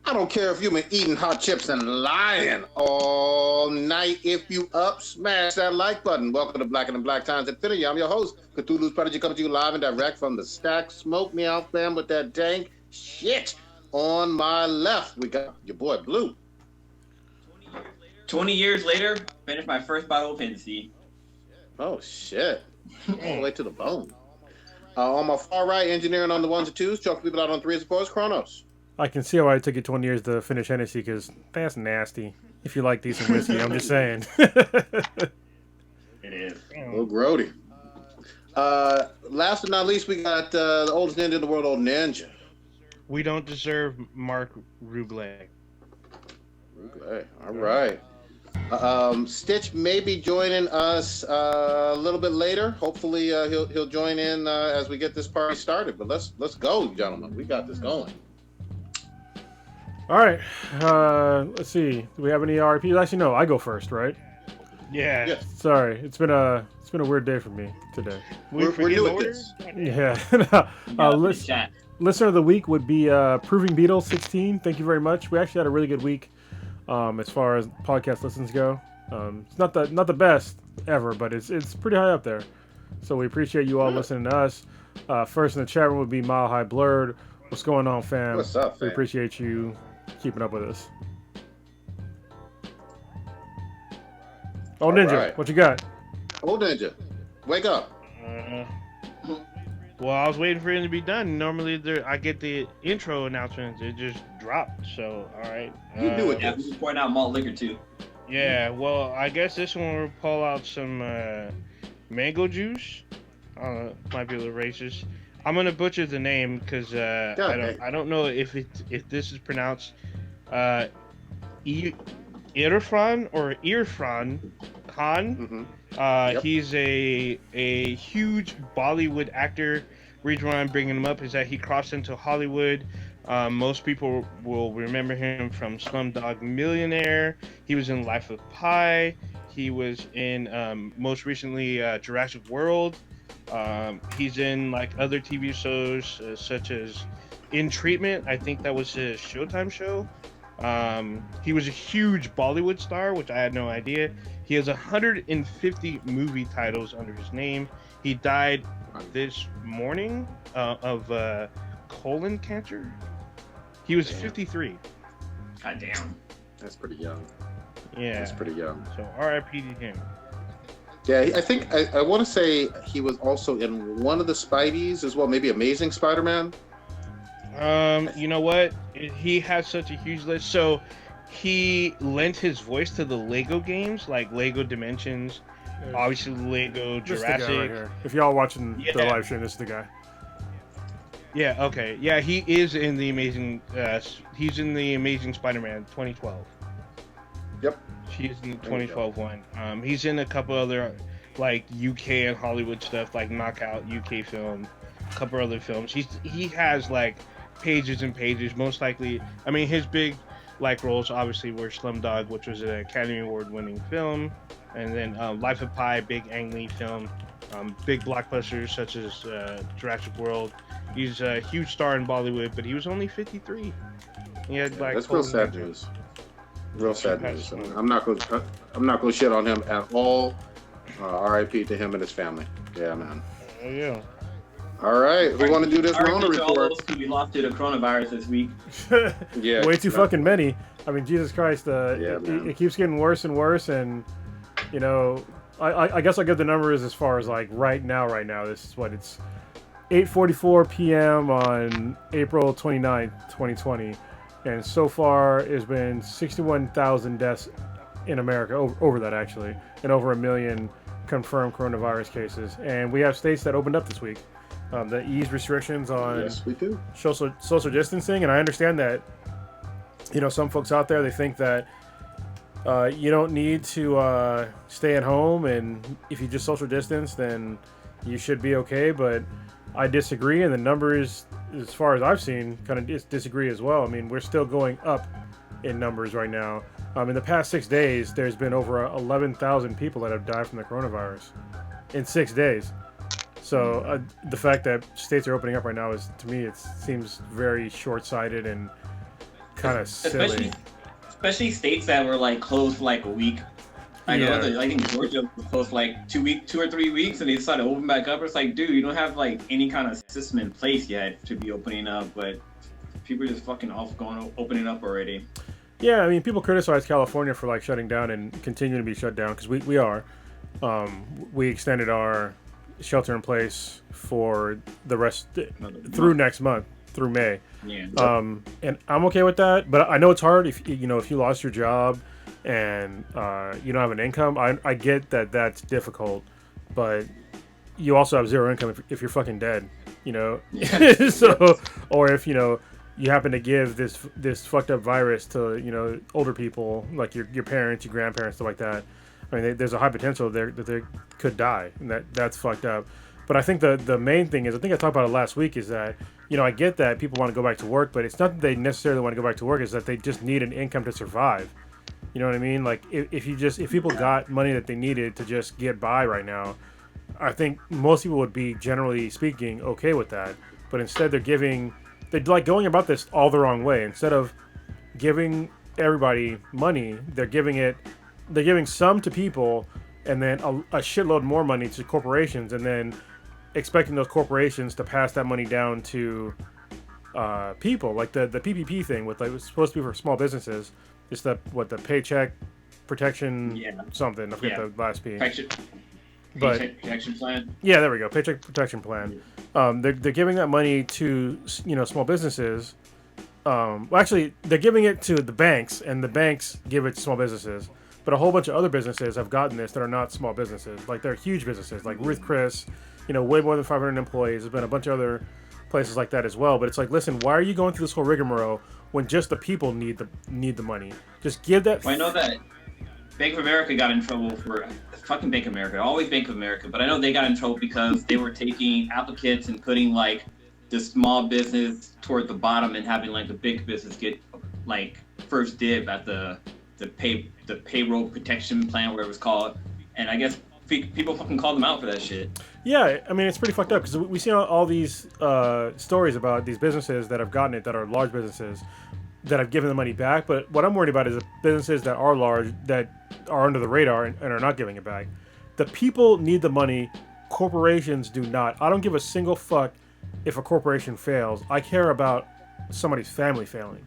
I don't care if you've been eating hot chips and lying all night. If you up, smash that like button. Welcome to Black and Black Times Infinity. I'm your host, Cthulhu's Prodigy, coming to you live and direct from the stack. Smoke me out, fam, with that dank shit. On my left, we got your boy Blue. 20 years later, finished my first bottle of Hennessy. Oh, shit. All the way to the bone. On my far right, engineering on the ones and twos, choking people out on threes, of course, Chronos. I can see why it took you 20 years to finish Hennessy, because that's nasty. If you like decent whiskey, I'm just saying. It is. Oh, grody. Last but not least, we got the oldest ninja in the world, Old Ninja. We don't deserve Mark Rugle. All right. Stitch may be joining us a little bit later. Hopefully, he'll join in as we get this party started. But let's go, gentlemen. We got this going. All right. Let's see. Do we have any RPs? Actually, no. I go first, right? Yeah. Sorry. It's been a weird day for me today. We're new at this. Yeah. Listener of the week would be Proving Beetle 16. Thank you very much. We actually had a really good week as far as podcast listens go. It's not the best ever, but it's pretty high up there. So we appreciate you all listening to us. First in the chat room would be Mile High Blurred. What's going on, fam? What's up, fam? We appreciate you keeping up with us. Oh, Ninja, right. What you got? Old Ninja, wake up. Well, I was waiting for him to be done. Normally, I get the intro announcements. It just dropped. So, all right. You knew it. Yeah, we just pouring out malt liquor too. Yeah. Well, I guess this one will pull out some mango juice. Might be a little racist. I'm gonna butcher the name because I don't know if this is pronounced Irfan or Irfan Khan. Yep. He's a huge Bollywood actor. Reason why I'm bringing him up is that he crossed into Hollywood. Most people will remember him from Slumdog Millionaire. He was in Life of Pi. He was in most recently Jurassic World. He's in like other TV shows such as In Treatment. I think that was his Showtime show. He was a huge Bollywood star, which I had no idea. He has 150 movie titles under his name. He died this morning of colon cancer. He was 53. God damn. That's pretty young. Yeah. That's pretty young. So R.I.P. to him. Yeah, I think I want to say he was also in one of the Spideys as well, maybe Amazing Spider-Man. You know what? He has such a huge list. So he lent his voice to the Lego games, like Lego Dimensions, obviously Lego This is the Jurassic. guy right here. If y'all watching the live stream, this is the guy. Yeah. Okay. Yeah, he is in the Amazing. He's in the Amazing Spider-Man 2012. Yep. He's in the 2012 one. He's in a couple other like UK and Hollywood stuff, like Knockout UK film, a couple other films. He has like pages and pages. Most likely, I mean, his big like roles obviously were Slumdog, which was an Academy Award winning film, and then Life of Pi, big Ang Lee film, big blockbusters such as Jurassic World. He's a huge star in Bollywood, but he was only 53. He had like that's real sad news. Real sad news. I'm not going to shit on him at all. R.I.P. to him and his family. Yeah, man. Oh yeah. All right, we want to do this Rona All report. those who we lost to the coronavirus this week. Yeah, Way too fucking many. I mean, Jesus Christ. Yeah, man. It keeps getting worse and worse, and you know, I guess I'll give the numbers as far as like right now. This is what it's 8:44 p.m. on April 29th, 2020, and so far there's been 61,000 deaths in America, over that actually, and over 1 million confirmed coronavirus cases. And we have states that opened up this week that eased restrictions on Yes, we do. social distancing. And I understand that, you know, some folks out there, they think that you don't need to stay at home, and if you just social distance, then you should be okay. But I disagree, and the numbers, as far as I've seen, kind of disagree as well. I mean, we're still going up in numbers right now. In the past 6 days, there's been over 11,000 people that have died from the coronavirus in 6 days. So the fact that states are opening up right now is, to me, it seems very short-sighted and kind of silly. Especially states that were like closed for like a week. I know Yeah. that I think Georgia was closed for like 2 or 3 weeks, and they decided to open back up. It's like, dude, you don't have like any kind of system in place yet to be opening up, but people are just fucking off opening up already. Yeah, I mean, people criticize California for like shutting down and continuing to be shut down because we are. We extended our shelter in place for the rest through next month, through May. Yeah. And I'm okay with that, but I know it's hard if you lost your job and you don't have an income. I get that that's difficult, but you also have zero income if you're fucking dead, Yeah. So, or if you happen to give this fucked up virus to older people like your parents, your grandparents, stuff like that. I mean, there's a high potential there that they could die, and that's fucked up. But I think the main thing is, I think I talked about it last week, is that I get that people want to go back to work, but it's not that they necessarily want to go back to work. It's that they just need an income to survive. You know what I mean? Like if people got money that they needed to just get by right now, I think most people would be, generally speaking, okay with that. But instead, they're like going about this all the wrong way. Instead of giving everybody money, they're giving some to people, and then a shitload more money to corporations, and then expecting those corporations to pass that money down to people. Like the PPP thing, with like, it was supposed to be for small businesses. It's the paycheck protection something. I forget the last P. Paycheck protection plan. Yeah, there we go. Paycheck protection plan. They're giving that money to small businesses. Well, actually, they're giving it to the banks, and the banks give it to small businesses. But a whole bunch of other businesses have gotten this that are not small businesses. Like, they're huge businesses, like Ruth Chris, way more than 500 employees. There's been a bunch of other places like that as well. But it's like, listen, why are you going through this whole rigmarole when just the people need the money? Just give that. Well, I know that Bank of America got in trouble for fucking Bank of America, always Bank of America. But I know they got in trouble because they were taking applicants and putting like the small business toward the bottom and having like the big business get like first dib at the payroll protection plan, whatever it's called. And I guess people fucking called them out for that shit. Yeah, I mean, it's pretty fucked up because we see all these stories about these businesses that have gotten it, that are large businesses that have given the money back. But what I'm worried about is the businesses that are large, that are under the radar and are not giving it back. The people need the money. Corporations do not. I don't give a single fuck if a corporation fails. I care about somebody's family failing.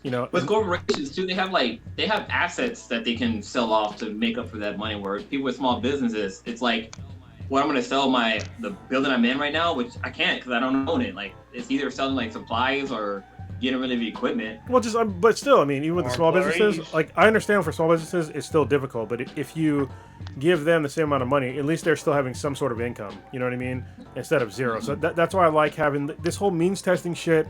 With corporations too, they have assets that they can sell off to make up for that money. Whereas people with small businesses, it's like, well, I'm going to sell the building I'm in right now, which I can't because I don't own it. Like, it's either selling like supplies or getting rid of the equipment. Well, but still, I mean, even with the small businesses, like, I understand for small businesses it's still difficult, but if you give them the same amount of money, at least they're still having some sort of income. You know what I mean? Instead of zero. So that's why I like having this whole means testing shit.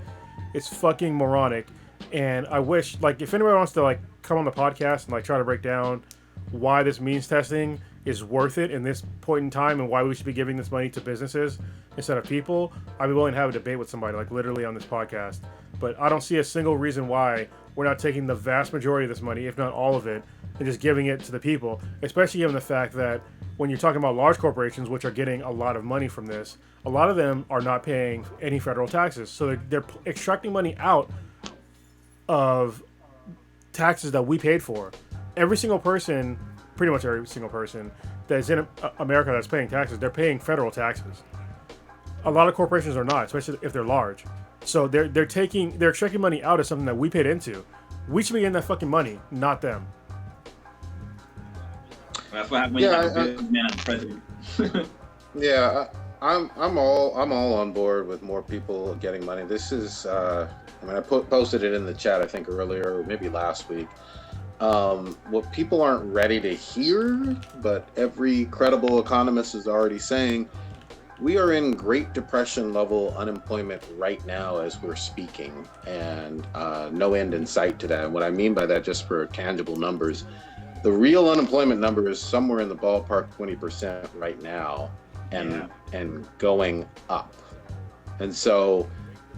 It's fucking moronic. And I wish, like, if anybody wants to, like, come on the podcast and, like, try to break down why this means testing is worth it in this point in time and why we should be giving this money to businesses instead of people, I'd be willing to have a debate with somebody, like, literally on this podcast. But I don't see a single reason why we're not taking the vast majority of this money, if not all of it, and just giving it to the people, especially given the fact that when you're talking about large corporations, which are getting a lot of money from this, a lot of them are not paying any federal taxes. So they're extracting money out of taxes that we paid for. Every single person, pretty much every single person that is in America that's paying taxes, they're paying federal taxes. A lot of corporations are not, especially if they're large. So they're extracting money out of something that we paid into. We should be getting that fucking money, not them. That's what happened when you have a big man as president. Yeah, I'm all on board with more people getting money. This is I posted it in the chat, I think earlier, or maybe last week. What people aren't ready to hear, but every credible economist is already saying, we are in Great Depression level unemployment right now as we're speaking, and no end in sight to that. And what I mean by that, just for tangible numbers, the real unemployment number is somewhere in the ballpark 20% right now, and going up. And so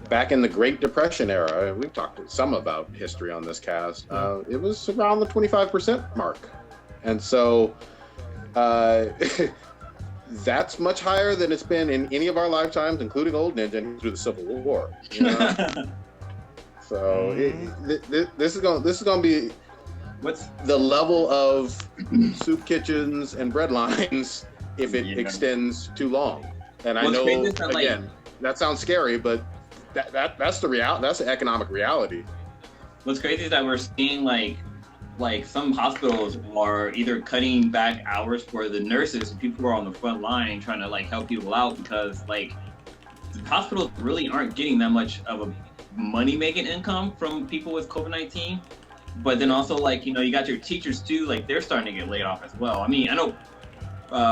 back in the Great Depression era, we've talked some about history on this cast, it was around the 25% mark. And so that's much higher than it's been in any of our lifetimes, including old Ninja through the Civil War. So this is going to be What's the level of soup kitchens and bread lines if it extends too long. And I know, again, that sounds scary, but that's the that's the economic reality. What's crazy is that we're seeing like some hospitals are either cutting back hours for the nurses and people who are on the front line trying to like help people out because like the hospitals really aren't getting that much of a money making income from people with COVID-19. But then also like, you got your teachers too, like they're starting to get laid off as well. I mean, I know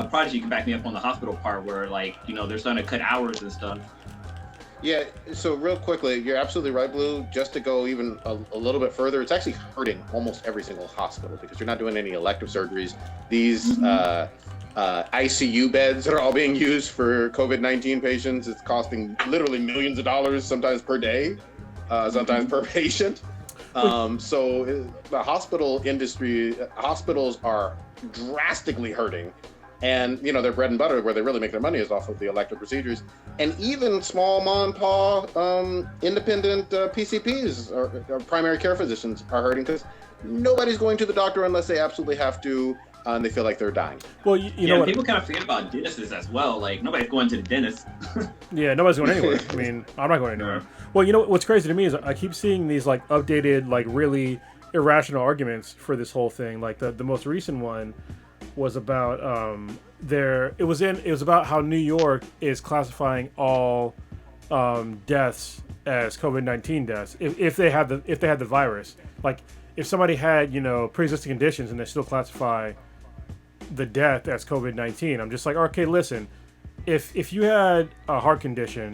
Prodigy can back me up on the hospital part where like, they're starting to cut hours and stuff. Yeah, so real quickly, you're absolutely right, Blue. Just to go even a little bit further, it's actually hurting almost every single hospital because you're not doing any elective surgeries. These ICU beds that are all being used for COVID-19 patients, it's costing literally millions of dollars, sometimes per day, sometimes per patient. So the hospital industry, hospitals are drastically hurting. And, their bread and butter, where they really make their money, is off of the elective procedures. And even small mom and pop independent PCPs, or primary care physicians, are hurting because nobody's going to the doctor unless they absolutely have to, and they feel like they're dying. Well, you know what? People kind of forget about dentists as well. Like, nobody's going to the dentist. Yeah, nobody's going anywhere. I mean, I'm not going anywhere. Well, what's crazy to me is I keep seeing these, like, updated, like, really irrational arguments for this whole thing. Like, the most recent one was about it was about how New York is classifying all deaths as COVID-19 deaths if they had the virus. Like if somebody had pre-existing conditions and they still classify the death as COVID-19. I'm just like, okay, listen, if you had a heart condition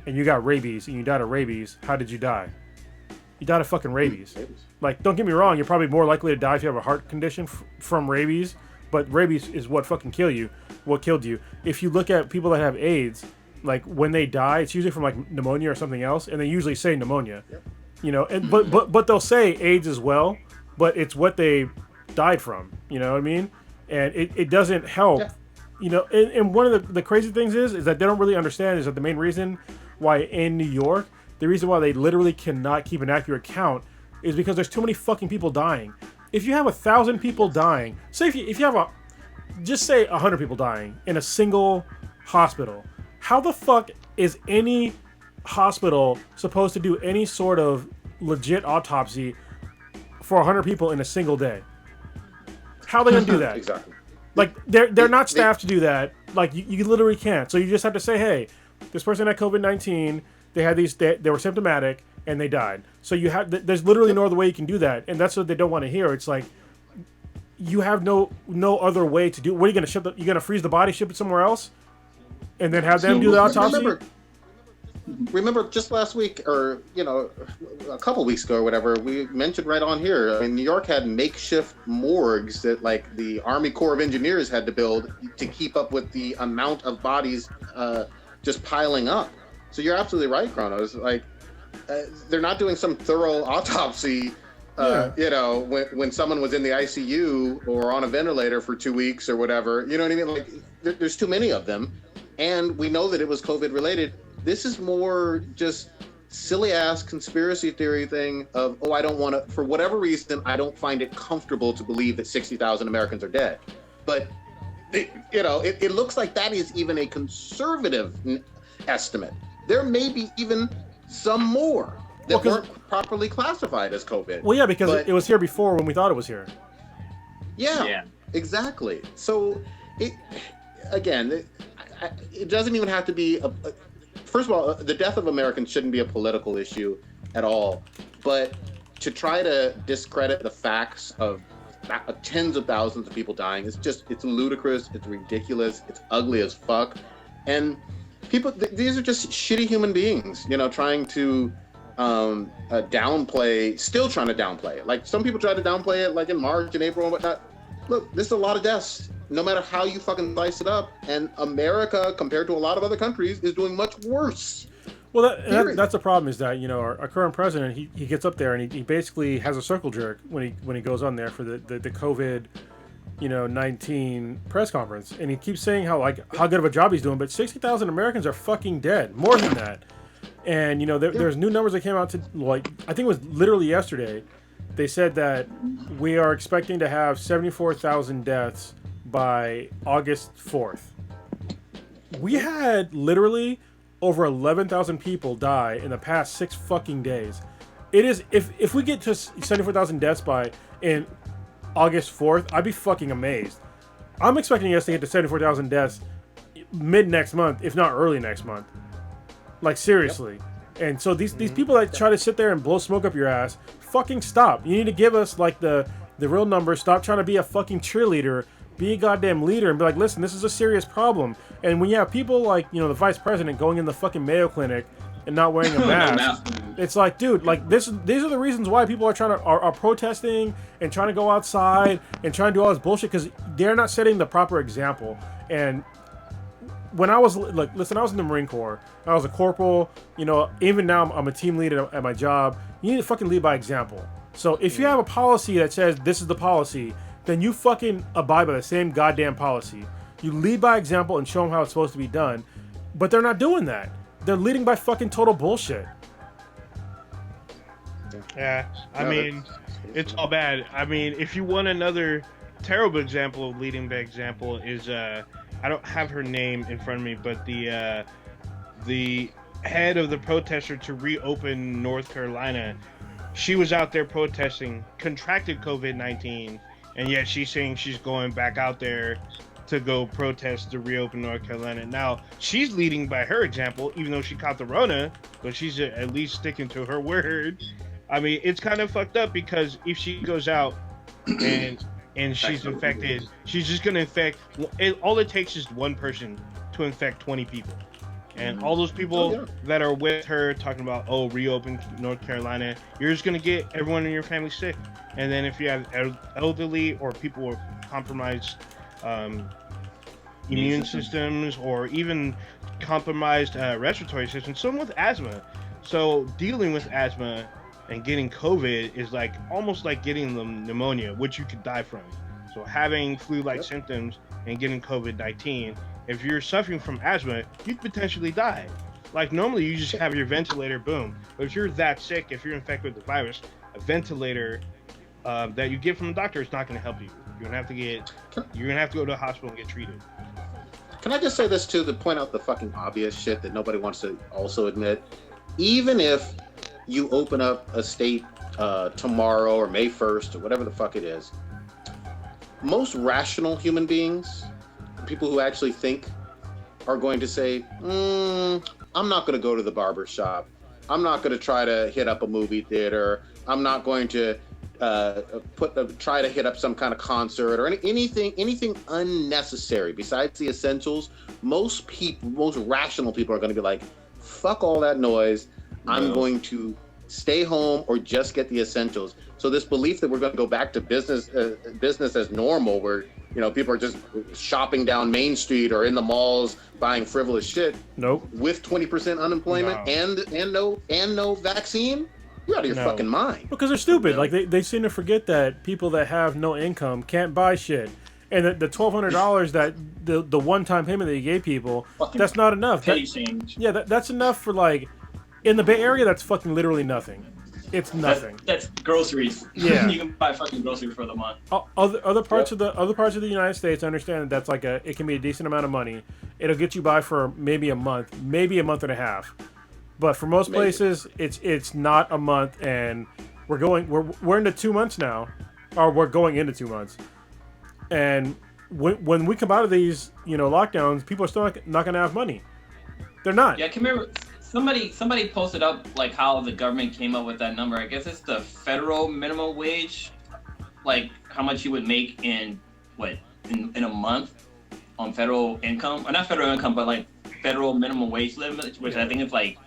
and you got rabies and you died of rabies, how did you die? You died of fucking rabies. Like, don't get me wrong, you're probably more likely to die if you have a heart condition from rabies. But rabies is what killed you. If you look at people that have AIDS, like when they die, it's usually from like pneumonia or something else, and they usually say pneumonia. Yep. And but they'll say AIDS as well, but it's what they died from. You know what I mean? And it doesn't help. Yeah. And one of the crazy things is that they don't really understand is that the main reason why in New York, the reason why they literally cannot keep an accurate count is because there's too many fucking people dying. If you have 1,000 people dying, say if you have just say 100 people dying in a single hospital, how the fuck is any hospital supposed to do any sort of legit autopsy for 100 people in a single day? How are they gonna do that? Exactly. Like they're not staffed to do that. Like you literally can't. So you just have to say, hey, this person had COVID-19. They were symptomatic and they died. So there's literally no other way you can do that, and that's what they don't want to hear. It's like you have no other way to do. What are you gonna you gonna freeze the body, ship it somewhere else, and then have them do the autopsy? Remember just last week, or a couple weeks ago, or whatever, we mentioned right on here. I mean, New York had makeshift morgues that like the Army Corps of Engineers had to build to keep up with the amount of bodies just piling up. So you're absolutely right, Kronos. Like. They're not doing some thorough autopsy, when someone was in the ICU or on a ventilator for 2 weeks or whatever. You know what I mean? Like, there's too many of them, and we know that it was COVID related. This is more just silly ass conspiracy theory thing of, I don't want to, for whatever reason, I don't find it comfortable to believe that 60,000 Americans are dead. But it looks like that is even a conservative estimate. There may be even some more that weren't properly classified as COVID. Well, yeah, because it was here before when we thought it was here. Yeah. Exactly. So, it doesn't even have to be first of all, the death of Americans shouldn't be a political issue at all. But to try to discredit the facts of tens of thousands of people dying, it's ludicrous, it's ridiculous, it's ugly as fuck. And people, these are just shitty human beings, trying to still trying to downplay it. Like some people try to downplay it like in March and April and whatnot. Look, this is a lot of deaths, no matter how you fucking slice it up. And America, compared to a lot of other countries, is doing much worse. Well, that's the problem is that, our current president, he gets up there and he basically has a circle jerk when he goes on there for the COVID 19 press conference, and he keeps saying how good of a job he's doing, but 60,000 Americans are fucking dead, more than that. And there's new numbers that came out to I think it was literally yesterday. They said that we are expecting to have 74,000 deaths by August 4th. We had literally over 11,000 people die in the past 6 fucking days. It is if we get to 74,000 deaths by in August 4th, I'd be fucking amazed. I'm expecting us to get to 74,000 deaths mid next month, if not early next month. Like seriously. Yep. And so these people that try to sit there and blow smoke up your ass, fucking stop. You need to give us like the real numbers. Stop trying to be a fucking cheerleader. Be a goddamn leader and be like, listen, this is a serious problem. And when you have people like, the vice president going in the fucking Mayo Clinic and not wearing a mask, it's like, dude, like these are the reasons why people are protesting and trying to go outside and trying to do all this bullshit, because they're not setting the proper example. And when I was I was in the Marine Corps. I was a corporal. Even now I'm a team leader at my job. You need to fucking lead by example. So if you have a policy that says this is the policy, then you fucking abide by the same goddamn policy. You lead by example and show them how it's supposed to be done. But they're not doing that. They're leading by fucking total bullshit. Yeah, I mean, it's all bad. I mean, if you want another terrible example of leading by example is, I don't have her name in front of me, but the head of the protester to reopen North Carolina, she was out there protesting, contracted COVID-19, and yet she's saying she's going back out there to go protest to reopen North Carolina. Now, she's leading by her example, even though she caught the Rona, but she's at least sticking to her word. I mean, it's kind of fucked up, because if she goes out and she's infected, she's just going to infect... all it takes is one person to infect 20 people. And all those people that are with her talking about, reopen North Carolina, you're just going to get everyone in your family sick. And then if you have elderly or people with compromised immune systems, or even compromised respiratory systems, someone with asthma. So dealing with asthma and getting COVID is almost like getting the pneumonia, which you could die from. So having flu-like symptoms and getting COVID-19, if you're suffering from asthma, you could potentially die. Like normally you just have your ventilator, boom. But if you're that sick, if you're infected with the virus, a ventilator that you get from a doctor is not going to help you. You're gonna have to go to a hospital and get treated. Can I just say this too, to point out the fucking obvious shit that nobody wants to also admit? Even if you open up a state tomorrow or May 1st or whatever the fuck it is, most rational human beings, people who actually think, are going to say, I'm not going to go to the barber shop. I'm not going to try to hit up a movie theater. I'm not going to try to hit up some kind of concert or anything unnecessary besides the essentials. Most rational people are going to be like, fuck all that noise. I'm going to stay home or just get the essentials. So this belief that we're going to go back to business as normal, where people are just shopping down Main Street or in the malls buying frivolous shit. Nope. With 20% unemployment and no vaccine. You're out of your fucking mind. Because they're stupid. Like they seem to forget that people that have no income can't buy shit. And the $1,200 that the one-time payment that you gave people, that's not enough. Change. Yeah, that's enough for in the Bay Area. That's fucking literally nothing. It's nothing. That's groceries. Yeah, you can buy fucking groceries for the month. Other parts of the United States, I understand that's it can be a decent amount of money. It'll get you by for maybe a month and a half. But for most places, it's not a month, and we're into 2 months now, or we're going into 2 months. And when we come out of these lockdowns, people are still not going to have money. They're not. Yeah, I can remember somebody posted up how the government came up with that number. I guess it's the federal minimum wage, how much you would make in a month on federal income, or not federal income, but federal minimum wage limit, which I think is like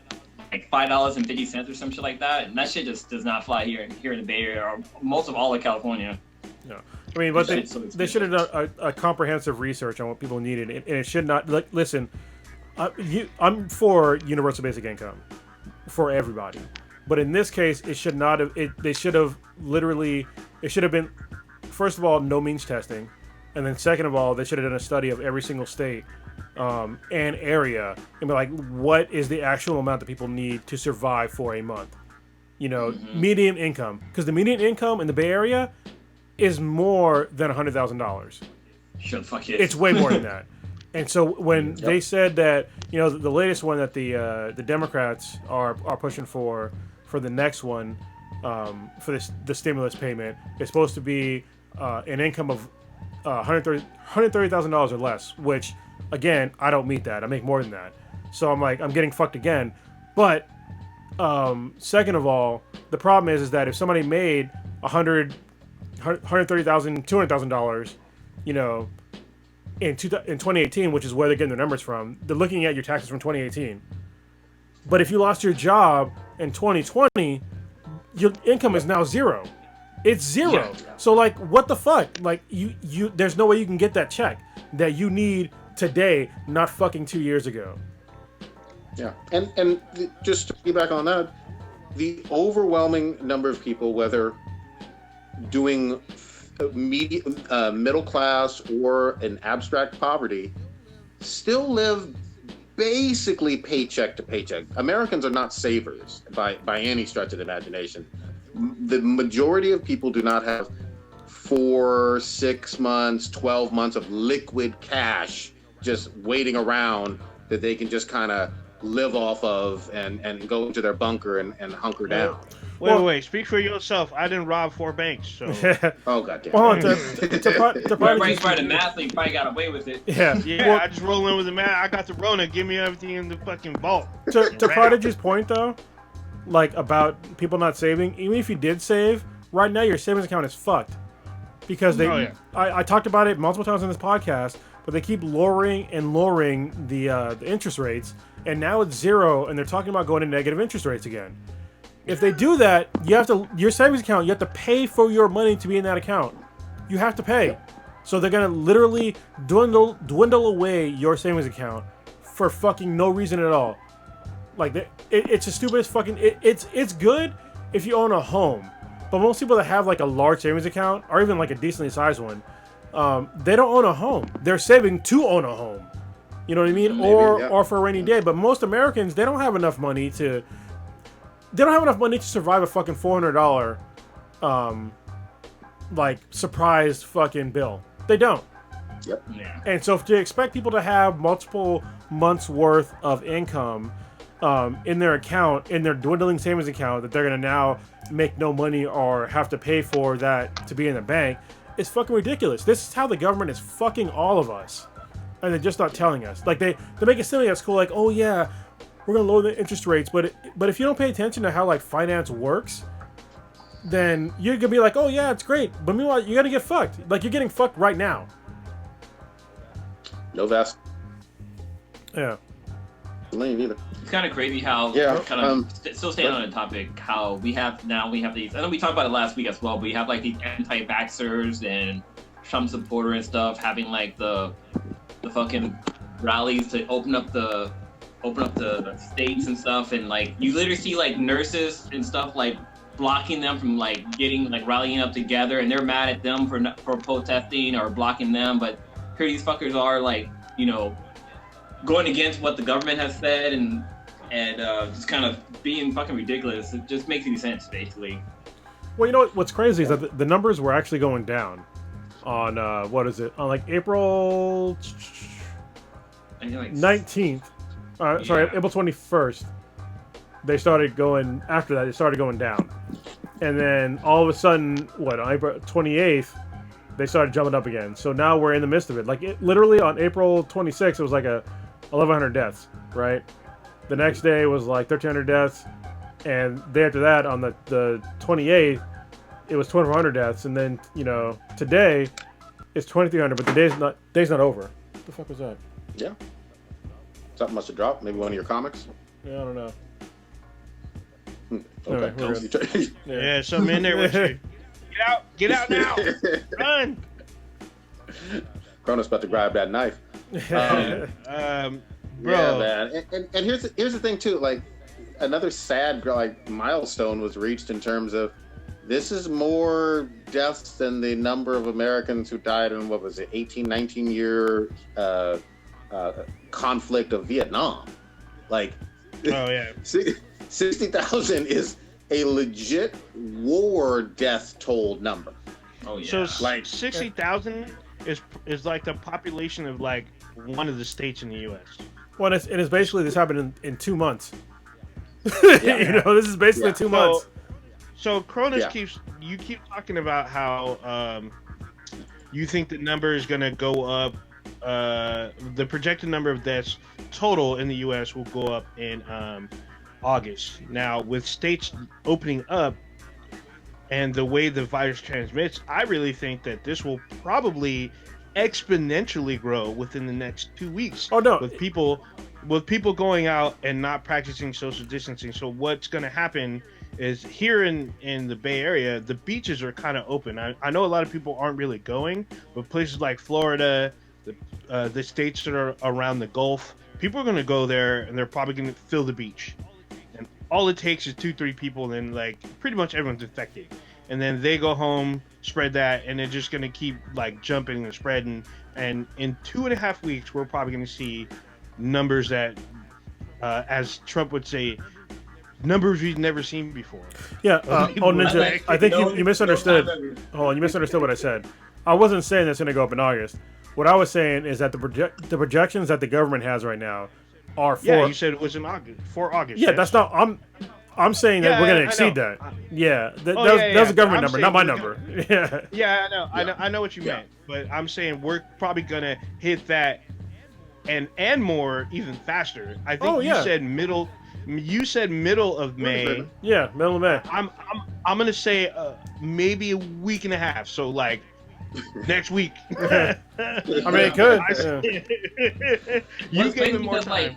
$5.50 or some shit like that. And that shit just does not fly here in the Bay Area or most of all of California. No. I mean, but they should have done a comprehensive research on what people needed, and it should not. Listen, I'm for universal basic income for everybody, but in this case, it should not have. They should have literally. It should have been, first of all, no means testing, and then second of all, they should have done a study of every single state and area and be like, what is the actual amount that people need to survive for a month? You know, median income, because the median income in the Bay Area is more than $100,000. Sure, the fuck it is. It's way more than that. And so when they said that, you know, the latest one that the Democrats are pushing for the next one, for the stimulus payment, is supposed to be an income of $130,000 or less, which, again, I don't meet that. I make more than that. So I'm like, I'm getting fucked again. But second of all, the problem is that if somebody made $130,000, $200,000, you know, in 2018, which is where they're getting their numbers from, they're looking at your taxes from 2018. But if you lost your job in 2020, your income is now zero. It's zero. Yeah. So like, what the fuck? Like you there's no way you can get that check that you need today, not fucking 2 years ago. Yeah, and just to piggyback on that, the overwhelming number of people, whether doing middle class or an abstract poverty, still live basically paycheck to paycheck. Americans are not savers by any stretch of the imagination. The majority of people do not have 4, 6 months, 12 months of liquid cash just waiting around that they can just kind of live off of and go into their bunker and hunker down. Wait. Speak for yourself. I didn't rob 4 banks, so. Oh, goddamn. Well, everybody's trying to math, you probably got away with it. Yeah. Well, I just roll in with the math. I got the Rona. Give me everything in the fucking vault. To Prodigy's point, though, like, about people not saving, even if you did save, right now your savings account is fucked. Because I talked about it multiple times in this podcast, but they keep lowering the interest rates, and now it's zero, and they're talking about going to negative interest rates again. If they do that, your savings account, you have to pay for your money to be in that account. You have to pay. So they're gonna literally dwindle away your savings account for fucking no reason at all. Like it's the stupidest fucking. It's good if you own a home, but most people that have like a large savings account, or even like a decently sized one, they don't own a home. They're saving to own a home. You know what I mean? Or for a rainy day. But most Americans, they don't have enough money to survive a fucking $400 like surprise fucking bill. They don't. Yep. Yeah. And so to expect people to have multiple months worth of income in their account, in their dwindling savings account, that they're gonna now make no money or have to pay for that to be in the bank, is fucking ridiculous. This is how the government is fucking all of us. And they're just not telling us. Like they make it silly at school, like, oh yeah, we're gonna lower the interest rates, but if you don't pay attention to how like finance works, then you're gonna be like, oh yeah, it's great, but meanwhile you're gonna get fucked. Like you're getting fucked right now. No vest. Yeah. Lane either. It's kind of crazy how kind of still staying on the topic, how we have these. I know we talked about it last week as well, but we have like these anti-vaxxers and Trump supporter and stuff having like the fucking rallies to open up the states and stuff, and like you literally see like nurses and stuff like blocking them from like getting like rallying up together, and they're mad at them for protesting or blocking them, but here these fuckers are like, you know, going against what the government has said and just kind of being fucking ridiculous. It just makes any sense, basically. Well, you know what's crazy is that the numbers were actually going down on what is it, on like April 19th. Sorry, April 21st. They started going, after that, it started going down. And then all of a sudden, on April 28th, they started jumping up again. So now we're in the midst of it. Like, literally on April 26th, it was like 1,100 deaths, right? The next day was like 1,300 deaths. And the day after that, on the 28th, it was 2,400 deaths. And then, you know, today, it's 2,300, but the day's not over. What the fuck was that? Yeah. Something must have dropped. Maybe one of your comics. Yeah, I don't know. Okay. Anyway, yeah, something in there with you. Get out now! Run! Cronus about to grab that knife. Bro. Yeah, man. And here's the thing too. Like, another sad like milestone was reached in terms of this is more deaths than the number of Americans who died in, what was it, 18, 19 year conflict of Vietnam. Like, Oh yeah. 60,000 is a legit war death toll number. Oh yeah. So Like- 60,000 is like the population of like one of the states in the U.S. Well, it is basically this happened in 2 months. Yeah. You know, this is basically Yeah. 2 months. So Cronus Yeah. keeps talking about how you think the number is going to go up. The projected number of deaths total in the U.S. will go up in August. Now, with states opening up and the way the virus transmits, I really think that this will probably exponentially grow within the next 2 weeks. Oh no, With people going out and not practicing social distancing. So what's going to happen is here in the Bay Area, the beaches are kind of open. I know a lot of people aren't really going, but places like Florida, the states that are around the Gulf, people are going to go there and they're probably going to fill the beach. And all it takes is 2-3 people, and then like pretty much everyone's infected. And then they go home, spread that, and they're just going to keep like jumping and spreading. And in 2.5 weeks, we're probably going to see numbers that, as Trump would say, numbers we've never seen before. yeah. Ninja, I think you misunderstood. Hold on, you misunderstood what I said. I wasn't saying it's going to go up in August. What I was saying is that the projections that the government has right now are for. Yeah, you said it was in August, for August. Yeah, yes. that's not. I'm saying that Yeah, we're going to I exceed know. that. Yeah, that Oh, was yeah, a government I'm number, saying not my we're number. Yeah. Yeah, I know. Yeah. I know what you Yeah. meant, but I'm saying we're probably gonna hit that and more even faster. I think Oh, you yeah. said middle. You said middle of May. Yeah, middle of May. I'm gonna say maybe a week and a half. So like next week. I mean, it could. Yeah. You What's gave crazy him more because, time. like,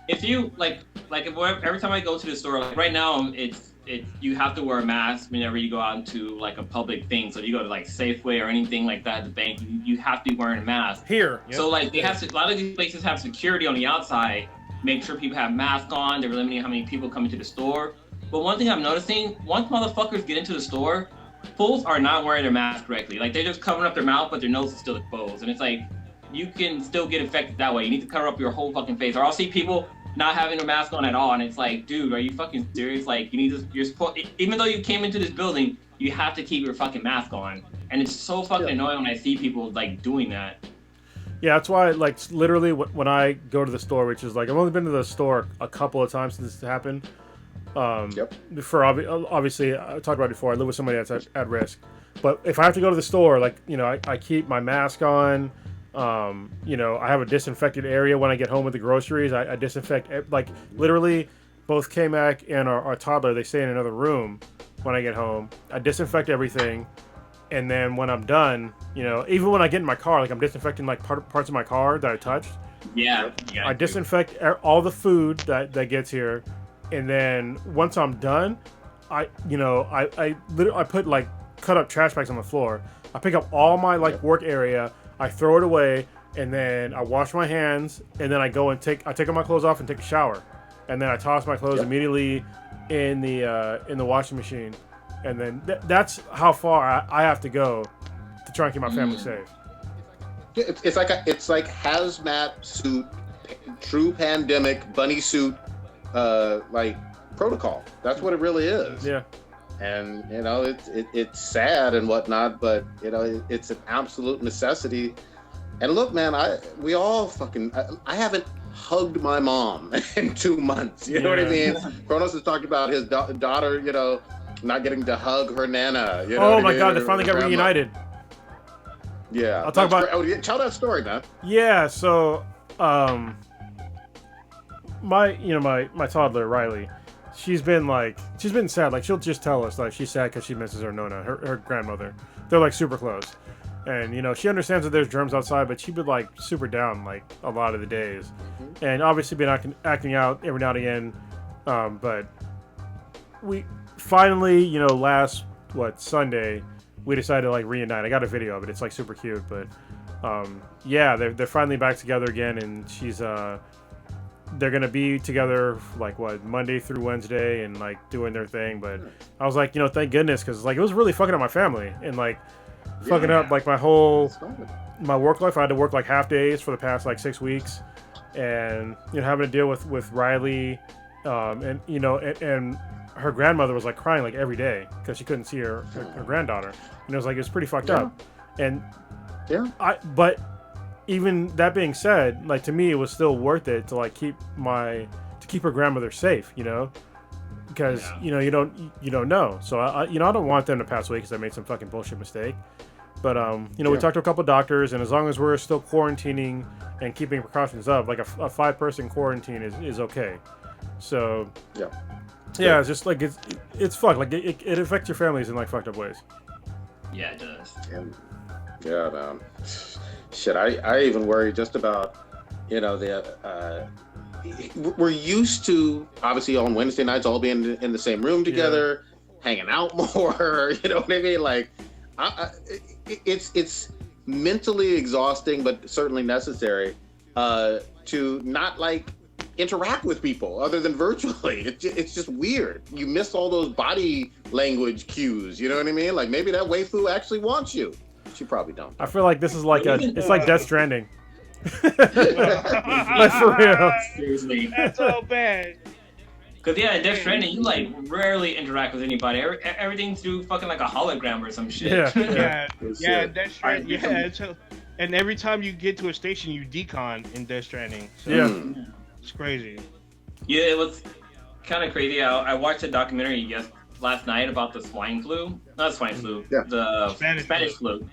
if you every time I go to the store, like right now, it's you have to wear a mask whenever you go out into like a public thing. So if you go to like Safeway or anything like that, the bank, you have to be wearing a mask. Here. Yep. So like they have a lot of these places have security on the outside, make sure people have masks on. They're limiting how many people come into the store. But one thing I'm noticing, once motherfuckers get into the store, fools are not wearing their mask correctly. Like they're just covering up their mouth, but their nose is still exposed, and it's like you can still get infected that way. You need to cover up your whole fucking face, or I'll see people not having a mask on at all, and it's like, dude, are you fucking serious? Like, you need to, you're supposed, even though you came into this building, you have to keep your fucking mask on, and it's so fucking annoying when I see people like doing that. Yeah, that's why, like, literally when I go to the store, which is like, I've only been to the store a couple of times since this happened. For obviously, I talked about it before, I live with somebody that's at risk. But if I have to go to the store, like, you know, I keep my mask on. You know, I have a disinfected area when I get home with the groceries. I disinfect, like, literally, both K-Mac and our toddler, they stay in another room when I get home. I disinfect everything. And then when I'm done, you know, even when I get in my car, like, I'm disinfecting, like, parts of my car that I touched. Yeah. I disinfect all the food that gets here. And then once I'm done, I literally put, like, cut up trash bags on the floor. I pick up all my, like, work area. I throw it away, and then I wash my hands, and then I go and take all my clothes off and take a shower, and then I toss my clothes immediately in the washing machine, and then that's how far I have to go to try and keep my family safe. It's like hazmat suit, true pandemic bunny suit, like protocol. That's what it really is. Yeah. And you know, it's sad and whatnot, but you know, it's an absolute necessity. And look, man, I haven't hugged my mom in 2 months. You know what I mean? Kronos has talked about his daughter, you know, not getting to hug her nana. You know Oh what my I mean? God, they Her finally got grandma. reunited. Yeah, I'll talk about. Oh, yeah, tell that story, man. Yeah, so my toddler Riley, she's been sad. Like, she'll just tell us, like, she's sad because she misses her Nona, her grandmother. They're, like, super close, and you know, she understands that there's germs outside, but she'd been, like, super down, like, a lot of the days, and obviously been acting out every now and again. But we finally, you know, last Sunday, we decided to, like, reunite. I got a video of it. It's, like, super cute, but yeah, they're finally back together again, and she's they're gonna be together like Monday through Wednesday and like doing their thing. But I was like, you know, thank goodness, because like it was really fucking up my family and like fucking up like my whole my work life, I had to work like half days for the past like 6 weeks, and having to deal with Riley, and and her grandmother was like crying like every day because she couldn't see her granddaughter, and it was pretty fucked up, and but even that being said, like to me it was still worth it to like keep her grandmother safe, because you don't know. So I don't want them to pass away because I made some fucking bullshit mistake. But we talked to a couple doctors, and as long as we're still quarantining and keeping precautions up, like a 5-person quarantine is okay. So it's just like it's fucked. Like it affects your families in like fucked up ways. Yeah, it does. Shit, I even worry just about we're used to obviously on Wednesday nights all being in the same room together, hanging out more. You know what I mean? Like, it's mentally exhausting, but certainly necessary to not like interact with people other than virtually. It's just weird. You miss all those body language cues. You know what I mean? Like maybe that waifu actually wants you. She probably don't. I feel like this is like it's like Death Stranding. Like for real. Seriously. That's so bad. Cause Death Stranding, you like rarely interact with anybody. Everything's through fucking like a hologram or some shit. Yeah. Death Stranding. Yeah. So, and every time you get to a station, you decon in Death Stranding. So it's crazy. Yeah, it was kind of crazy. I watched a documentary last night about the swine flu. Not swine flu. The Spanish flu.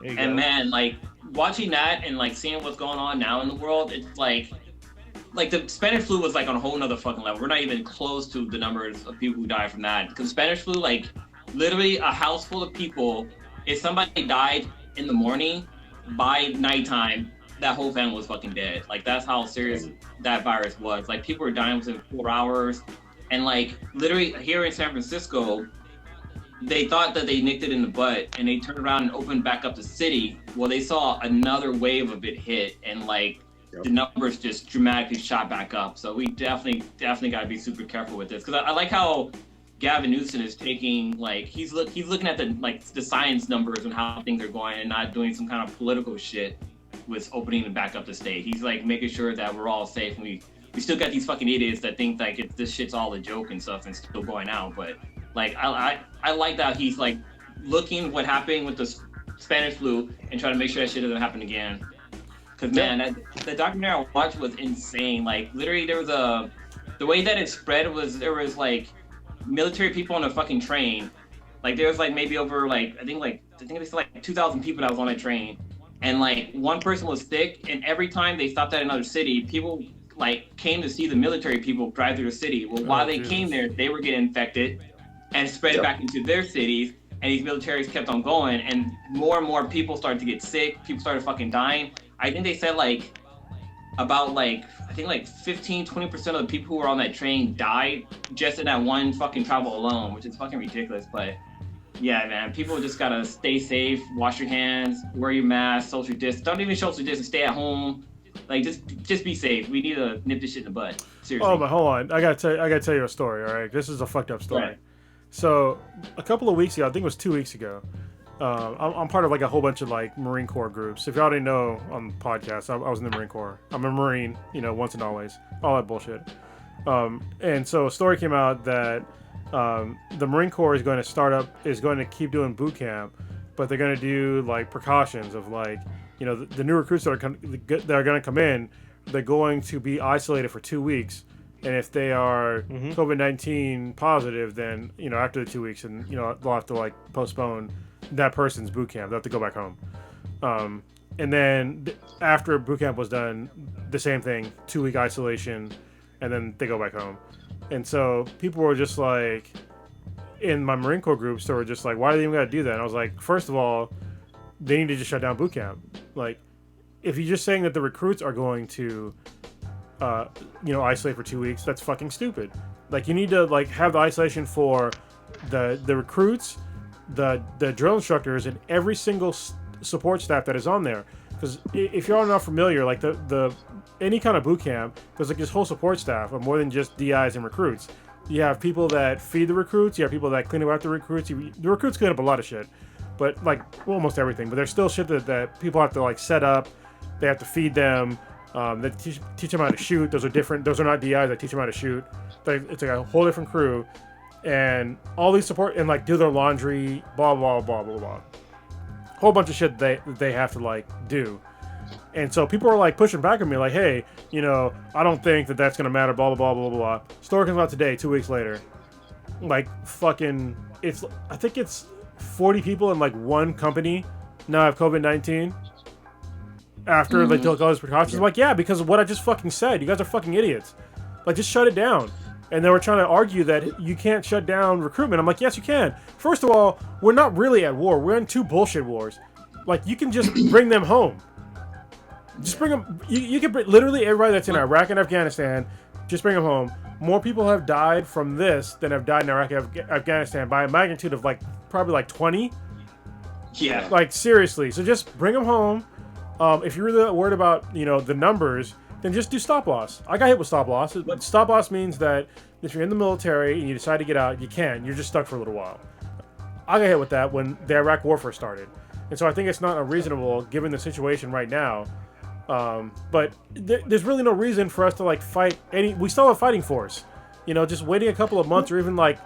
And man, like watching that and like seeing what's going on now in the world, it's like the Spanish flu was like on a whole nother fucking level. We're not even close to the numbers of people who die from that. Because Spanish flu, like literally a house full of people, if somebody died in the morning, by nighttime, that whole family was fucking dead. Like that's how serious that virus was. Like people were dying within 4 hours. And like literally here in San Francisco, they thought that they nicked it in the butt, and they turned around and opened back up the city. Well, they saw another wave of it hit, and like the numbers just dramatically shot back up. So we definitely got to be super careful with this. Because I like how Gavin Newsom is taking like he's looking at the science numbers and how things are going, and not doing some kind of political shit with opening back up the state. He's like making sure that we're all safe, and we still got these fucking idiots that think like this shit's all a joke and stuff and still going out. But like I like that he's like looking what happened with the Spanish flu and trying to make sure that shit doesn't happen again. Cause man, the documentary I watched was insane. Like literally there was the way that it spread was there was like military people on a fucking train. Like there was like maybe over like I think they said like 2,000 people that was on a train, and like one person was sick, and every time they stopped at another city, people like came to see the military people drive through the city. Well, while they came there, they were getting infected and spread it back into their cities, and these militaries kept on going, and more people started to get sick. People started fucking dying. I think they said like about like I think like 15-20% of the people who were on that train died just in that one fucking travel alone, which is fucking ridiculous. But yeah, man, people just gotta stay safe, wash your hands, wear your mask, social distance. Don't even social distance, stay at home. Like just be safe. We need to nip this shit in the bud. Seriously. Oh, but hold on. I gotta tell you a story. All right, this is a fucked up story. Right. So a couple of weeks ago, I think it was 2 weeks ago, I'm part of like a whole bunch of like Marine Corps groups. If y'all didn't know on the podcast, I was in the Marine Corps. I'm a Marine, once and always, all that bullshit. And so a story came out that the Marine Corps is going to keep doing boot camp, but they're going to do like precautions of like, the new recruits that are going to come in, they're going to be isolated for 2 weeks. And if they are COVID-19 positive, then, after the 2 weeks, and, they'll have to like postpone that person's boot camp. They'll have to go back home. And then after boot camp was done, the same thing, 2-week isolation, and then they go back home. And so people were just like, in my Marine Corps groups, they were just like, why do they even got to do that? And I was like, first of all, they need to just shut down boot camp. Like, if you're just saying that the recruits are going to, isolate for 2 weeks, that's fucking stupid. Like, you need to like have the isolation for the recruits, the drill instructors, and every single support staff that is on there. Because if you're all not familiar, like the any kind of boot camp, there's like this whole support staff of more than just DIs and recruits. You have people that feed the recruits. You have people that clean up after the recruits. The recruits clean up a lot of shit. but like almost everything. But there's still shit that people have to like set up. They have to feed them. They teach them how to shoot. Those are different. Those are not DIs. They teach them how to shoot. It's like a whole different crew, and all these support and like do their laundry. Blah blah blah blah blah. Whole bunch of shit they have to like do. And so people are like pushing back on me, like, hey, I don't think that's gonna matter. Blah blah blah blah blah. Story comes out today. 2 weeks later, like fucking. I think it's 40 people in like one company now have COVID-19 after they took all these precautions. I'm like, yeah, because of what I just fucking said. You guys are fucking idiots. Like, just shut it down. And they were trying to argue that you can't shut down recruitment. I'm like, yes, you can. First of all, we're not really at war. We're in 2 bullshit wars. Like, you can just bring them home. Just bring them. You can bring literally everybody that's in Iraq and Afghanistan. Just bring them home. More people have died from this than have died in Iraq and Afghanistan by a magnitude of like probably like 20. Yeah. Like, seriously. So just bring them home. If you're really worried about the numbers, then just do stop loss. I got hit with stop loss. Stop loss means that if you're in the military and you decide to get out, you can. You're just stuck for a little while. I got hit with that when the Iraq War first started, and so I think it's not unreasonable given the situation right now. But there's really no reason for us to like fight any. We still have a fighting force. Just waiting a couple of months or even like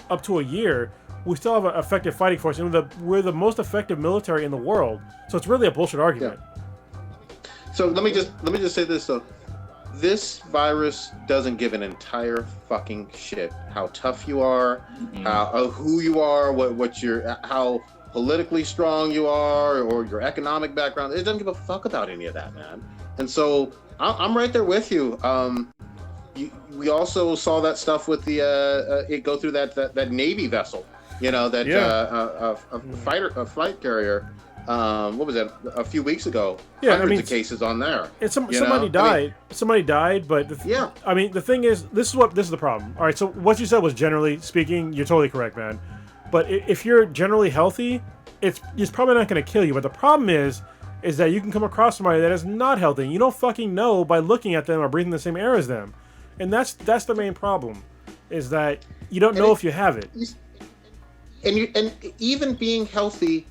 up to a year, we still have an effective fighting force, and we're the most effective military in the world. So it's really a bullshit argument. Yeah. So let me just say this though. This virus doesn't give an entire fucking shit how tough you are, who you are, how politically strong you are, or your economic background. It doesn't give a fuck about any of that, man. And so I'm right there with you. We also saw that stuff with the it go through that Navy vessel, a flight carrier. What was that? A few weeks ago. Yeah, hundreds of cases on there. And somebody died. Somebody died, but the thing is, this is the problem. All right, so what you said was generally speaking, you're totally correct, man. But if you're generally healthy, it's probably not going to kill you. But the problem is that you can come across somebody that is not healthy. You don't fucking know by looking at them or breathing the same air as them, and that's the main problem, is that you don't know if you have it. And even being healthy,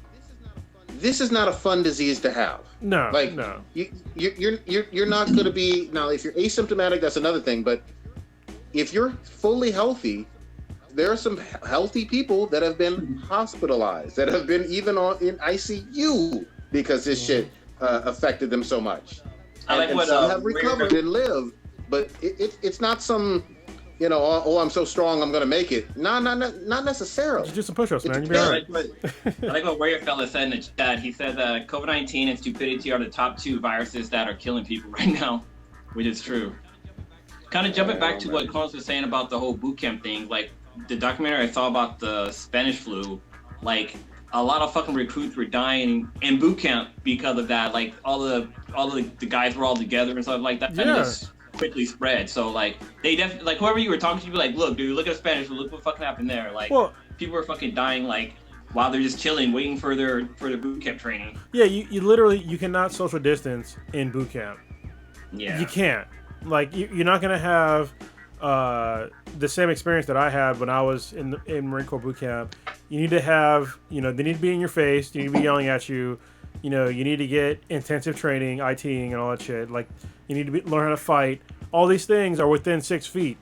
this is not a fun disease to have. No, no. You're not going to be now. If you're asymptomatic, that's another thing. But if you're fully healthy, there are some healthy people that have been hospitalized, that have been even in ICU because this shit affected them so much. And some have recovered and lived, but it's not some, I'm so strong, I'm gonna make it. Not necessarily. Just do some push-ups, man. You'll be all right. I like what Warrior Fella said in the chat. He said that COVID-19 and stupidity are the top 2 viruses that are killing people right now, which is true. Kind of jumping back to what Carlos was saying about the whole boot camp thing, like the documentary I saw about the Spanish flu, like a lot of fucking recruits were dying in boot camp because of that. Like all the guys were all together and stuff like that. Yeah. And just quickly spread. So like they definitely, like whoever you were talking to, you'd be like, look, dude, look at Spanish flu, look what fucking happened there. Like people were fucking dying like while they're just chilling, waiting for their boot camp training. Yeah, you literally cannot social distance in boot camp. Yeah, you can't. Like you're not gonna have the same experience that I had when I was in Marine Corps boot camp. You need to have, they need to be in your face. You need to be yelling at you. You need to get intensive training, ITing, and all that shit. Like, you need to learn how to fight. All these things are within 6 feet.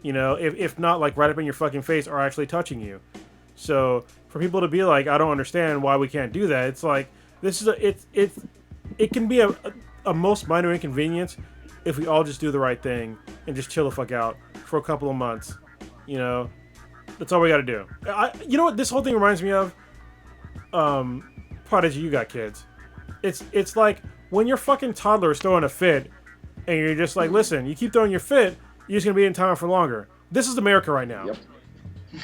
If not, like right up in your fucking face, or actually touching you. So for people to be like, I don't understand why we can't do that. It's like it can be a most minor inconvenience if we all just do the right thing and just chill the fuck out for a couple of months. That's all we got to do. You know what this whole thing reminds me of? Prodigy, you got kids. It's like when your fucking toddler is throwing a fit and you're just like, listen, you keep throwing your fit, you're just going to be in time for longer. This is America right now. Yep.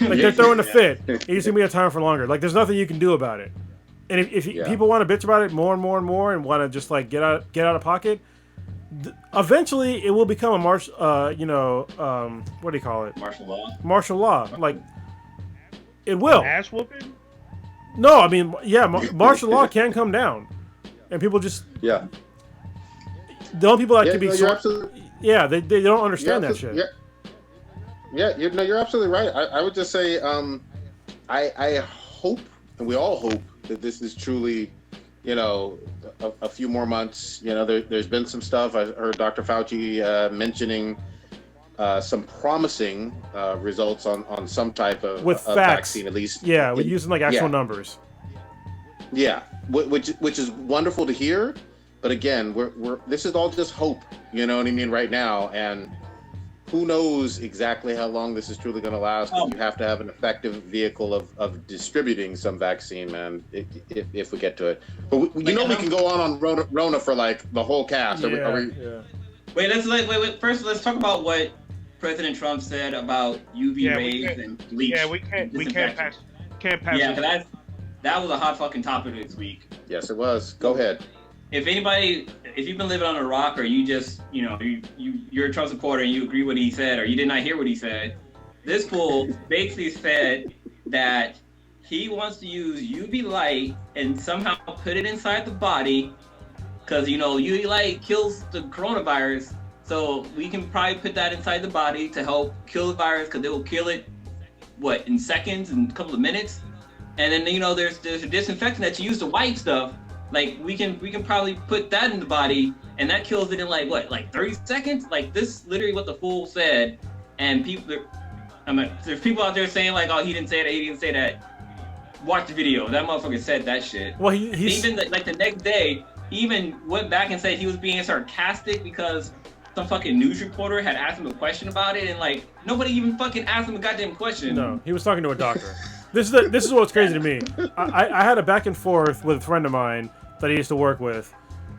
Like, they're throwing a fit, and you're just going to be in time for longer. Like, there's nothing you can do about it. And if people want to bitch about it more and more and more and want to just like get out of pocket, eventually it will become a what do you call it? Martial law. Martial law. Like, it will. Ass whooping? No, I mean, yeah, martial law can come down, and people just the only people that can be they don't understand that shit. You're absolutely right. I would just say I hope and we all hope that this is truly, a few more months. There's been some stuff. I heard Dr. Fauci mentioning some promising results on some type of vaccine, at least. Yeah, we're using like actual numbers. Yeah, which is wonderful to hear, but again, we're this is all just hope. You know what I mean? Right now, and who knows exactly how long this is truly going to last? But you have to have an effective vehicle of distributing some vaccine, man. If we get to it, but we can go on Rona for like the whole cast. Yeah. Wait. First, let's talk about what President Trump said about UV rays and bleach. Yeah, we can't pass. Yeah, because that was a hot fucking topic this week. Yes, it was. Go ahead. If you've been living on a rock, or you just, you're a Trump supporter and you agree with what he said, or you did not hear what he said, this fool basically said that he wants to use UV light and somehow put it inside the body, because UV light kills the coronavirus. So we can probably put that inside the body to help kill the virus, because it will kill it, in seconds, in a couple of minutes. And then there's a disinfectant that you use to wipe stuff. Like we can probably put that in the body, and that kills it in like 30 seconds. Like this, literally what the fool said. And there's people out there saying like, oh, he didn't say that, he didn't say that. Watch the video. That motherfucker said that shit. Well, he's even the next day, he even went back and said he was being sarcastic because some fucking news reporter had asked him a question about it, and like nobody even fucking asked him a goddamn question. No, he was talking to a doctor. This is what's crazy to me. I had a back and forth with a friend of mine that I used to work with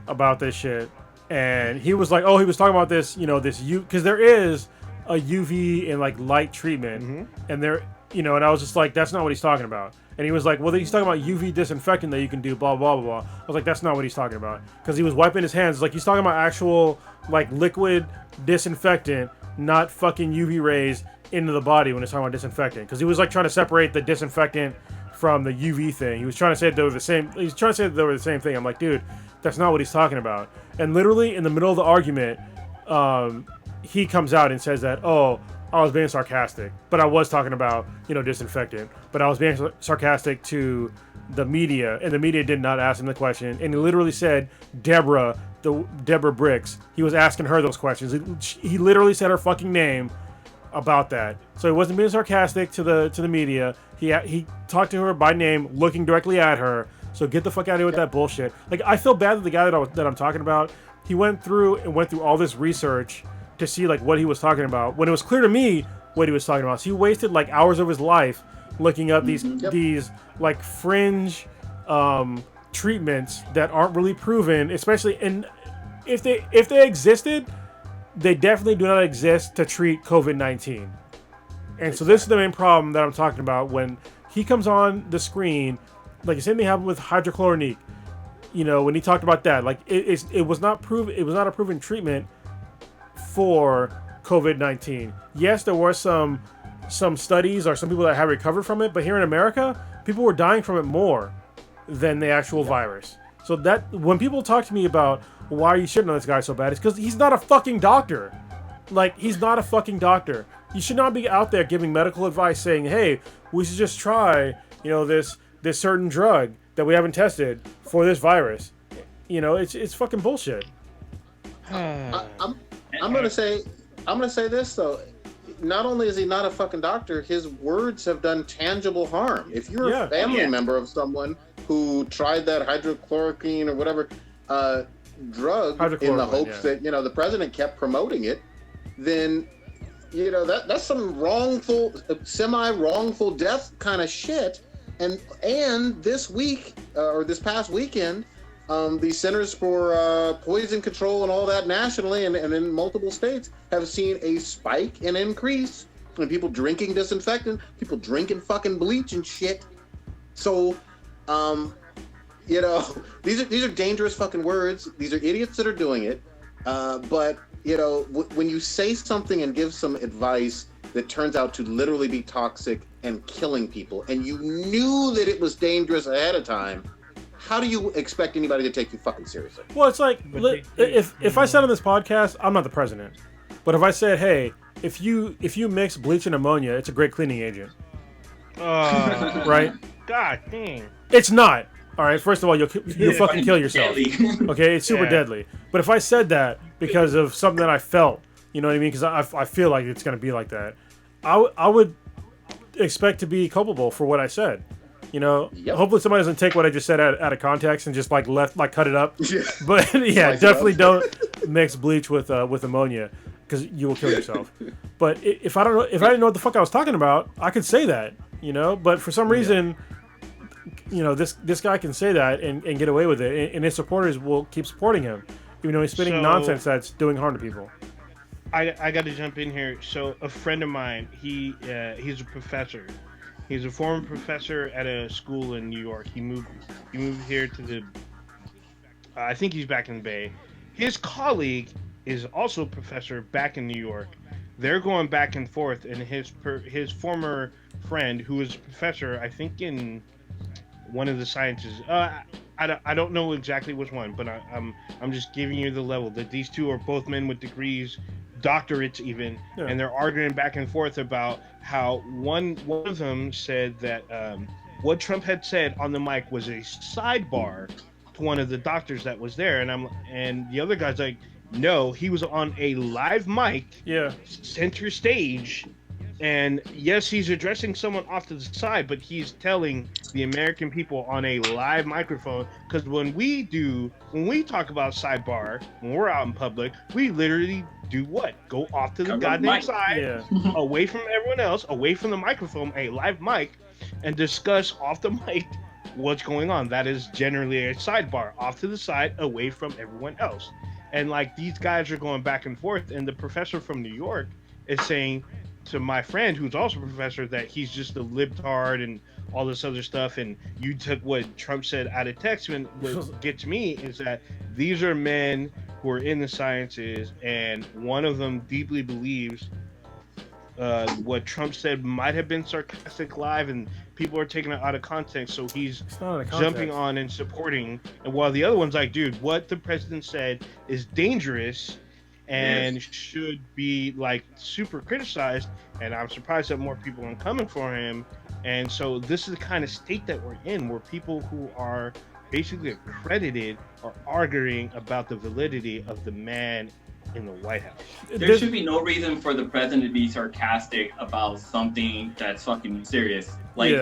about this shit, and he was like, "Oh, he was talking about this, because there is a UV and like light treatment, and there, and I was just like, that's not what he's talking about." And he was like, "Well, he's talking about UV disinfectant that you can do, blah blah blah blah." I was like, "That's not what he's talking about," because he was wiping his hands. Like he's talking about actual like liquid disinfectant, not fucking UV rays into the body when it's talking about disinfectant, because he was like trying to separate the disinfectant from the UV thing. He was trying to say they were the same. He's trying to say that they were the same thing. I'm like, dude, that's not what he's talking about. And literally in the middle of the argument, he comes out and says that, oh, I was being sarcastic, but I was talking about disinfectant, but I was being sarcastic to the media, and the media did not ask him the question. And he literally said Deborah Bricks. He was asking her those questions. He literally said her fucking name about that. So he wasn't being sarcastic to the media. He talked to her by name, looking directly at her. So get the fuck out of here with that bullshit. Like I feel bad that the guy that I'm talking about, he went through all this research to see like what he was talking about, when it was clear to me what he was talking about. So he wasted like hours of his life looking up these like fringe treatments that aren't really proven, especially if they existed, they definitely do not exist to treat COVID-19. And so this is the main problem that I'm talking about. When he comes on the screen, like the same thing happened with hydrochloronique. When he talked about that, like it was not a proven treatment for COVID-19. Yes, there were some studies or some people that had recovered from it, but here in America, people were dying from it more than the actual virus. So that when people talk to me about why are you shitting on this guy so bad, it's because he's not a fucking doctor. Like, he's not a fucking doctor. You should not be out there giving medical advice saying, hey, we should just try, this certain drug that we haven't tested for this virus. It's fucking bullshit. I'm gonna say this though. Not only is he not a fucking doctor, his words have done tangible harm. If you're a family member of someone who tried that hydrochloroquine or whatever drug in the hopes that the president kept promoting it, then that's some semi-wrongful death kind of shit. And this week or this past weekend, the Centers for Poison Control and all that nationally and in multiple states have seen a spike and increase in people drinking disinfectant, people drinking fucking bleach and shit. So, these are dangerous fucking words. These are idiots that are doing it. But when you say something and give some advice that turns out to literally be toxic and killing people, and you knew that it was dangerous ahead of time, how do you expect anybody to take you fucking seriously? Well, it's like, if I said on this podcast, I'm not the president, but if I said, hey, if you mix bleach and ammonia, it's a great cleaning agent. Right? God dang. It's not. All right. First of all, you'll fucking kill yourself. Deadly. Okay, it's super deadly. But if I said that because of something that I felt, you know what I mean? Because I feel like it's gonna be like that, I would expect to be culpable for what I said. You know, hopefully somebody doesn't take what I just said out of context and just like cut it up. Yeah. But yeah, definitely don't mix bleach with ammonia because you will kill yourself. But if I didn't know what the fuck I was talking about, I could say that. You know, but for some reason, you know, this guy can say that and get away with it, and his supporters will keep supporting him, even though he's spitting nonsense that's doing harm to people. I got to jump in here. So a friend of mine, he's a professor. He's a former professor at a school in New York. He moved here to the. I think he's back in the Bay. His colleague is also a professor back in New York. They're going back and forth, and his former friend, who is a professor, I think in one of the sciences. I don't know exactly which one, but I'm just giving you the level that these two are both men with degrees, doctorates even, and they're arguing back and forth about how one of them said that what Trump had said on the mic was a sidebar to one of the doctors that was there, and the other guy's like, no, he was on a live mic, center stage, and yes, he's addressing someone off to the side, but he's telling the American people on a live microphone. Because when we talk about sidebar, when we're out in public, we literally do what? Go off to the goddamn side, away from everyone else, away from the microphone, a live mic, and discuss off the mic what's going on. That is generally a sidebar, off to the side, away from everyone else. And like these guys are going back and forth, and the professor from New York is saying to my friend, who's also a professor, that he's just a libtard and all this other stuff, and you took what Trump said out of text. And what gets me is that these are men who are in the sciences, and one of them deeply believes what Trump said might have been sarcastic live, and people are taking it out of context, so he's jumping on and supporting. And while the other one's like, dude, what the president said is dangerous and should be like super criticized, and I'm surprised that more people aren't coming for him. And so this is the kind of state that we're in, where people who are basically accredited are arguing about the validity of the man in the White House. There should be no reason for the president to be sarcastic about something that's fucking serious. Like,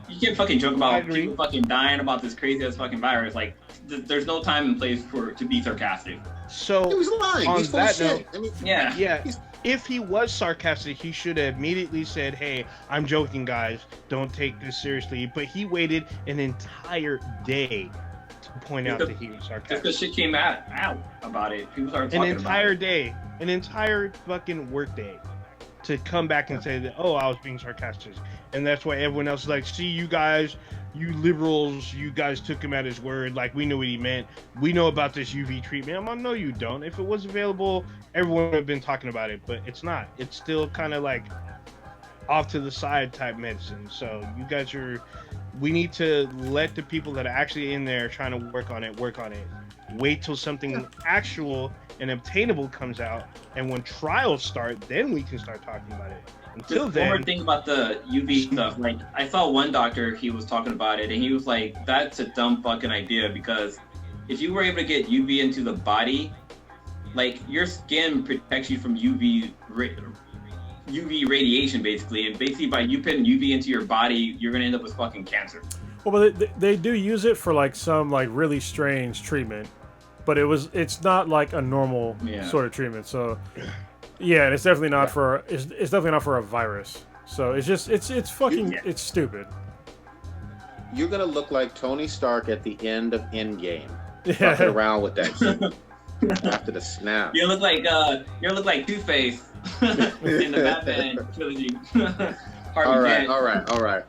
you can't fucking joke about people fucking dying about this crazy ass fucking virus. Like, there's no time and place to be sarcastic. So he was lying. On he's that note, I mean, if he was sarcastic, he should have immediately said, "Hey, I'm joking, guys. Don't take this seriously." But he waited an entire day to point out that he was sarcastic. Just because shit came out about it, people started talking about it. An entire fucking work day, to come back and say that, oh, I was being sarcastic. And that's why everyone else is like, see, you guys, you liberals, you guys took him at his word. Like, we knew what he meant. We know about this UV treatment. I'm like, no, you don't. If it was available, everyone would have been talking about it. But it's not. It's still kind of like off to the side type medicine. So you guys we need to let the people that are actually in there trying to work on it. Wait till something actual and obtainable comes out, and when trials start, then we can start talking about it. Until then, one more thing about the UV stuff. Like, I saw one doctor, he was talking about it, and he was like, "That's a dumb fucking idea, because if you were able to get UV into the body, like, your skin protects you from UV radiation, basically, and basically by you putting UV into your body, you're gonna end up with fucking cancer." Well, but they do use it for like some like really strange treatment, but it's not like a normal sort of treatment. So yeah, and it's definitely not for it's definitely not for a virus. So it's just it's fucking it's stupid. You're gonna look like Tony Stark at the end of Endgame, fucking around with that shit after the snap. You look like Two-Face in the Batman trilogy. All right.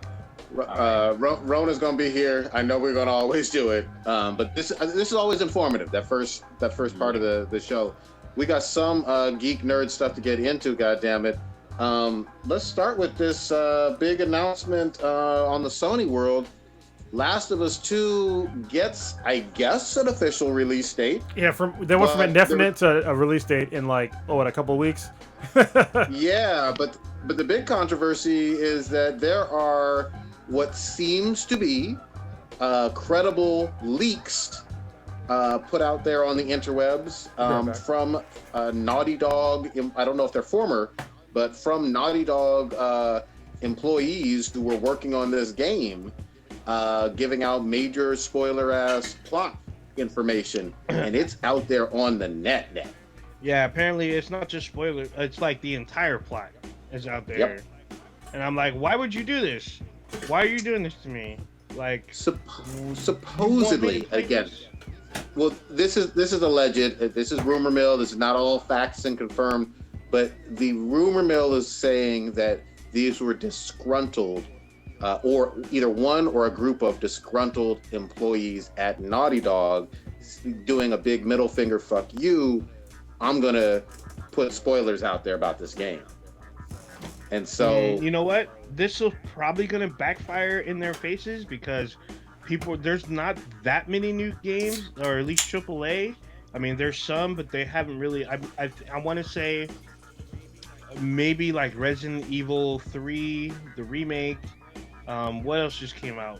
Rona's gonna be here. I know we're gonna always do it, but this is always informative. That first part of the show, we got some geek nerd stuff to get into. God damn it! Let's start with this big announcement on the Sony world. Last of Us 2 gets, I guess, an official release date. Yeah, they went from indefinite to a release date in like a couple of weeks. Yeah, but the big controversy is that there are what seems to be credible leaks put out there on the interwebs from Naughty Dog. I don't know if they're former, but from Naughty Dog employees who were working on this game, giving out major spoiler-ass plot information, and it's out there on the net. Yeah, apparently it's not just spoiler. It's like the entire plot is out there. Yep. And I'm like, why would you do this? Why are you doing this to me? Like, supposedly, again. Well, this is alleged. This is rumor mill. This is not all facts and confirmed. But the rumor mill is saying that these were disgruntled, or either one or a group of disgruntled employees at Naughty Dog doing a big middle finger, fuck you. I'm going to put spoilers out there about this game. And so... you know what? This is probably going to backfire in their faces because there's not that many new games, or at least AAA. I mean, there's some, but they haven't really... I want to say maybe like Resident Evil 3, the remake. What else just came out?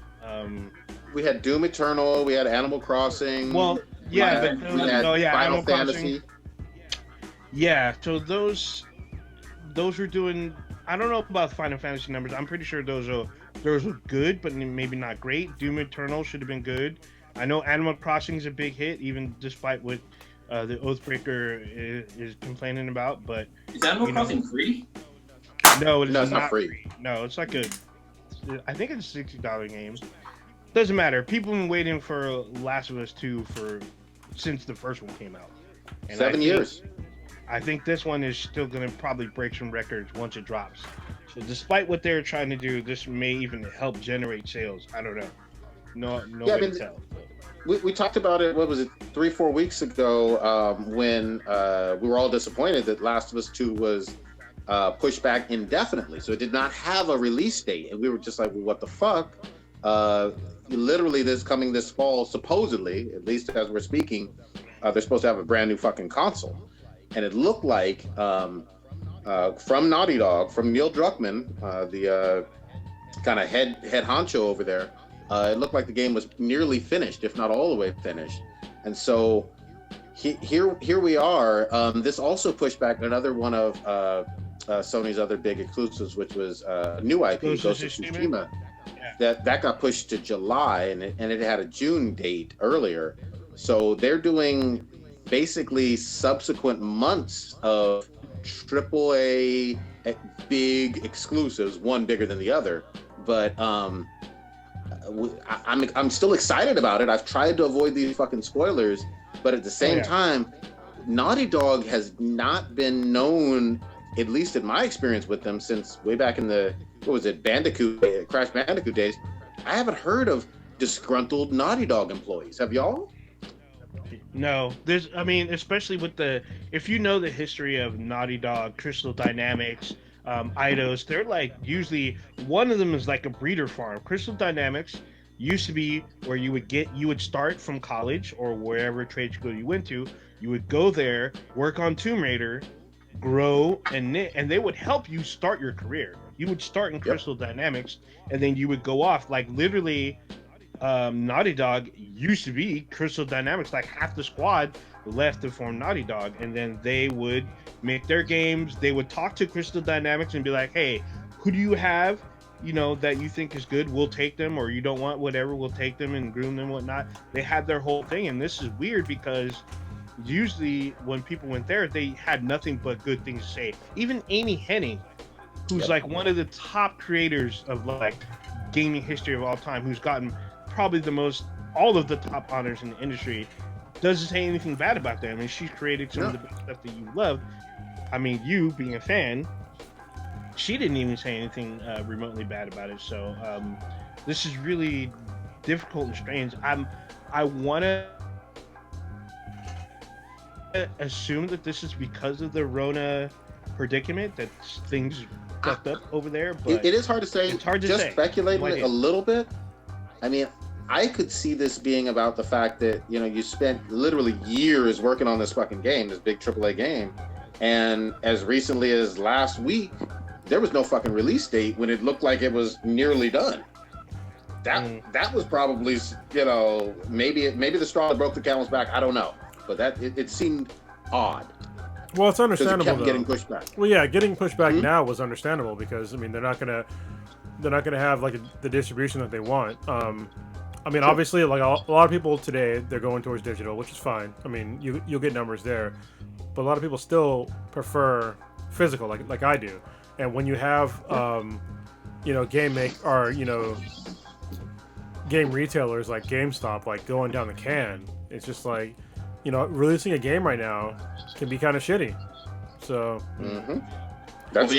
We had Doom Eternal. We had Animal Crossing. Well, yeah, Final Animal Fantasy. Crossing. Yeah, so those were doing. I don't know about Final Fantasy numbers. I'm pretty sure those were good, but maybe not great. Doom Eternal should have been good. I know Animal Crossing is a big hit, even despite what the Oathbreaker is complaining about. But is Animal Crossing free? No, it's not free. No, it's like I think it's a $60 game. Doesn't matter. People have been waiting for Last of Us 2 since the first one came out. And 7 years. I think this one is still going to probably break some records once it drops. So despite what they're trying to do, this may even help generate sales. I don't know. No way to tell. We talked about it, what was it, 3-4 weeks ago, when we were all disappointed that Last of Us 2 was pushed back indefinitely. So it did not have a release date. And we were just like, well, what the fuck? Literally this fall, supposedly, at least as we're speaking, they're supposed to have a brand new fucking console. And it looked like from Naughty Dog, from Neil Druckmann, the kind of head honcho over there, it looked like the game was nearly finished, if not all the way finished. And so here we are. This also pushed back another one of Sony's other big exclusives, which was new IP, Ghost of Tsushima. Yeah. That got pushed to July, and it had a June date earlier. So they're doing basically subsequent months of AAA big exclusives, one bigger than the other. But I'm still excited about it. I've tried to avoid these fucking spoilers, but at the same time, Naughty Dog has not been known, at least in my experience with them, since way back in the Crash Bandicoot days. I haven't heard of disgruntled Naughty Dog employees. Have y'all? No, especially with if you know the history of Naughty Dog, Crystal Dynamics, Eidos, they're like usually one of them is like a breeder farm. Crystal Dynamics used to be where you would start from college or wherever trade school you went to. You would go there, work on Tomb Raider, grow, and they would help you start your career. You would start in Crystal Dynamics, and then you would go off. Like literally, Naughty Dog used to be Crystal Dynamics. Like half the squad left to form Naughty Dog, and then they would make their games. They would talk to Crystal Dynamics and be like, "Hey, who do you have? That you think is good? We'll take them, or you don't want whatever. We'll take them and groom them, and whatnot." They had their whole thing, and this is weird because usually when people went there, they had nothing but good things to say. Even Amy Hennig, who's like one of the top creators of like gaming history of all time, who's gotten probably all of the top honors in the industry, doesn't say anything bad about them. I mean, she's created some of the best stuff that you love. I mean, you being a fan, she didn't even say anything remotely bad about it. So this is really difficult and strange. I want to assume that this is because of the Rona predicament, that things fucked up over there. But it is hard to say. It's hard to just say. Speculating a little bit. I mean, I could see this being about the fact that you spent literally years working on this fucking game, this big AAA game, and as recently as last week, there was no fucking release date when it looked like it was nearly done. that was probably, you know, maybe the straw that broke the camel's back. I don't know, but that it seemed odd. Well, it's understandable. It kept getting pushed back. Well, yeah, getting pushed back now was understandable because I mean they're not gonna have like the distribution that they want. I mean, obviously, like a lot of people today, they're going towards digital, which is fine. I mean, you'll get numbers there, but a lot of people still prefer physical, like I do. And when you have, you know, game retailers like GameStop, like going down the can, it's just like, you know, releasing a game right now can be kind of shitty. So. That's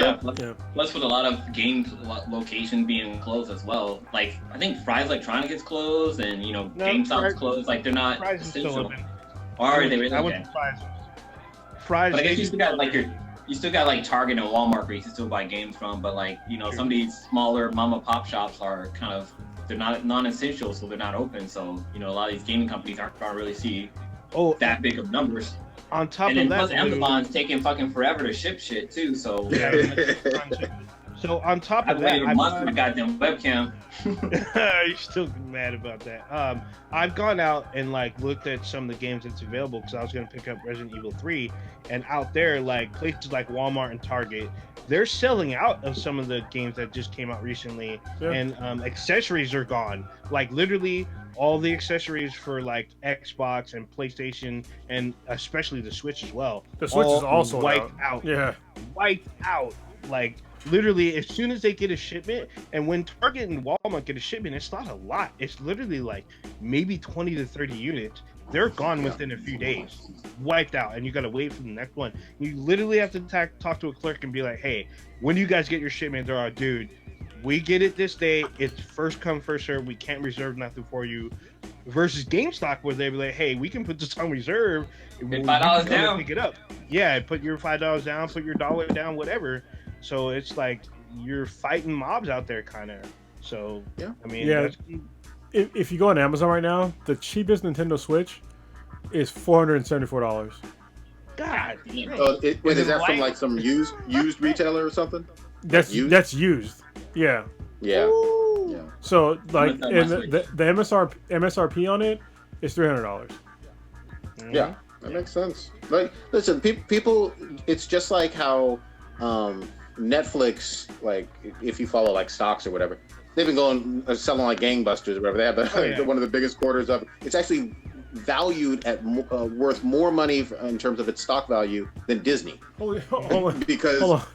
plus with a lot of game locations being closed as well. Like I think Fry's Electronic is closed, and you know GameStop's closed. Like they're not essential. Or are they really? Okay. Fry's. But I guess you still got like Target and Walmart where you can still buy games from. But like you know some of these smaller mom and pop shops are kind of they're not non-essential, so they're not open. So you know a lot of these gaming companies aren't going to really see that big of numbers. On top and of then that, plus Amazon's taking fucking forever to ship shit too. So so on top of that, I lost my goddamn webcam. You're still mad about that. I've gone out and like looked at some of the games that's available because I was gonna pick up Resident Evil 3, and out there like places like Walmart and Target, they're selling out of some of the games that just came out recently, and accessories are gone. Like literally. All the accessories for like Xbox and PlayStation and especially the Switch as well. The Switch is also wiped out. Yeah, wiped out. Like literally, as soon as they get a shipment, and when Target and Walmart get a shipment, it's not a lot. It's literally like maybe 20 to 30 units. They're gone within a few days, wiped out, and you gotta wait for the next one. You literally have to talk to a clerk and be like, "Hey, when do you guys get your shipment?" They're like, "Dude, we get it this day. It's first come, first serve. We can't reserve nothing for you." Versus GameStop, where they be like, "Hey, we can put this on reserve. $5 down. Pick it up. Yeah, put your $5 down, put your dollar down, whatever." So it's like you're fighting mobs out there, kind of. So I mean, if you go on Amazon right now, the cheapest Nintendo Switch is $474. God. Is that from like some used retailer or something? That's used. Yeah. Yeah. Ooh. Yeah. So like, and the MSRP on it is $300. Yeah, that makes sense. Like, listen, people. It's just like how Netflix, like, if you follow like stocks or whatever, they've been going selling like gangbusters or whatever. They have one of the biggest quarters of. It's actually valued at worth more money in terms of its stock value than Disney. Hold on. Because. Hold on.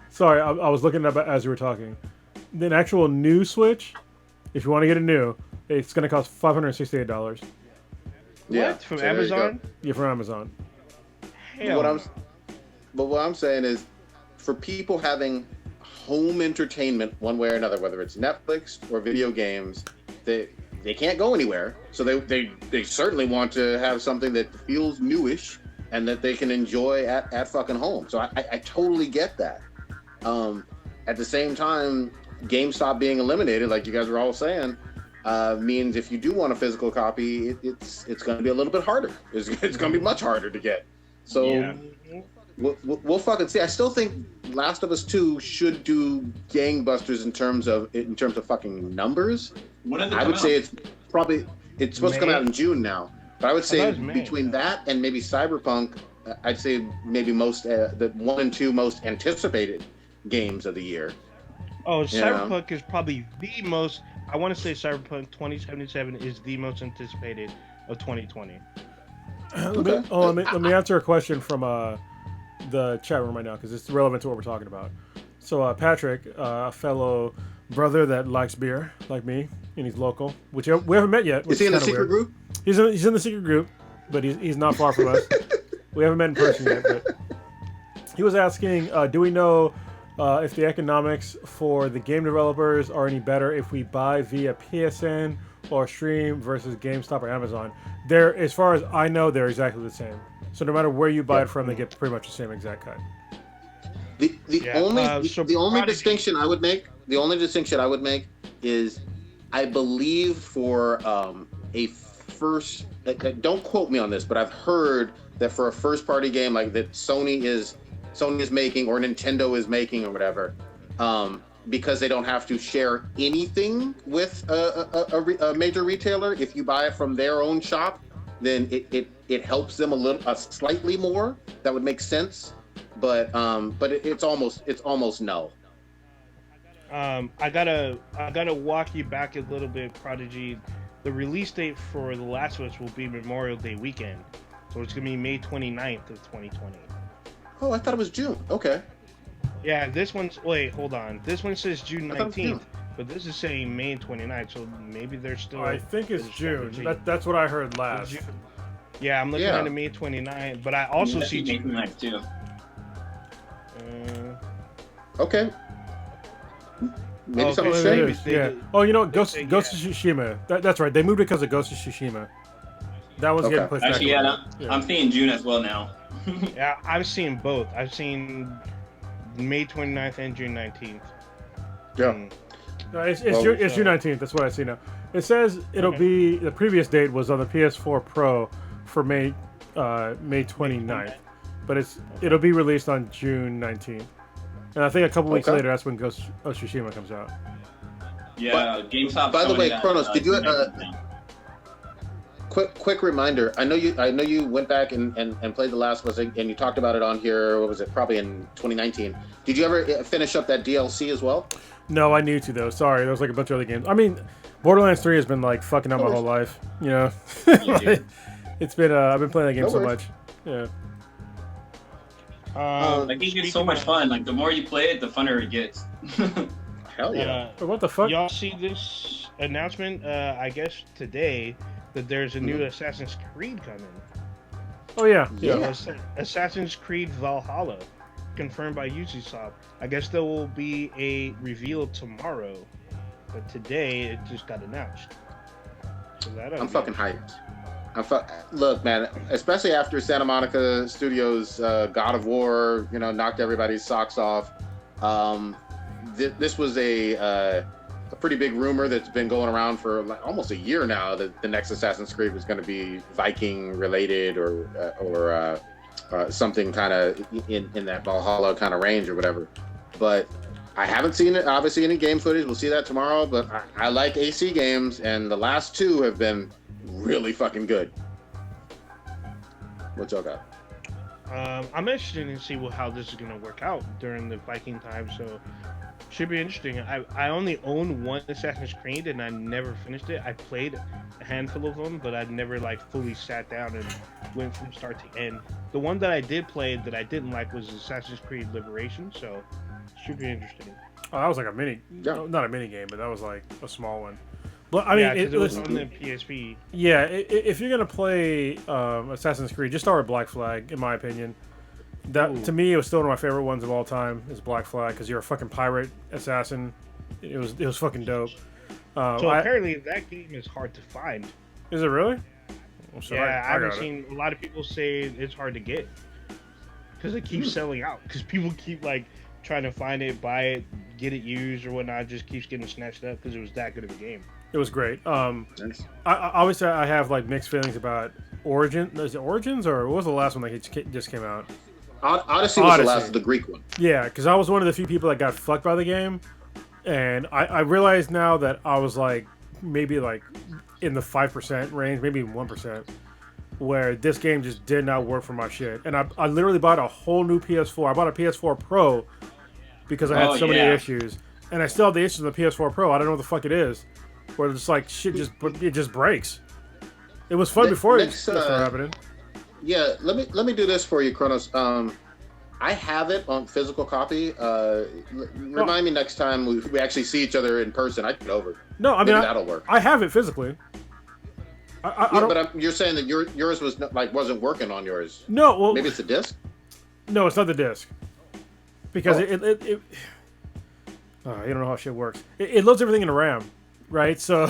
Sorry, I was looking up as you were talking. The actual new Switch, if you want to get it new, it's going to cost $568. Yeah, from Amazon? Yeah, from Amazon. But what I'm saying is, for people having home entertainment one way or another, whether it's Netflix or video games, they can't go anywhere. So they certainly want to have something that feels newish and that they can enjoy at fucking home. So I totally get that. At the same time, GameStop being eliminated, like you guys were all saying, means if you do want a physical copy, it's going to be a little bit harder. It's going to be much harder to get. So we'll fucking see. I still think Last of Us 2 should do gangbusters in terms of fucking numbers. I would say it's supposed to come out in June now, but I would say between that and maybe Cyberpunk, I'd say maybe the 1 and 2 most anticipated games of the year. Oh, Cyberpunk is probably the most. I want to say Cyberpunk 2077 is the most anticipated of 2020. Let me answer a question from the chat room right now because it's relevant to what we're talking about. So Patrick, a fellow brother that likes beer like me, and he's local, which we haven't met yet. Is he in the secret group? He's in the secret group, but he's not far from us. We haven't met in person yet, but he was asking, do we know if the economics for the game developers are any better if we buy via PSN or stream versus GameStop or Amazon? As far as I know, they're exactly the same. So no matter where you buy it from, they get pretty much the same exact cut. The only distinction I would make is, I believe for a first, don't quote me on this, but I've heard that for a first party game like that Sony is making or Nintendo is making or whatever, because they don't have to share anything with a major retailer. If you buy it from their own shop, then it helps them slightly more. That would make sense, but it's almost no. I gotta walk you back a little bit, Prodigy. The release date for The Last of Us will be Memorial Day weekend, so it's gonna be May 29th of 2020. Oh, I thought it was June. Okay. Yeah, hold on. This one says June 19th, but this is saying May 29th, so maybe they're still. I think it's June. That's what I heard last. Yeah, I'm looking at May 29th, but I also see May 29th too. Okay. Maybe something's changed. Yeah. Oh, you know, Ghost of Tsushima. That's right. They moved it because of Ghost of Tsushima. That was getting pushed back. Actually, I'm seeing June as well now. Yeah, I've seen both. I've seen May 29th and June 19th. Yeah. No, it's June 19th. That's what I see now. It says it'll be the previous date was on the PS4 Pro for May 29th, but it'll be released on June 19th. And I think a couple weeks later, that's when Ghost of Tsushima comes out. Yeah, GameStop. By the way, Kronos, did you? Quick reminder. I know you went back and played The Last of Us, and you talked about it on here. What was it? Probably in 2019. Did you ever finish up that DLC as well? No, I need to though. Sorry, there was like a bunch of other games. I mean, Borderlands 3 has been like fucking up my whole life. You know, it's been I've been playing that game so much. Yeah. That game gets so much fun. Like the more you play it, the funner it gets. Hell yeah! What the fuck? Y'all see this announcement? I guess today that there's a new Assassin's Creed coming. Oh yeah. Assassin's Creed Valhalla, confirmed by Ubisoft. I guess there will be a reveal tomorrow, but today it just got announced. So I'm fucking hyped. Look, man, especially after Santa Monica Studios' God of War, knocked everybody's socks off. This was a pretty big rumor that's been going around for like almost a year now that the next Assassin's Creed was going to be Viking related or something kind of in that Valhalla kind of range or whatever. But I haven't seen it, obviously, any game footage. We'll see that tomorrow. But I like AC games, and the last two have been really fucking good. What y'all got? I'm interested to see how this is going to work out during the Viking time, so should be interesting. I only own one Assassin's Creed, and I never finished it. I played a handful of them, but I never like fully sat down and went from start to end. The one that I did play that I didn't like was Assassin's Creed Liberation, so should be interesting. Oh, that was like not a mini game, but that was like a small one. But I mean, it was on the PSP. Yeah, if you're gonna play Assassin's Creed, just start with Black Flag, in my opinion. To me, it was still one of my favorite ones of all time. Is Black Flag, because you're a fucking pirate assassin. It was fucking dope. So apparently that game is hard to find. Is it really? Well, so yeah, I haven't seen a lot of people say it's hard to get because it keeps selling out. Because people keep like trying to find it, buy it, get it used or whatnot. It just keeps getting snatched up because it was that good of a game. It was great. Nice. Obviously, I have like mixed feelings about Origin. Is it Origins or what was the last one that just came out? Odyssey was the last of the Greek one. Yeah, because I was one of the few people that got fucked by the game, and I realized now that I was like maybe like in the 5% range, maybe 1%, where this game just did not work for my shit. And I literally bought a whole new PS4. I bought a PS4 Pro because I had so many issues, and I still have the issues of the PS4 Pro. I don't know what the fuck it is. Where it's like shit just breaks. It was fun before it started happening. Yeah, let me do this for you, Kronos. I have it on physical copy. Remind me next time we actually see each other in person. I can get over. No, I mean that'll work. I have it physically. But you're saying that yours was wasn't working on yours. No, well, maybe it's the disc. No, it's not the disc. Because it you don't know how shit works. It loads everything into RAM. Right, so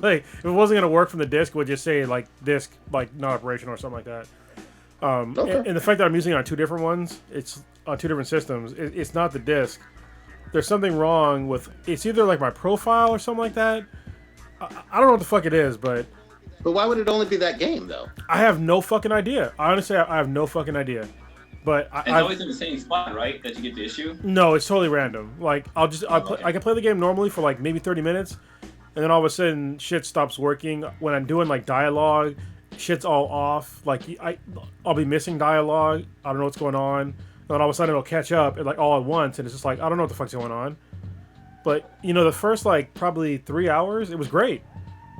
like if it wasn't gonna work from the disc, we'd just say like disc like not operational or something like that. And the fact that I'm using it on two different ones, it's on two different systems. It's not the disc. There's something wrong with it's either like my profile or something like that. I don't know what the fuck it is, but why would it only be that game though? I have no fucking idea. Honestly, I have no fucking idea. But It's always in the same spot, right? That you get the issue. No, it's totally random. Like I can play the game normally for like maybe 30 minutes, and then all of a sudden shit stops working. When I'm doing like dialogue, shit's all off. Like I'll be missing dialogue. I don't know what's going on. And then all of a sudden it'll catch up and like all at once, and it's just like I don't know what the fuck's going on. But the first like probably 3 hours it was great,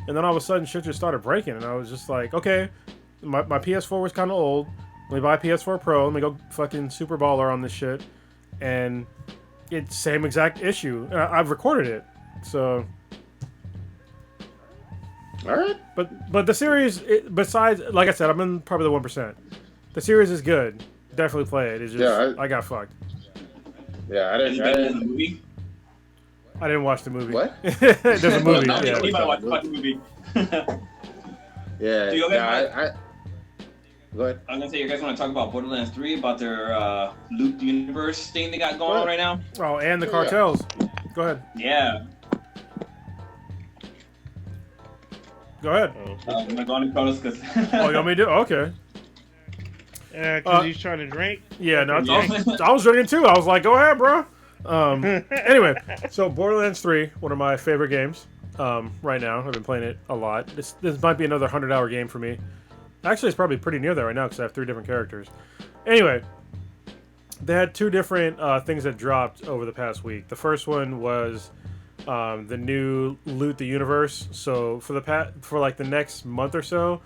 and then all of a sudden shit just started breaking, and I was just like, okay, my PS4 was kind of old. Let me buy a PS4 Pro. Let me go fucking super baller on this shit, and it's same exact issue. I've recorded it, so. All right. But the series, besides, like I said, I'm in probably the 1%. The series is good. Definitely play it. It's just I got fucked. Yeah, I didn't. The movie? I didn't watch the movie. What? There's a movie. No, Yeah. you might watch the fucking movie. Yeah. Do you guys Go ahead. I'm gonna say you guys want to talk about Borderlands 3, about their Loot the Universe thing they got going on right now. Oh, and the cartels. Go ahead. Yeah. Go ahead. I'm gonna go on to Kronos because. Oh, you want me to do? Okay. Yeah, because he's trying to drink. Yeah, no, I was drinking too. I was like, go ahead, bro. Anyway, so Borderlands 3, one of my favorite games right now. I've been playing it a lot. This might be another 100-hour game for me. Actually, it's probably pretty near that right now because I have 3 different characters. Anyway, they had 2 different things that dropped over the past week. The first one was the new Loot the Universe. So for like the next month or so,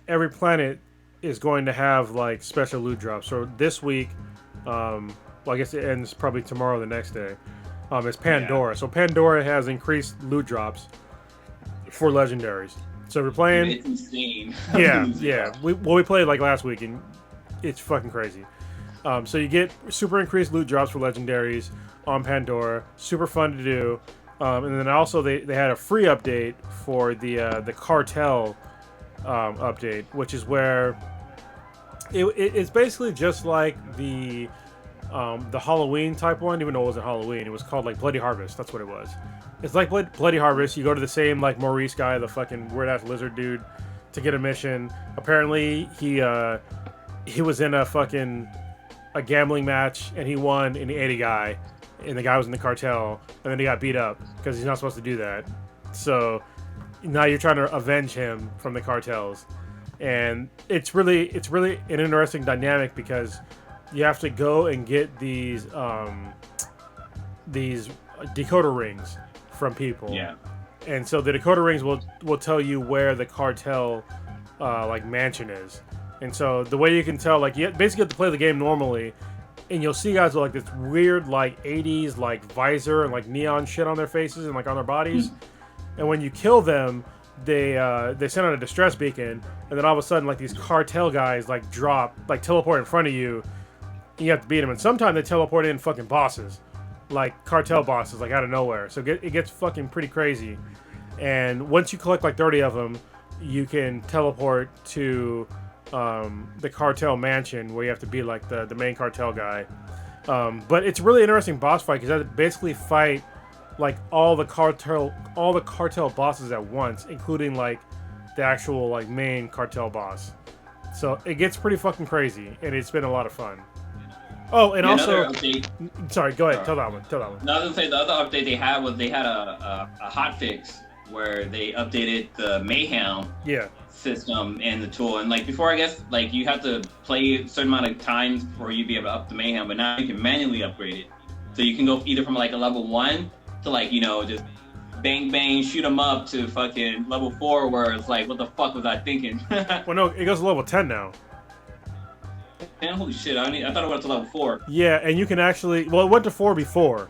every planet is going to have like special loot drops. So this week, well, I guess it ends probably tomorrow or the next day. It's Pandora. Yeah. So Pandora has increased loot drops for legendaries. So we're playing. It's insane. Yeah. We played like last week, and it's fucking crazy. So you get super increased loot drops for legendaries on Pandora. Super fun to do. And then also they had a free update for the cartel update, which is where it's basically just like the Halloween type one, even though it wasn't Halloween. It was called like Bloody Harvest. That's what it was. It's like Bloody Harvest. You go to the same like Maurice guy, the fucking weird ass lizard dude, to get a mission. Apparently he was in a gambling match and he won and he ate a guy, and the guy was in the cartel, and then he got beat up because he's not supposed to do that. So now you're trying to avenge him from the cartels, and it's really an interesting dynamic because you have to go and get these decoder rings from people. Yeah. And so the decoder rings will tell you where the cartel like mansion is. And so the way you can tell, like, you basically have to play the game normally, and you'll see guys with like this weird like 80s like visor and like neon shit on their faces and like on their bodies. And when you kill them, they send out a distress beacon, and then all of a sudden like these cartel guys like teleport in front of you. And you have to beat them, and sometimes they teleport in fucking bosses, like cartel bosses, like out of nowhere. So it gets fucking pretty crazy. And once you collect like 30 of them, you can teleport to the cartel mansion where you have to be like the main cartel guy. But it's a really interesting boss fight because I basically fight like all the cartel bosses at once, including like the actual like main cartel boss. So it gets pretty fucking crazy, and it's been a lot of fun. Oh, and also, sorry, go ahead. Tell that one. No, I was gonna say the other update they had was they had a hot fix where they updated the Mayhem system and the tool. And like before, I guess like you have to play a certain amount of times before you be able to up the Mayhem, but now you can manually upgrade it. So you can go either from like a level 1 to like, just bang bang shoot them up to fucking level 4 where it's like, what the fuck was I thinking? Well, no, it goes to level 10 now. Man, holy shit, I thought it went to level 4. Yeah, and you can actually, well, it went to 4 before,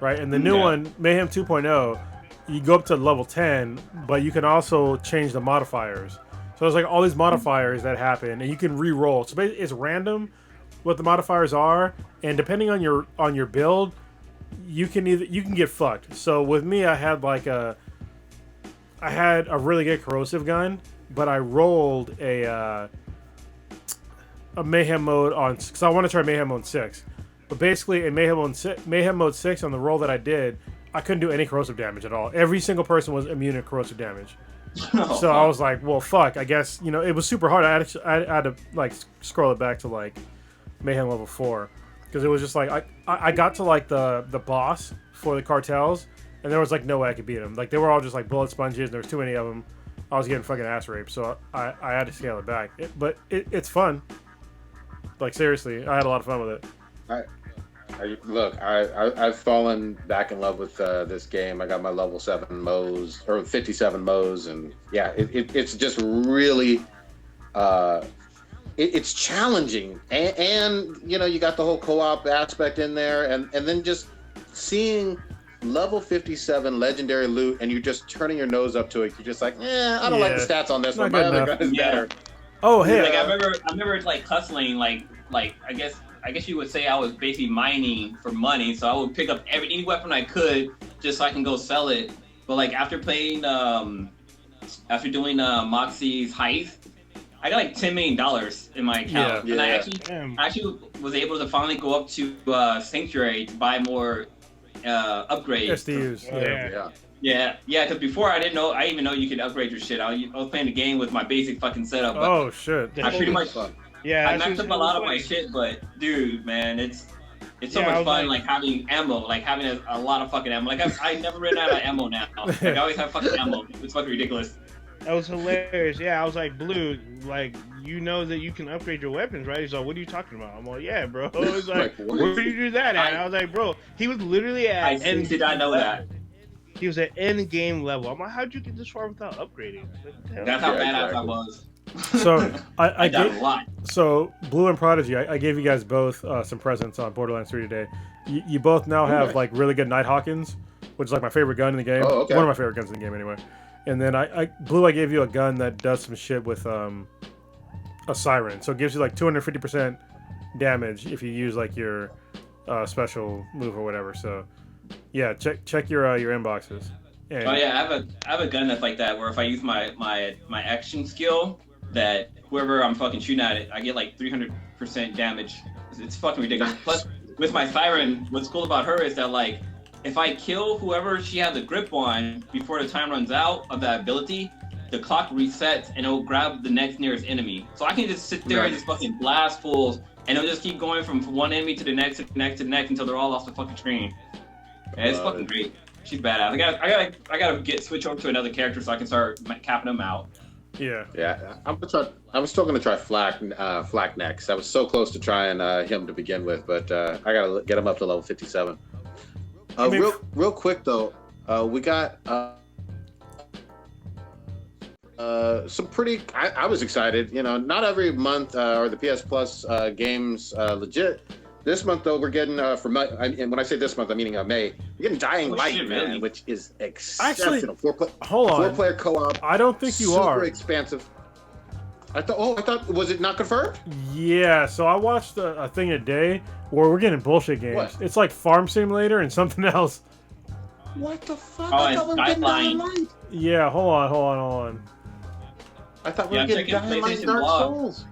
right? And the new one, Mayhem 2.0, you go up to level 10, but you can also change the modifiers. So there's like all these modifiers that happen, and you can re-roll. So basically it's random what the modifiers are, and depending on your build, you can get fucked. So with me, I had a really good corrosive gun, but I rolled a Mayhem mode on, because I want to try Mayhem mode 6. But basically in Mayhem mode 6 on the roll that I did, I couldn't do any corrosive damage at all. Every single person was immune to corrosive damage. So I was like, well, fuck, I guess, it was super hard. I had to like scroll it back to like Mayhem level 4 because it was just like I got to like the boss for the cartels, and there was like no way I could beat them. Like they were all just like bullet sponges. And there was too many of them. I was getting fucking ass raped, so I had to scale it back. But it's fun. Like seriously, I had a lot of fun with it. I've fallen back in love with this game. I got my level 7 Moes or 57 Moes, and yeah, it's just really it's challenging, and you know you got the whole co-op aspect in there, and then just seeing level 57 legendary loot, and you're just turning your nose up to it. You're just like, I don't like the stats on this one. My other gun is better. Oh hey, like I remember like hustling, like I guess you would say I was basically mining for money, so I would pick up any weapon I could just so I can go sell it. But like after playing, after doing Moxie's heist, I got like $10 million in my account, and I actually was able to finally go up to Sanctuary to buy more upgrades. SDUs. Yeah. Because before I didn't even know you could upgrade your shit. I was playing the game with my basic fucking setup. Oh shit! I pretty much. Yeah, I maxed up a lot of my shit, but dude, man, it's so much fun, like having ammo, like having a lot of fucking ammo. Like I never ran out of ammo now. Like I always have fucking ammo. It's fucking ridiculous. That was hilarious. Yeah, I was like, Blue, like you know that you can upgrade your weapons, right? He's like, what are you talking about? I'm like, yeah, bro. I was like, where did you do that at? I was like, bro, he was literally at end. Did I know that? He was at end game level. I'm like, how'd you get this far without upgrading? That's how badass I was. So I got a lot. So Blue and Prodigy, I gave you guys both some presents on Borderlands 3 today. You both now have like really good Nighthawkins, which is like my favorite gun in the game. Oh, okay. One of my favorite guns in the game anyway. And then Blue, I gave you a gun that does some shit with a siren. So it gives you like 250% damage if you use like your special move or whatever. So yeah, check your inboxes. And, oh yeah, I have a gun that's like that where if I use my action skill, that whoever I'm fucking shooting at it, I get like 300% damage. It's fucking ridiculous. Plus, with my siren, what's cool about her is that like, if I kill whoever she has a grip on before the time runs out of that ability, the clock resets and it'll grab the next nearest enemy. So I can just sit there and just fucking blast fools, and it'll just keep going from one enemy to the next, to the next, to the next until they're all off the fucking screen. Yeah, it's fucking great. She's badass. I gotta switch over to another character so I can start capping them out. Yeah. I was still gonna try Flak next. I was so close to trying him to begin with, but I gotta get him up to level 57. Real quick though, we got some pretty. I was excited. You know, not every month are the PS Plus games legit. This month though, we're getting and when I say this month, I'm meaning May. We're getting Dying Light, man, really? Which is exceptional. Actually, hold on. 4-player co-op. I don't think you are. Super expansive. I thought, was it not confirmed? Yeah, so I watched a thing a day where we're getting bullshit games. What? It's like Farm Simulator and something else. What the fuck? Oh, I thought we were getting Dying Skyline. Light. Yeah, hold on. I thought we were getting Dying Light and Dark Souls.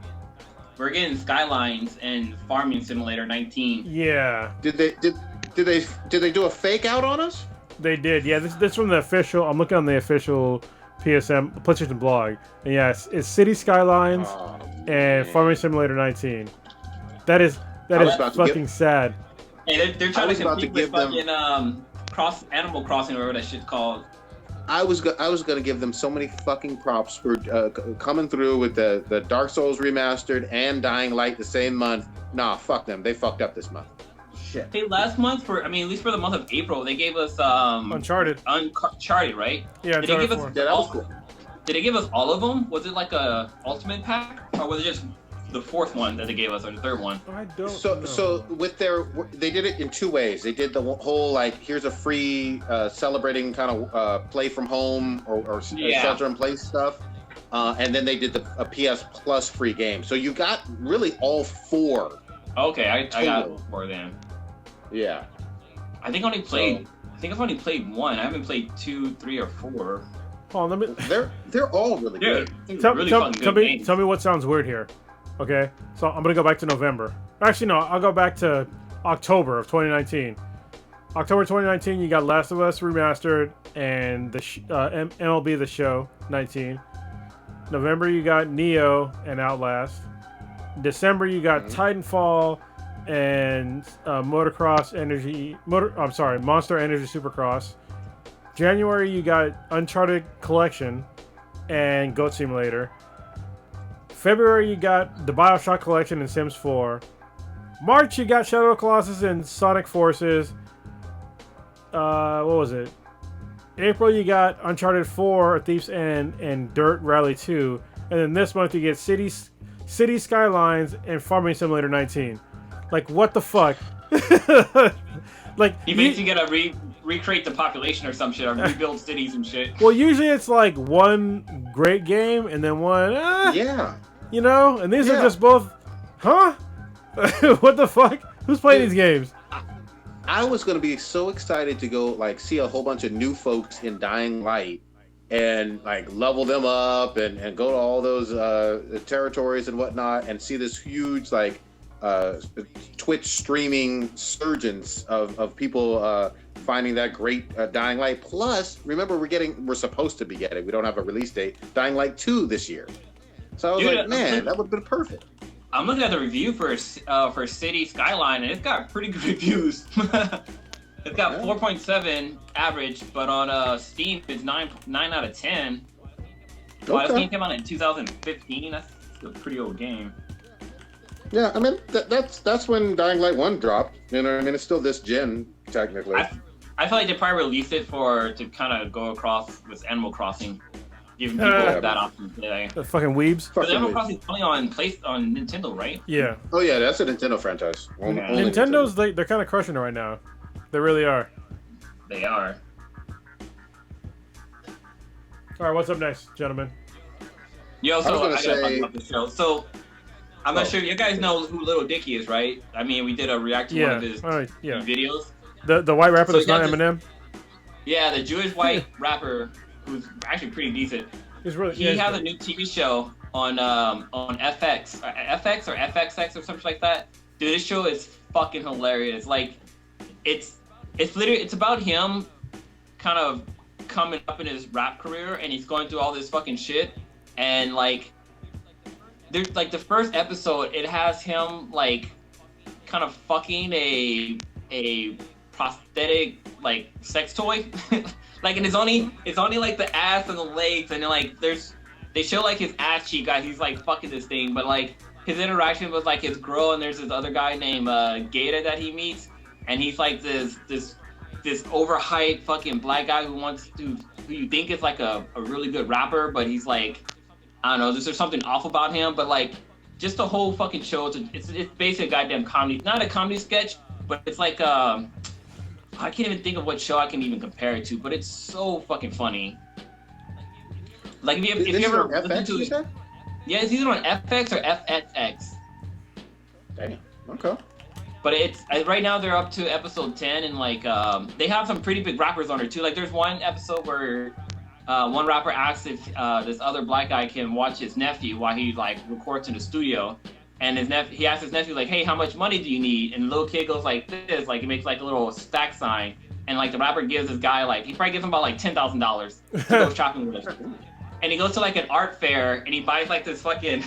We're getting Skylines and Farming Simulator 19. Yeah. Did they do a fake out on us? They did. Yeah, this from the official. I'm looking on the official PlayStation blog. And yeah, it's City Skylines and Farming Simulator 19. That is fucking sad. Hey, they're trying to compete with fucking Animal Crossing or whatever that shit's called. I was gonna give them so many fucking props for coming through with the Dark Souls remastered and Dying Light the same month. Nah, fuck them. They fucked up this month. Shit. Hey, last month at least for the month of April, they gave us Uncharted. Uncharted, right? Yeah, did they give us that was cool. Did they give us all of them? Was it like a ultimate pack, or was it just the fourth one that they gave us, or the third one? I don't know. So with they did it in two ways. They did the whole like, here's a free celebrating kind of play from home or shelter in place stuff, and then they did a PS Plus free game. So you got really all four. Okay, I got four then. Yeah. I think I've only played one. I haven't played 2, 3, or 4. Oh, let me. They're all really good. Tell me what sounds weird here. Okay, so I'm gonna go back to November. Actually, no, I'll go back to October of 2019. October 2019, you got Last of Us Remastered and the MLB The Show 19. November, you got Neo and Outlast. December you got Titanfall and Monster Energy Supercross. January you got Uncharted Collection and Goat Simulator. February you got the BioShock Collection and Sims 4. March you got Shadow of the Colossus and Sonic Forces. What was it? April you got Uncharted 4, A Thief's End, and Dirt Rally 2. And then this month you get City Skylines and Farming Simulator 19. Like, what the fuck? Like, he basically gotta recreate the population or some shit, or rebuild cities and shit. Well, usually it's like one great game and then one, yeah, you know, and these are just both, huh? What the fuck? Who's playing these games? I was gonna be so excited to go like see a whole bunch of new folks in Dying Light and like level them up and go to all those territories and whatnot and see this huge like Twitch streaming surgence of people finding that great Dying Light. Plus, remember we're supposed to be getting, we don't have a release date, Dying Light 2 this year. So I was like, man, that would have been perfect. I'm looking at the review for City Skyline, and it's got pretty good reviews. It's got 4.7 average, but on Steam it's 9 out of 10. Wow, this game came out in 2015. That's a pretty old game. Yeah, I mean that's when Dying Light 1 dropped. You know what I mean? It's still this gen technically. I feel like they probably released it to kind of go across with Animal Crossing, giving people that option today. The fucking weebs. But Animal Crossing is only on Nintendo, right? Yeah. Oh yeah, that's a Nintendo franchise. Only Nintendo's they're kind of crushing it right now. They really are. They are. All right, what's up next, gentlemen? Yo, so I gotta talk about the show. So I'm not sure you guys know who Little Dicky is, right? I mean, we did a react to one of his videos. The white rapper that's not Eminem. Yeah, the Jewish white rapper who's actually pretty decent. He has a new TV show on FX or FXX or something like that. Dude, this show is fucking hilarious. Like, it's literally, it's about him kind of coming up in his rap career, and he's going through all this fucking shit, and like there's like the first episode, it has him like kind of fucking a prosthetic like sex toy. Like, and it's only like the ass and the legs, and then like they show like his ass cheek guy, he's like fucking this thing, but like his interaction with like his girl, and there's this other guy named Gator that he meets, and he's like this overhyped fucking black guy who you think is like a really good rapper, but he's like, I don't know, there's something off about him. But like, just the whole fucking show, it's basically a goddamn comedy. Not a comedy sketch, but it's like I can't even think of what show I can even compare it to, but it's so fucking funny. Like if you ever listen to it, yeah, it's either on FX or FXX. Damn. Okay. But it's right now they're up to episode 10, and like they have some pretty big rappers on there too. Like there's one episode where one rapper asks if this other black guy can watch his nephew while he like records in the studio, and he asks his nephew like, "Hey, how much money do you need?" And the little kid goes like this, like he makes like a little stack sign, and like the rapper gives this guy like, he probably gives him about like $10,000 to go shopping with. And he goes to like an art fair, and he buys like this fucking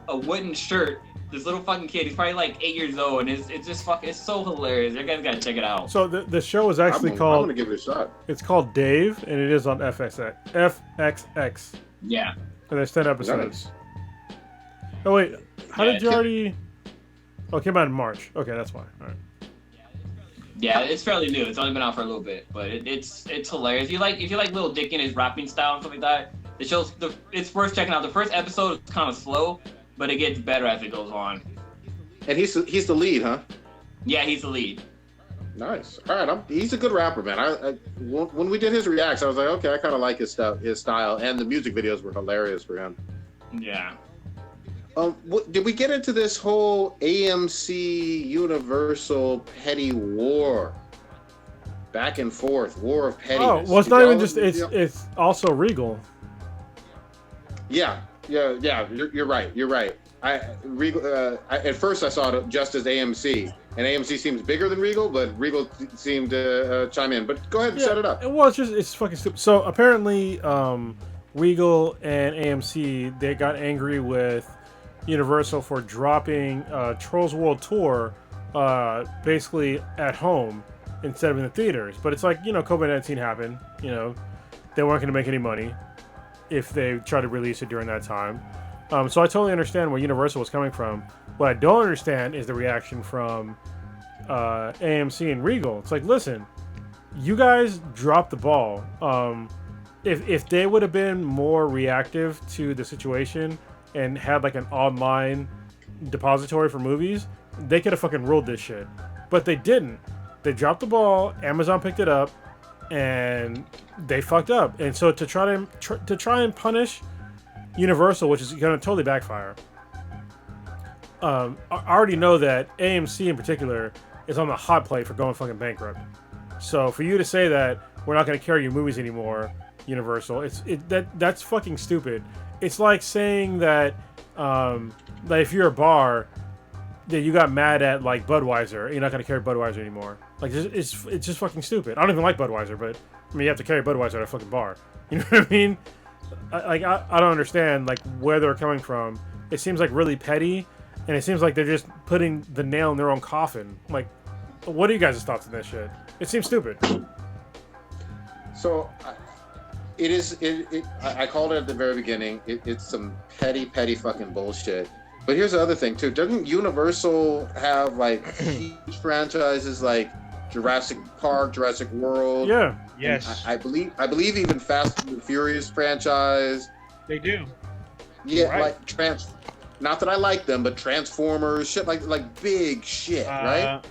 a wooden shirt. This little fucking kid, he's probably like 8 years old, and it's just fucking, it's so hilarious. You guys gotta check it out. So the show is actually called, I'm gonna give it a shot. It's called Dave, and it is on FXX. Yeah. And there's 10 episodes. Oh wait, how did you already? Oh, it came out in March. Okay, that's why. All right. Yeah, it's fairly new. It's only been out for a little bit, but it's hilarious. If you like Lil Dicky and his rapping style and stuff like that, the show's it's worth checking out. The first episode is kind of slow, but it gets better as it goes on. And he's the lead, huh? Yeah, he's the lead. Nice. All right, he's a good rapper, man. When we did his reacts, I was like, okay, I kind of like his style, and the music videos were hilarious for him. Yeah. Did we get into this whole AMC Universal petty war? Back and forth, war of pettiness. Oh, well, it's not even just, it's also Regal. Yeah, you're right. Regal, at first I saw it just as AMC, and AMC seems bigger than Regal, but Regal seemed to chime in. But go ahead and set it up. Well, it's fucking stupid. So apparently, Regal and AMC, they got angry with Universal for dropping Trolls World Tour basically at home instead of in the theaters. But it's like, COVID-19 happened. They weren't going to make any money if they tried to release it during that time. So I totally understand where Universal was coming from. What I don't understand is the reaction from AMC and Regal. It's like, listen, you guys dropped the ball. If they would have been more reactive to the situation and had like an online depository for movies, they could have fucking ruled this shit. But they didn't. They dropped the ball. Amazon picked it up, and they fucked up. And so to try and punish Universal, which is going to totally backfire. I already know that AMC in particular is on the hot plate for going fucking bankrupt. So for you to say that we're not going to carry your movies anymore, Universal, that's fucking stupid. It's like saying that if you're a bar, that you got mad at like Budweiser, you're not going to carry Budweiser anymore. Like it's just fucking stupid. I don't even like Budweiser, but I mean you have to carry Budweiser at a fucking bar. You know what I mean? I don't understand like where they're coming from. It seems like really petty, and it seems like they're just putting the nail in their own coffin. Like, what are you guys' thoughts on this shit? It seems stupid. So, I called it at the very beginning. It's some petty fucking bullshit. But here's the other thing too. Doesn't Universal have like huge franchises like Jurassic Park, Jurassic World? Yeah. Yes. I believe even Fast and the Furious franchise. They do. Yeah, Right. like not that I like them, but Transformers, shit like big shit, right?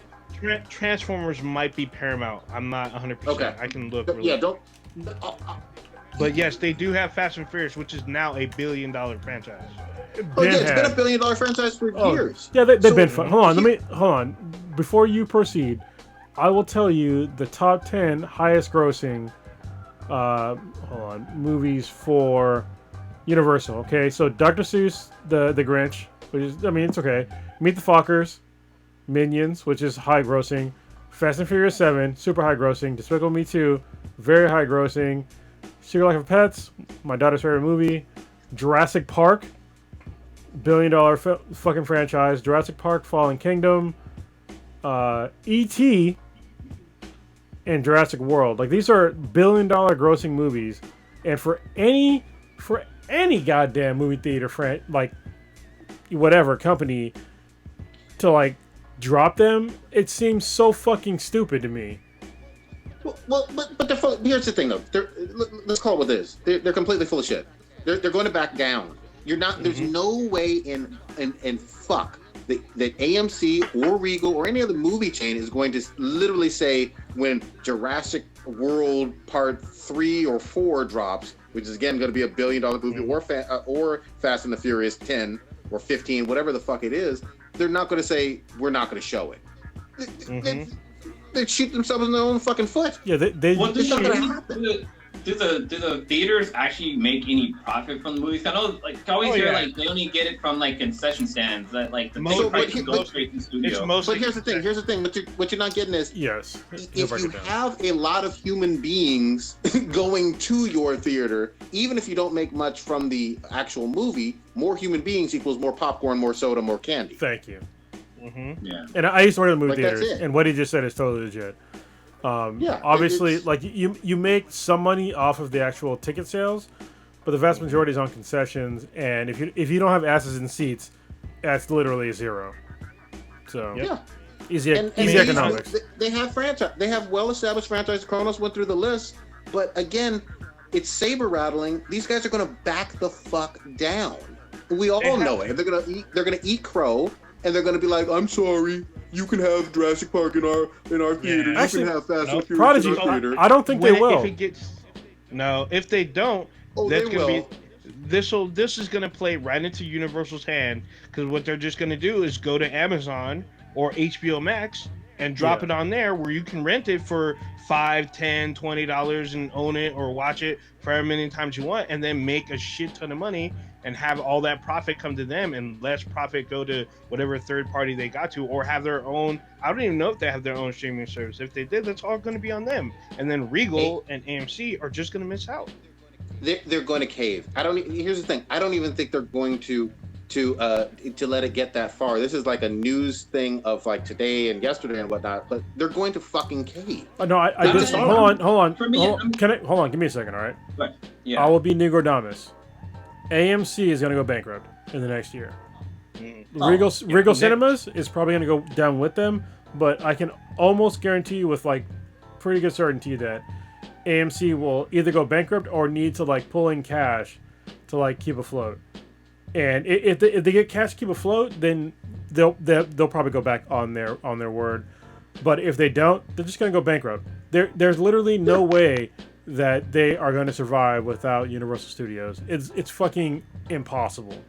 Transformers might be Paramount. I'm not 100%. Okay. I can look. Yeah, don't. But yes, they do have Fast and Furious, which is now $1 billion franchise. Oh yeah, it's been $1 billion franchise for years. Yeah, they've been fun. Hold on. Before you proceed, I will tell you the top 10 highest grossing movies for Universal. Okay, so Dr. Seuss, the Grinch, which is, I mean, it's okay. Meet the Fockers, Minions, which is high grossing. Fast and Furious 7, super high grossing. Despicable Me 2, very high grossing. Secret Life of Pets, my daughter's favorite movie. Jurassic Park, $1 billion fucking franchise. Jurassic Park, Fallen Kingdom, E.T., and Jurassic World. Like, these are $1 billion grossing movies, and for any goddamn movie theater like whatever company to like drop them, it seems so fucking stupid to me. Well, but here's the thing though. Let's call it what it is. They're completely full of shit. They're going to back down. You're not. There's no way in fuck that AMC or Regal or any other movie chain is going to literally say when Jurassic World Part 3 or 4 drops, which is again going to be $1 billion movie, or Fast and the Furious 10 or 15, whatever the fuck it is. They're not going to say we're not going to show it. They shoot themselves in their own fucking foot. Yeah, it's not going to happen. Do the theaters actually make any profit from the movies? I know, like, I always hear like they only get it from like concession stands. That like the ticket prices go straight to the studio. But here's the thing. What you're not getting is yes. If you have a lot of human beings going to your theater, even if you don't make much from the actual movie, more human beings equals more popcorn, more soda, more candy. Thank you. Yeah. And I used to work in the movie Like, theaters, and what he just said is totally legit. Yeah, obviously, like you make some money off of the actual ticket sales, but the vast majority is on concessions. And if you don't have asses in seats, that's literally a zero. So yeah, easy economics. They have franchise. They have well-established franchises. Kronos went through the list, but again, it's saber rattling. These guys are going to back the fuck down. We all know it. They're gonna eat crow, and they're gonna be like, "I'm sorry, you can have Jurassic Park in our theater. Yeah. Actually, you can have Fast and Furious Prodigy, in our theater." I don't think they will. If they don't, that's gonna be. This is gonna play right into Universal's hand, because what they're just gonna do is go to Amazon or HBO Max and drop it on there, where you can rent it for $5, $10, $20 and own it or watch it for however many times you want, and then make a shit ton of money and have all that profit come to them and less profit go to whatever third party they got to, or have their own. I don't even know if they have their own streaming service. If they did, that's all going to be on them. And then Regal and AMC are just going to miss out. They're going to cave. Here's the thing. I don't even think they're going to to let it get that far. This is like a news thing of like today and yesterday and whatnot. But they're going to fucking cave. No, I just hold on. For me, hold on? Give me a second, all right? But, yeah. I will be Nigodamus. AMC is gonna go bankrupt in the next year. Regal Cinemas is probably gonna go down with them, but I can almost guarantee you with like pretty good certainty that AMC will either go bankrupt or need to like pull in cash to like keep afloat. And if they get cash to keep afloat, then they'll probably go back on their word. But if they don't, they're just gonna go bankrupt. There's literally no way that they are going to survive without Universal Studios. It's fucking impossible.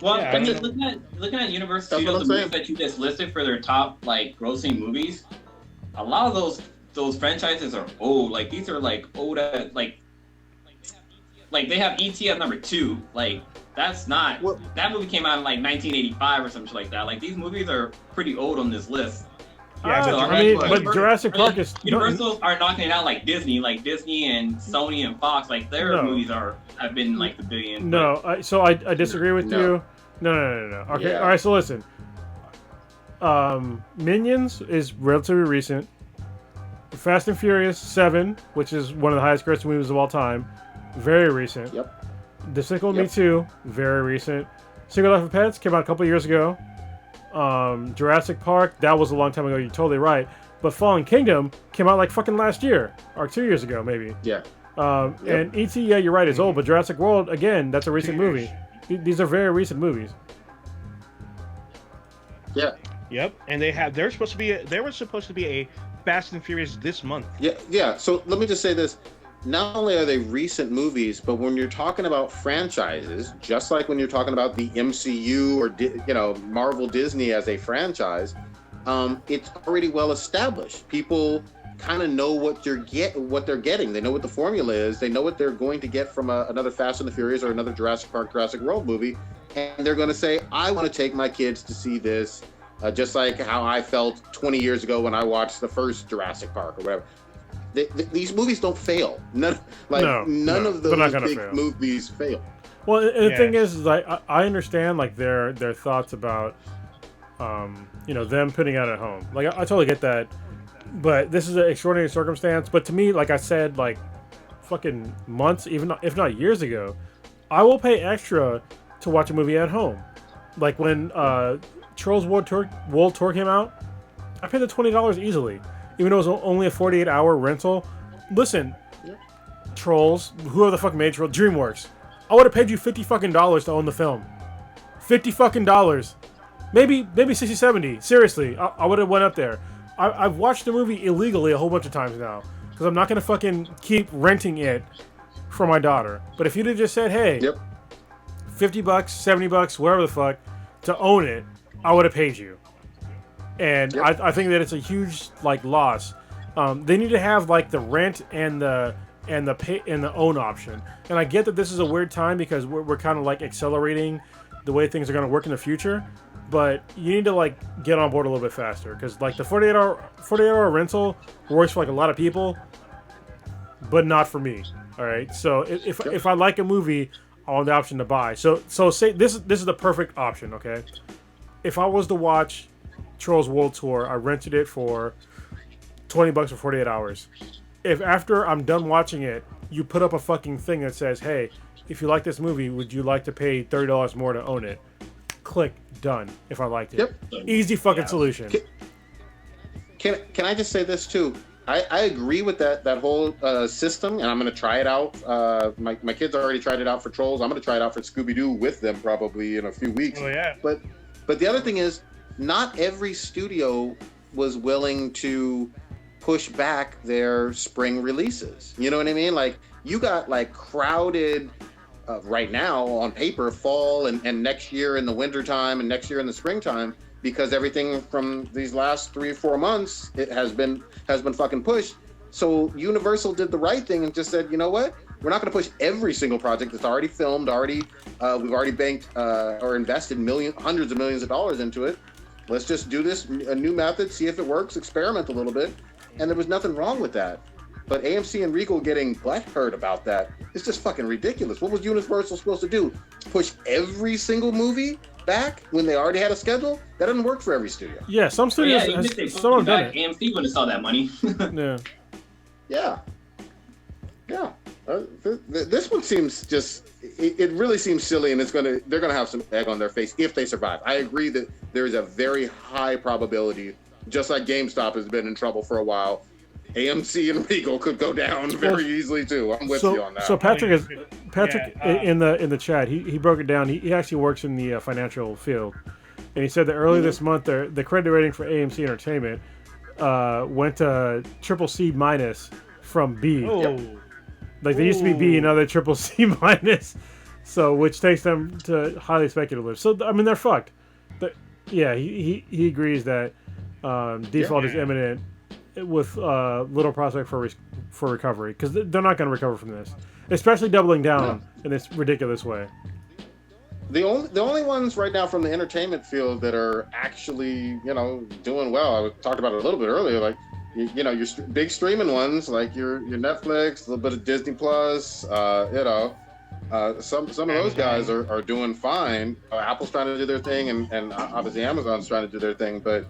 Well, Yeah, looking at Universal That's what Studios, I'm the movies saying. that you just listed for their top like grossing movies, a lot of those franchises are old. Like these are like old like they have ET at number 2. Like that's not that movie came out in like 1985 or something like that. Like these movies are pretty old on this list. Yeah, but Jurassic Park is Universal are knocking it out like Disney and Sony and Fox. Like their movies have been like the billion. No, so I disagree with you. No. Okay, Yeah. all right. So listen, Minions is relatively recent. Fast and Furious 7, which is one of the highest grossing movies of all time, very recent. Yep. Despicable Me 2, very recent. Secret Life of Pets came out a couple years ago. Jurassic Park, that was a long time ago. You're totally right. But Fallen Kingdom came out like fucking last year or 2 years ago, maybe. Yeah. And E.T., yeah, you're right, is old. But Jurassic World, again, that's a recent movie. These are very recent movies. Yeah. Yep, and there was supposed to be a Fast and Furious this month. Yeah. So let me just say this. Not only are they recent movies, but when you're talking about franchises, just like when you're talking about the MCU or Marvel Disney as a franchise, it's already well established. People kind of know what they're getting. They know what the formula is. They know what they're going to get from another Fast and the Furious or another Jurassic Park, Jurassic World movie, and they're going to say, "I want to take my kids to see this," just like how I felt 20 years ago when I watched the first Jurassic Park or whatever. These movies don't fail. None of those big movies fail. Well, and the thing is like I understand like their thoughts about them putting out at home. Like I totally get that, but this is an extraordinary circumstance. But to me, like I said, like fucking months, even if not years ago, I will pay extra to watch a movie at home. Like when Trolls World Tour came out, I paid the $20 easily. Even though it was only a 48-hour rental. Listen, Trolls, whoever the fuck made Trolls, DreamWorks. I would have paid you $50 fucking to own the film. $50 fucking. Maybe 60, 70. Seriously, I would have went up there. I've watched the movie illegally a whole bunch of times now. Because I'm not going to fucking keep renting it for my daughter. But if you'd have just said, hey, $50, $70, whatever the fuck, to own it, I would have paid you. And I think that it's a huge like loss. They need to have like the rent and the pay and the own option. And I get that this is a weird time because we're kind of like accelerating the way things are going to work in the future. But you need to like get on board a little bit faster because like the 48-hour rental works for like a lot of people, but not for me. All right. So if I like a movie, I want the option to buy. So say this is the perfect option. Okay. If I was to watch Trolls World Tour, I rented it for $20 for 48 hours. If after I'm done watching it, you put up a fucking thing that says, hey, if you like this movie, would you like to pay $30 more to own it? Click, done, if I liked it. Easy fucking solution. Can I just say this too? I agree with that whole system, and I'm going to try it out. My kids already tried it out for Trolls. I'm going to try it out for Scooby-Doo with them probably in a few weeks. Oh, yeah. But the other thing is, not every studio was willing to push back their spring releases. You know what I mean? Like, you got like crowded right now on paper fall and next year in the wintertime and next year in the springtime because everything from these last 3 or 4 months it has been fucking pushed. So Universal did the right thing and just said, you know what? We're not going to push every single project that's already filmed, we've already banked or invested hundreds of millions of dollars into it. Let's just do this a new method, see if it works, experiment a little bit, and there was nothing wrong with that. But AMC and Regal getting butthurt about that is just fucking ridiculous. What was Universal supposed to do? Push every single movie back when they already had a schedule? That doesn't work for every studio. Yeah, some studios. Even if they Some have done it. AMC wouldn't have saw that money. Yeah. Yeah. This one seems just. It really seems silly, and they're gonna have some egg on their face if they survive. I agree that there is a very high probability, just like GameStop has been in trouble for a while. AMC and Regal could go down very easily too. I'm with you on that. So Patrick in the chat. He broke it down. He actually works in the financial field, and he said that earlier this month the credit rating for AMC Entertainment went to CCC minus from B. Oh. Like they used to be B, and now they're CCC minus. So which takes them to highly speculative. So I mean they're fucked. Yeah, he agrees that default is imminent with little prospect for recovery because they're not going to recover from this, especially doubling down in this ridiculous way. The only ones right now from the entertainment field that are actually doing well. I talked about it a little bit earlier, like your big streaming ones like your Netflix, a little bit of Disney Plus. Some of those guys are doing fine. Apple's trying to do their thing, and obviously Amazon's trying to do their thing, but.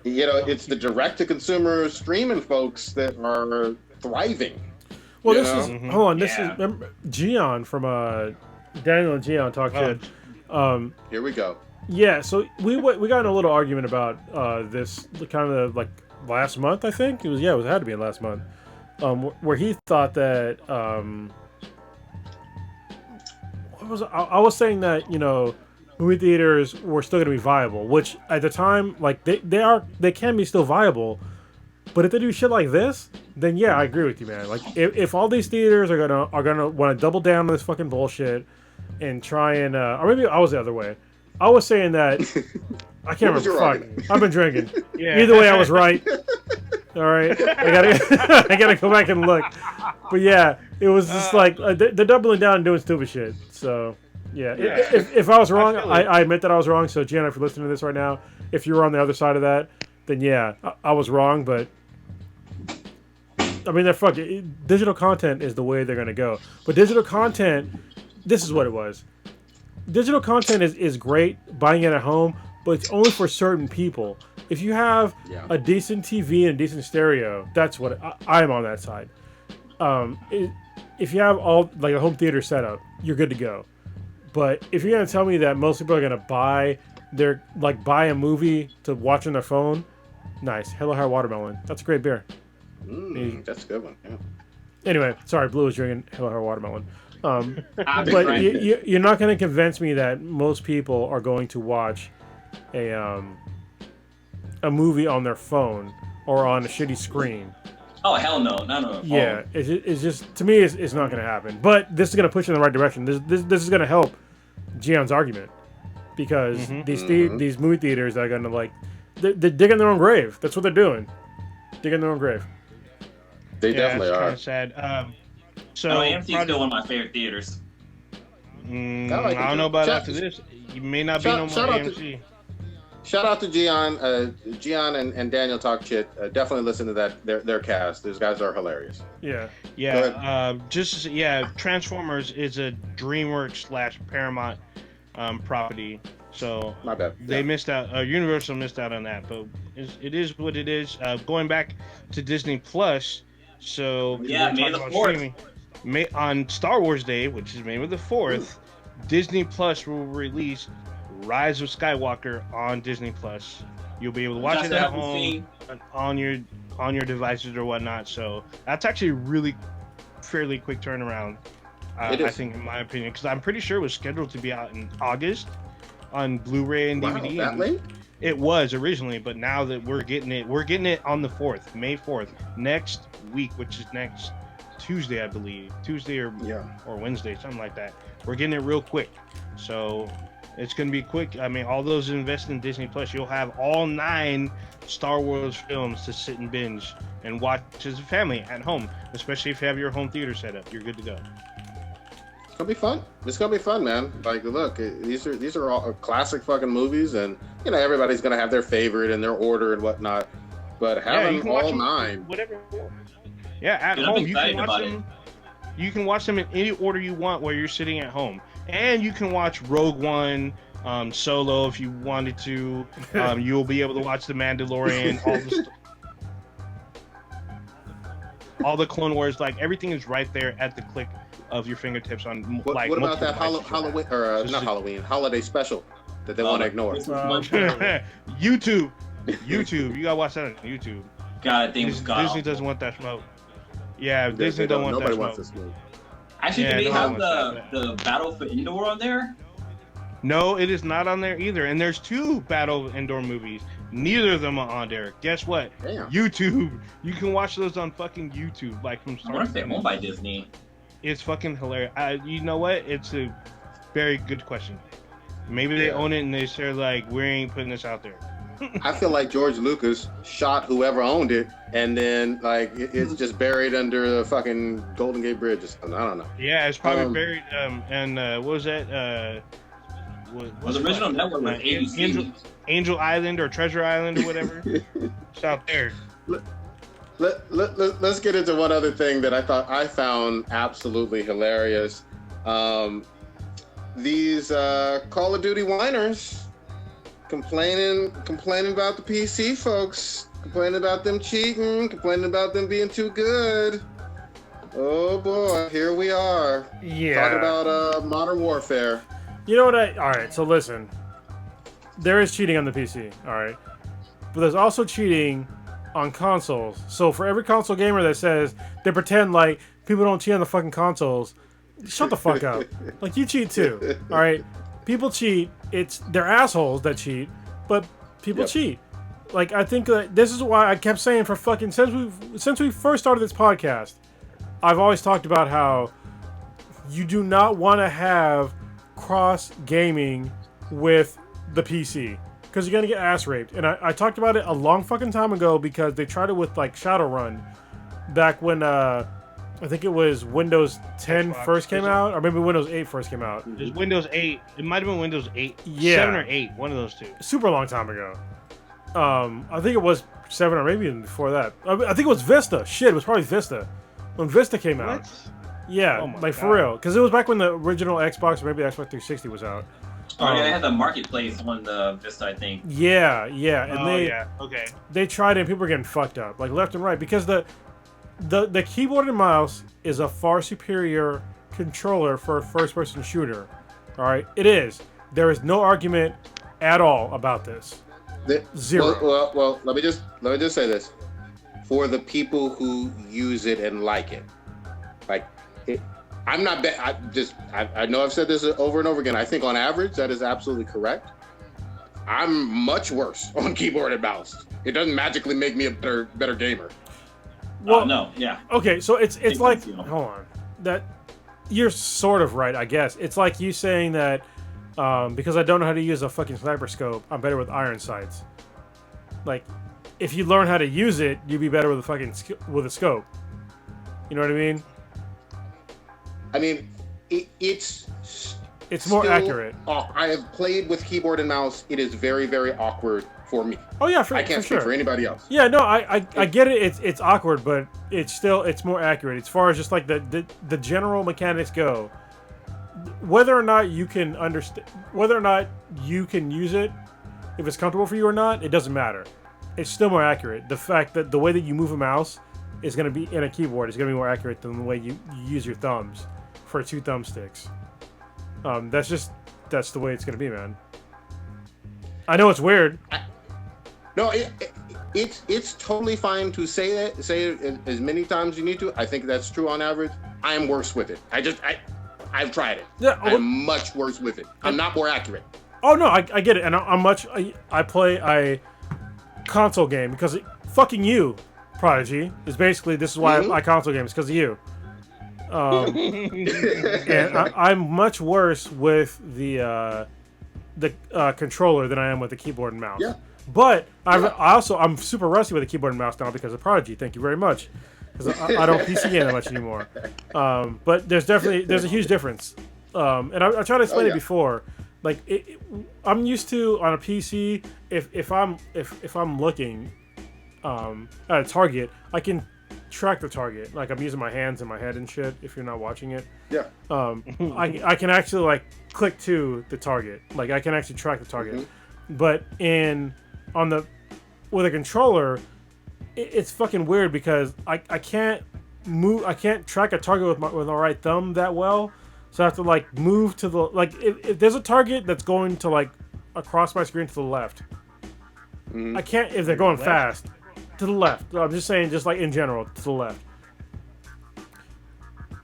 It's the direct-to-consumer streaming folks that are thriving. Well, this is hold on. This is remember, Gian from Daniel and Gian talk shit. Here we go. Yeah, so we got in a little argument about this kind of like last month. I think it had to be last month, where he thought that what was I was saying that movie theaters were still going to be viable, which at the time, like they can be still viable, but if they do shit like this, then yeah, I agree with you, man. Like if all these theaters are gonna want to double down on this fucking bullshit and try and or maybe I was the other way. I was saying that I can't remember. Fuck, I've been drinking. Yeah. Either way, I was right. All right, I gotta go back and look. But yeah, it was just like they're doubling down and doing stupid shit. So. Yeah. If I was wrong, I admit that I was wrong. So, Gianna, if you're listening to this right now, if you were on the other side of that, then yeah, I was wrong. But I mean, digital content is the way they're gonna go. But digital content, this is what it was. Digital content is great buying it at home, but it's only for certain people. If you have a decent TV and a decent stereo, that's what I'm on that side. If you have all like a home theater setup, you're good to go. But if you're gonna tell me that most people are gonna buy a movie to watch on their phone, nice. Hello High Watermelon. That's a great beer. That's a good one. Yeah. Anyway, sorry, Blue was drinking Hello High Watermelon. But you're not gonna convince me that most people are going to watch a movie on their phone or on a shitty screen. Oh hell no, not on a phone. Yeah, it's just to me, it's not gonna happen. But this is gonna push in the right direction. This is gonna help Gian's argument because these movie theaters are gonna they're digging their own grave. That's what they're doing, digging their own grave. They definitely are. Kind of sad. So AMC's still one of my favorite theaters. I don't know about after this. You may not be no more AMC. Shout out to Gian. Gian and Daniel talk shit. Definitely listen to their cast. Those guys are hilarious. Yeah. Transformers is a DreamWorks / Paramount property. So my bad. They missed out. Universal missed out on that, but it is what it is. Going back to Disney Plus. So May the 4th. On Star Wars Day, which is May the 4th, Disney Plus will release Rise of Skywalker on Disney Plus. You'll be able to watch it at home on your devices or whatnot. So that's actually really fairly quick turnaround. I think, in my opinion, because I'm pretty sure it was scheduled to be out in August on Blu-ray and DVD. That late? It was originally, but now that we're getting it on the 4th, May 4th, next week, which is next Tuesday, I believe, Tuesday or Wednesday, something like that. We're getting it real quick, so. It's going to be quick. I mean, all those invested in Disney Plus, you'll have all 9 Star Wars films to sit and binge and watch as a family at home, especially if you have your home theater set up. You're good to go. It's going to be fun. It's going to be fun, man. Like, look, these are all classic fucking movies, and, everybody's going to have their favorite in their order and whatnot. But having all 9... Whatever. Yeah, at Dude, I'm home you excited can watch about them. You can watch them in any order you want while you're sitting at home, and you can watch Rogue One solo if you wanted to. You'll be able to watch The Mandalorian, all the Clone Wars. Like everything is right there at the click of your fingertips on like What about multiple that devices. Halloween or not Halloween holiday special that they want to ignore? YouTube, you gotta watch that on YouTube. God, thing was Disney doesn't want that smoke. Yeah, Disney don't want Nobody that wants smoke. this movie. Actually, Yeah, do they no have one wants the Battle for Endor on there? No, it is not on there either. And there's 2 Battle Indoor movies. Neither of them are on there. Guess what? Damn. YouTube. You can watch those on fucking YouTube, like from I start wonder if to they're owned by Disney. It's fucking hilarious. You know what? It's a very good question. Maybe they own it and they say like, we ain't putting this out there. I feel like George Lucas shot whoever owned it, and then like it's just buried under the fucking Golden Gate Bridge or something. I don't know. Yeah, it's probably buried. And what was that? Well, the original network was ABC. Angel Island or Treasure Island or whatever. It's out there. Let's get into one other thing that I found absolutely hilarious. These Call of Duty whiners complaining about the PC folks, complaining about them cheating, complaining about them being too good. Oh boy, here we are. Yeah. Talking about Modern Warfare. You know what all right, so listen. There is cheating on the PC, all right? But there's also cheating on consoles. So for every console gamer that says they pretend like people don't cheat on the fucking consoles, shut the fuck up. Like, you cheat too, all right? People cheat. They're assholes that cheat, but people cheat. Like, I think that this is why I kept saying for fucking since we first started this podcast, I've always talked about how you do not want to have cross gaming with the PC because you're gonna get ass raped. And I talked about it a long fucking time ago because they tried it with like Shadowrun back when I think it was Windows 10 first came out, or maybe Windows 8 first came out. It was Windows 8. It might have been Windows 8. Yeah. 7 or 8. One of those two. Super long time ago. I think it was 7 or maybe even before that. I think it was Vista. Shit, it was probably Vista. When Vista came out. What? Yeah, Oh my like for God. real. Because it was back when the original Xbox, or maybe the Xbox 360 was out. Oh, yeah, they had the marketplace on the Vista, I think. Yeah, and Okay. they tried it and people were getting fucked up, like left and right, because the keyboard and mouse is a far superior controller for a first-person shooter. All right, it is. There is no argument at all about this. Zero. Well, let me just say this: for the people who use it and like it, I'm not. I know I've said this over and over again. I think on average that is absolutely correct. I'm much worse on keyboard and mouse. It doesn't magically make me a better gamer. Well, no, yeah. Okay, so it's like, you know. hold on, that you're sort of right, I guess. It's like you saying that because I don't know how to use a fucking sniper scope, I'm better with iron sights. Like, if you learn how to use it, you'd be better with a fucking with a scope. You know what I mean? I mean, it's more still, accurate. I have played with keyboard and mouse. It is very, very awkward for me. Oh yeah, I can't speak for anybody else. Yeah, no, I get it. It's awkward, but it's more accurate as far as just like the general mechanics go. Whether or not you can understand, whether or not you can use it, if it's comfortable for you or not, it doesn't matter. It's still more accurate. The fact that the way that you move a mouse is going to be in a keyboard is going to be more accurate than the way you use your thumbs for 2 thumbsticks. That's the way it's going to be, man. I know it's weird. No, it's totally fine to say it as many times as you need to. I think that's true on average. I'm worse with it. I've tried it. Yeah, I'm much worse with it. I'm not more accurate. Oh no, I get it, and I play a console game because fucking you, Prodigy, is basically this is why I console games because of you. And I'm much worse with the controller than I am with the keyboard and mouse. Yeah. But I'm super rusty with the keyboard and mouse now because of Prodigy. Thank you very much. Because I don't PC game that much anymore. But there's a huge difference. And I tried to explain it before. Like I'm used to on a PC if I'm looking at a target, I can track the target. Like I'm using my hands and my head and shit. If you're not watching it, Yeah. I can actually like click to the target. Like I can actually track the target. But with a controller, it's fucking weird because I can't move. I can't track a target with my right thumb that well. So I have to like move to the like if there's a target that's going to like across my screen to the left. I can't if they're going fast to the left. I'm just saying, just like in general, to the left.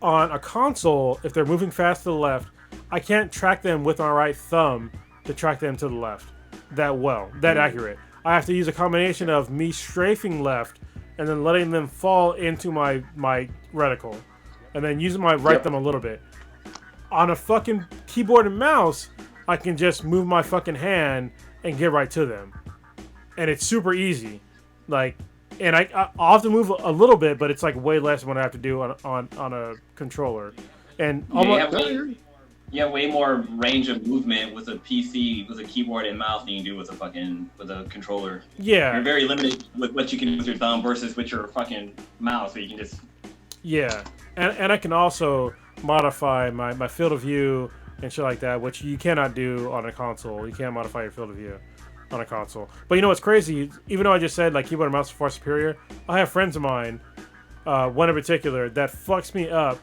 On a console, if they're moving fast to the left, I can't track them with my right thumb to track them to the left that accurate. I have to use a combination of me strafing left and then letting them fall into my reticle, and then using my right thumb a little bit. On a fucking keyboard and mouse, I can just move my fucking hand and get right to them. And it's super easy. Like, and I'll have to move a little bit, but it's like way less than what I have to do on a controller. And you have way more range of movement with a PC, with a keyboard and mouse than you do with a controller. Yeah. You're very limited with what you can do with your thumb versus with your fucking mouse, where you can just... Yeah. And I can also modify my field of view and shit like that, which you cannot do on a console. You can't modify your field of view on a console. But you know what's crazy? Even though I just said like keyboard and mouse are far superior, I have friends of mine, one in particular, that fucks me up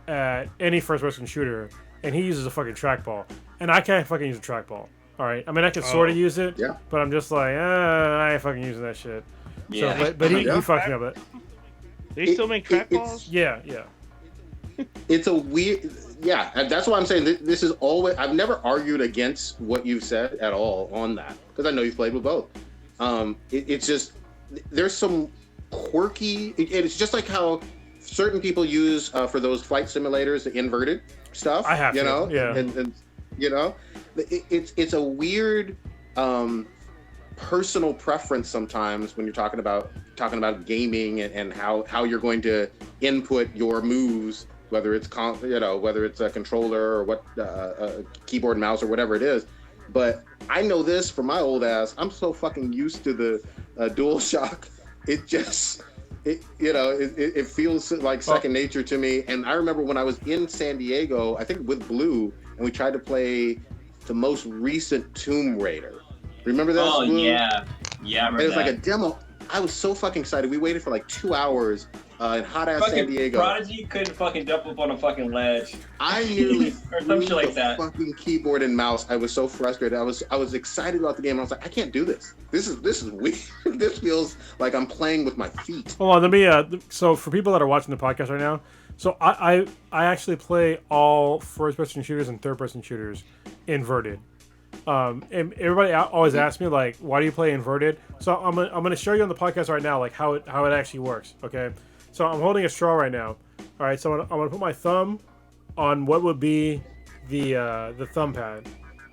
at any first-person shooter, and he uses a fucking trackball, and I can't fucking use a trackball. All right, I mean I can sort of use it, but I'm just like, I ain't fucking using that shit. Yeah. So, but he fucked me up. They still make trackballs? Yeah. It's a weird, and that's why I'm saying this is always. I've never argued against what you've said at all on that because I know you've played with both. It's just there's some quirky. It's just like how certain people use for those flight simulators the inverted stuff. I have and you know, it's a weird personal preference sometimes when you're talking about gaming and how you're going to input your moves. Whether it's whether it's a controller or what a keyboard and mouse or whatever it is, but I know this from my old ass. I'm so fucking used to the DualShock. It feels like second nature to me. And I remember when I was in San Diego, I think with Blue, and we tried to play the most recent Tomb Raider. Remember that? Oh Blue? yeah, I remember it was that. like a demo. I was so fucking excited. We waited for like 2 hours. In hot ass San Diego. Prodigy couldn't fucking jump up on a fucking ledge. I nearly or some shit like that. Fucking keyboard and mouse. I was so frustrated. I was excited about the game. I was like, I can't do this. This is weird. This feels like I'm playing with my feet. Hold on, let me. So for people that are watching the podcast right now, so I actually play all first-person shooters and third-person shooters inverted. And everybody always asks me like, why do you play inverted? So I'm gonna show you on the podcast right now like how it actually works. Okay. So I'm holding a straw right now. All right, so I'm gonna put my thumb on what would be the thumb pad,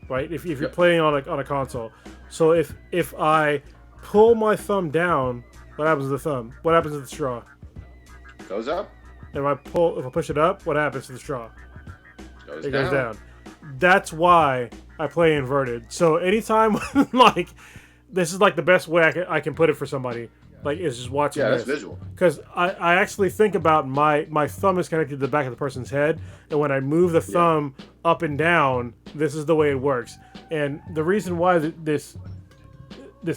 right? If you're playing on a console. So if I pull my thumb down, what happens to the thumb? What happens to the straw? Goes up. And if I push it up, what happens to the straw? Goes down. That's why I play inverted. So anytime like this is like the best way I can put it for somebody. Like, is just watching this. Yeah, that's visual. Because I actually think about my thumb is connected to the back of the person's head, and when I move the thumb up and down, this is the way it works. And the reason why this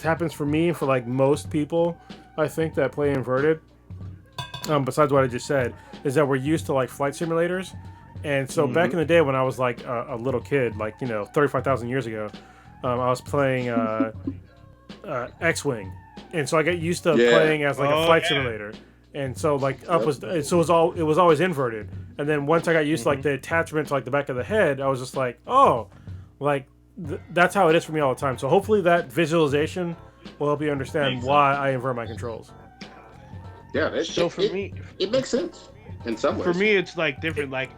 happens for me and for like most people, I think, that play inverted, besides what I just said, is that we're used to like flight simulators. And so back in the day when I was like a little kid, like 35,000 years ago, I was playing X-Wing. And so I got used to playing as like a flight simulator, and so like it was always inverted. And then once I got used to like the attachment to like the back of the head, I was just like, that's how it is for me all the time. So hopefully that visualization will help you understand why I invert my controls. Yeah. Me, it makes sense in some ways. For me, it's like different. Like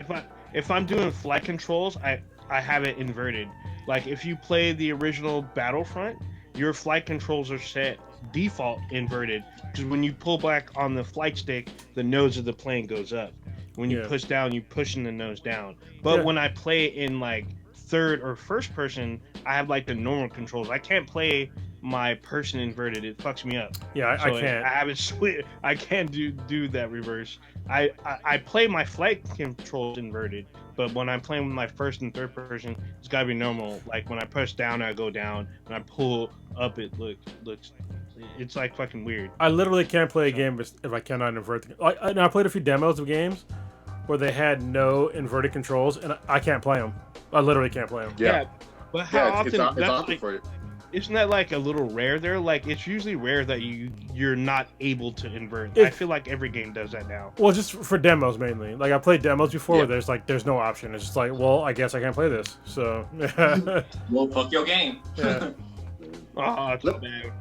if I'm doing flight controls, I have it inverted. Like if you play the original Battlefront, your flight controls are set default inverted, because when you pull back on the flight stick, the nose of the plane goes up. When you push down, you're pushing the nose down. But when I play in like third or first person, I have like the normal controls. I can't play my person inverted. It fucks me up. Yeah, I can't. I haven't split. I can't do that reverse. I play my flight controls inverted, but when I'm playing with my first and third person, it's gotta be normal. Like when I push down, I go down. When I pull up, it looks. It's like fucking weird. I literally can't play a game if I cannot invert. I played a few demos of games where they had no inverted controls, and I can't play them. I literally can't play them. Yeah. But how often? It's that's awkward like, for you. isn't that like a little rare there? Like it's usually rare that you're not able to invert. I feel like every game does that now. Well, just for demos mainly. Like I played demos before where there's no option. It's just like, well, I guess I can't play this. So Well, fuck your game. yeah. Oh, it's so bad.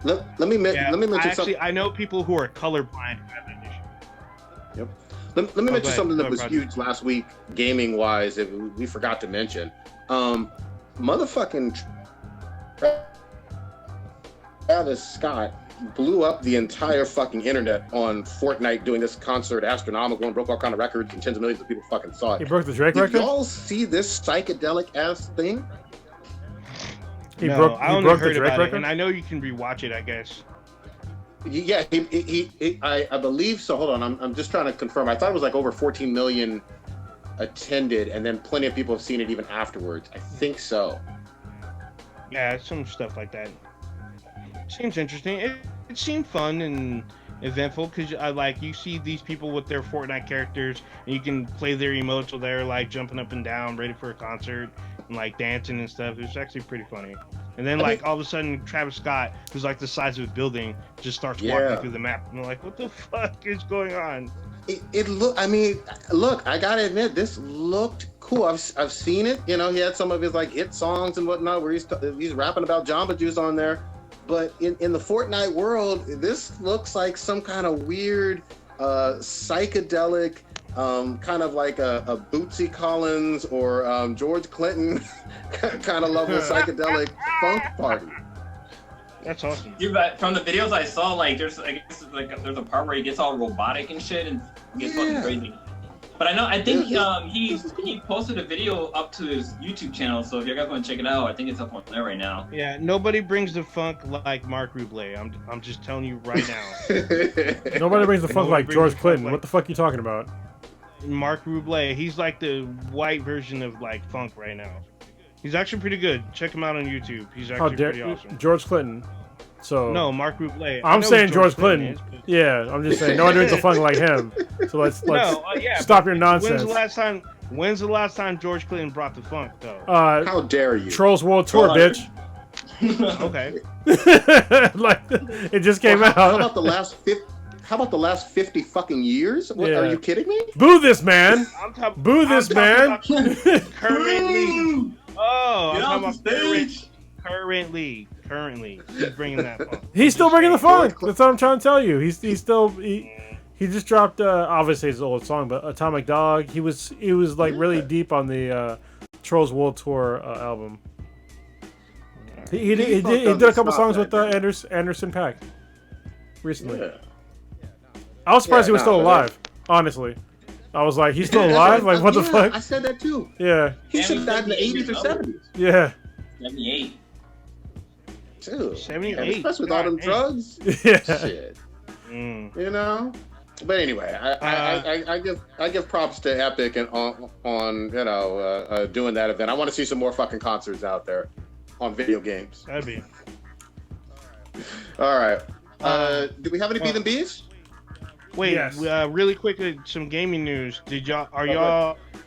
Let me mention something. I know people who are colorblind who have that issue. Yep. Let me mention something that was Roger. huge last week, gaming wise. That we forgot to mention. Motherfucking Travis Scott blew up the entire fucking internet on Fortnite doing this concert, astronomical, and broke all kind of records, and tens of millions of people fucking saw it. He broke the Drake Did record. y'all see this psychedelic ass thing? He I broke only the heard Drake about it, record. and I know you can rewatch it. I guess. Yeah, I believe so. Hold on, I'm just trying to confirm. I thought it was like over 14 million attended, and then plenty of people have seen it even afterwards. I think so. Yeah, some stuff like that. Seems interesting. It seemed fun and eventful because you see these people with their Fortnite characters, and you can play their emotes while they're like jumping up and down, ready for a concert, and like dancing and stuff. It was actually pretty funny. And then all of a sudden, Travis Scott, who's like the size of a building, just starts walking through the map, and I'm like, what the fuck is going on? Look, I gotta admit, this looked cool. I've seen it. You know, he had some of his like hit songs and whatnot where he's rapping about Jamba Juice on there. But in the Fortnite world, this looks like some kind of weird, psychedelic, kind of like a Bootsy Collins or George Clinton kind of level psychedelic funk party. That's awesome. From the videos I saw, there's a part where he gets all robotic and shit and gets fucking crazy. But I think he posted a video up to his YouTube channel, so if you guys want to check it out, I think it's up on there right now. Yeah, nobody brings the funk like Mark Ruble. I'm just telling you right now. Nobody brings the funk like George Clinton. What the fuck are you talking about? Mark Ruble, he's like the white version of like funk right now. He's actually pretty good. Check him out on YouTube. He's actually pretty awesome. George Clinton. So no, Mark Ruble. I'm saying George Clinton. Yeah, I'm just saying nobody brings the funk like him. So let's stop your nonsense. When's the last time George Clinton brought the funk though? How dare you? Trolls World Tour, bitch. Okay. Like it just came out. How about the last 50 fucking years? What, Are you kidding me? Boo this man! Boo this man! Currently. Oh, Get I'm off talking the about stage. Currently, he's bringing that funk. He's still bringing the funk. That's what I'm trying to tell you. He's still he just dropped obviously his old song, but Atomic Dog. He was like really deep on the Trolls World Tour album. He did a couple songs with Anderson .Paak recently. Yeah. I was surprised he was still alive. Honestly, I was like, he's still alive. Like, what the fuck? I said that too. Yeah. He should have died in the 80s or 70s. Yeah. 78. Dude, 78. especially with all them drugs. Yeah. Shit. You know. But anyway, I give props to Epic and on doing that event. I want to see some more fucking concerts out there on video games. That'd be. All right. Do we have any B's and B's? Wait, Yes. really quick, some gaming news.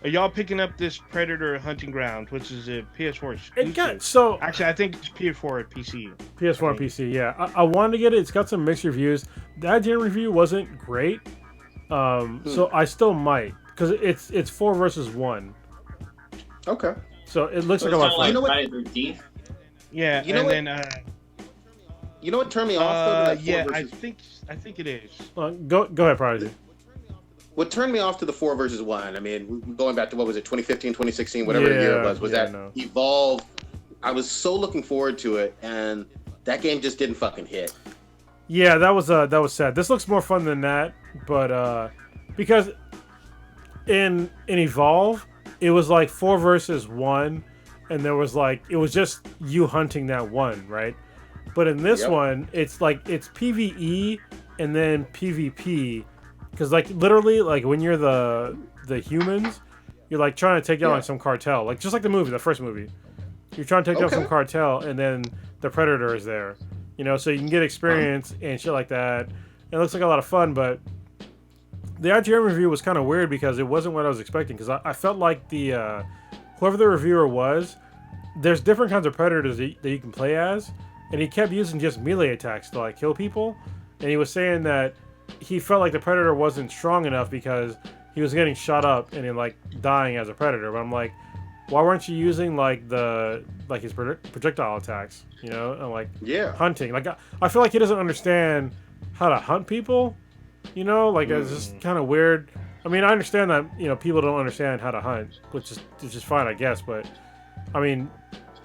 Are y'all picking up this Predator Hunting Ground, which is a PS4 exclusive? Actually, I think it's PS4 and PC. PS4 and PC, yeah. I wanted to get it. It's got some mixed reviews. The IGN review wasn't great, so I still might because it's 4 versus 1. Okay. So it looks like a lot of fun. You know what? Friday the 13th? Yeah, You know You know what turned me off? Yeah, I think it is. Go ahead, Prodigy. What turned me off to the 4 versus 1, I mean, going back to, what was it, 2015, 2016, whatever the year it was that Evolve. I was so looking forward to it, and that game just didn't fucking hit. Yeah, that was sad. This looks more fun than that, but because in Evolve, it was like 4 versus 1, and there was like, it was just you hunting that one, right? But in this Yep. one, it's PvE and then PvP, because like literally like when you're the humans, you're like trying to take down like some cartel, like just like the first movie. You're trying to take down some cartel, and then the predator is there. You know, so you can get experience and shit like that. And it looks like a lot of fun, but the IGN review was kind of weird because it wasn't what I was expecting. Because I felt like the whoever the reviewer was, there's different kinds of predators that you can play as, and he kept using just melee attacks to like kill people. And he was saying that he felt like the predator wasn't strong enough because he was getting shot up and then like dying as a predator. But I'm like, why weren't you using like his projectile attacks? You know, and like hunting. Like I feel like he doesn't understand how to hunt people. You know, like it's just kind of weird. I mean, I understand that people don't understand how to hunt, which is fine, I guess. But I mean,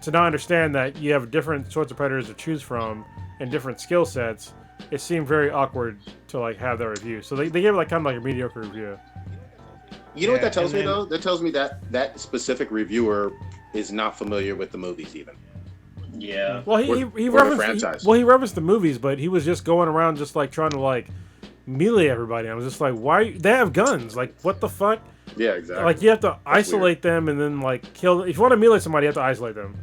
to not understand that you have different sorts of predators to choose from and different skill sets, it seemed very awkward to like have that review. So they gave it like kind of like a mediocre review. You know what that tells me though? That tells me that specific reviewer is not familiar with the movies even. Yeah. Well, he referenced the movies, but he was just going around just like trying to like melee everybody. I was just like, why? They have guns. Like, what the fuck? Yeah, exactly. Like, you have to isolate them and then like kill. If you want to melee somebody, you have to isolate them.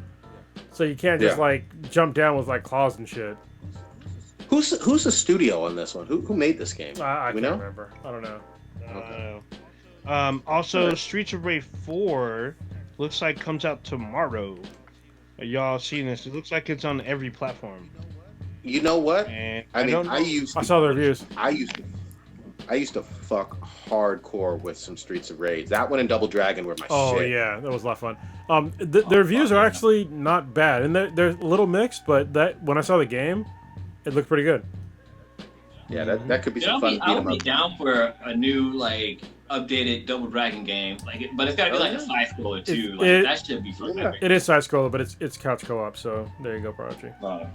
So you can't just like jump down with like claws and shit. Who's the studio on this one? Who made this game? I can't remember. I don't know. Also, Streets of Rage 4 looks like comes out tomorrow. Are y'all seeing this? It looks like it's on every platform. You know what? And I saw the reviews. I used to fuck hardcore with some Streets of Rage. That one and Double Dragon were my shit. Oh yeah, that was a lot of fun. The reviews are actually not bad, and they're a little mixed. But when I saw the game, it looked pretty good. Yeah, that could be some fun. I would be down for a new like updated Double Dragon game, but it's gotta be like a side scroller too. That should be fun. It is side scroller, but it's couch co-op. So there you go, Prodigy. Oh,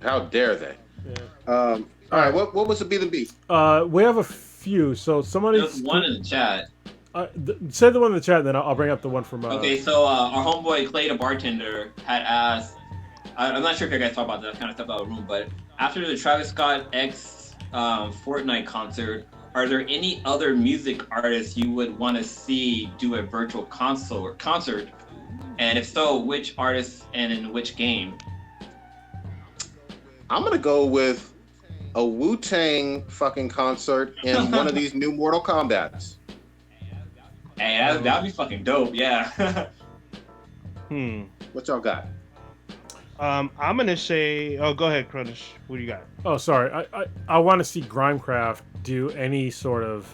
how dare they? Yeah. All right, what was the B&B? We have a few. So somebody. There's one in the chat. Say the one in the chat, then I'll bring up the one from. Okay, so our homeboy Clay, the bartender, had asked. I'm not sure if you guys talk about that kind of stuff out of the room, but after the Travis Scott X Fortnite concert, are there any other music artists you would want to see do a virtual concert? And if so, which artists and in which game? I'm gonna go with a Wu-Tang fucking concert in one of these new Mortal Kombats. Hey, that'd be fucking dope, yeah. What y'all got? I'm gonna say. Oh, go ahead, Cronus. What do you got? Oh, sorry. I want to see Grimecraft do any sort of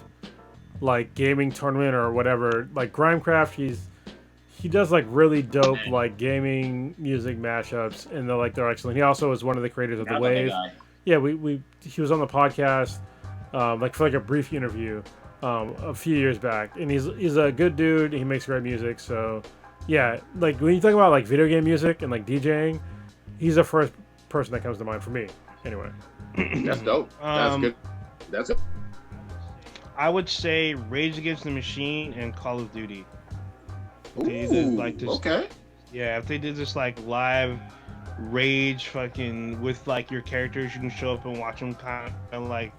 like gaming tournament or whatever. Like Grimecraft, he does like really dope like gaming music mashups, and they're excellent. He also is one of the creators of The Wave. Yeah, he was on the podcast like for like a brief interview a few years back, and he's a good dude. He makes great music. So yeah, like when you talk about like video game music and like DJing, he's the first person that comes to mind for me. Anyway, that's dope. That's good. That's it. I would say Rage Against the Machine and Call of Duty. Ooh, okay. Yeah, if they did this like live Rage fucking with like your characters, you can show up and watch them kind of like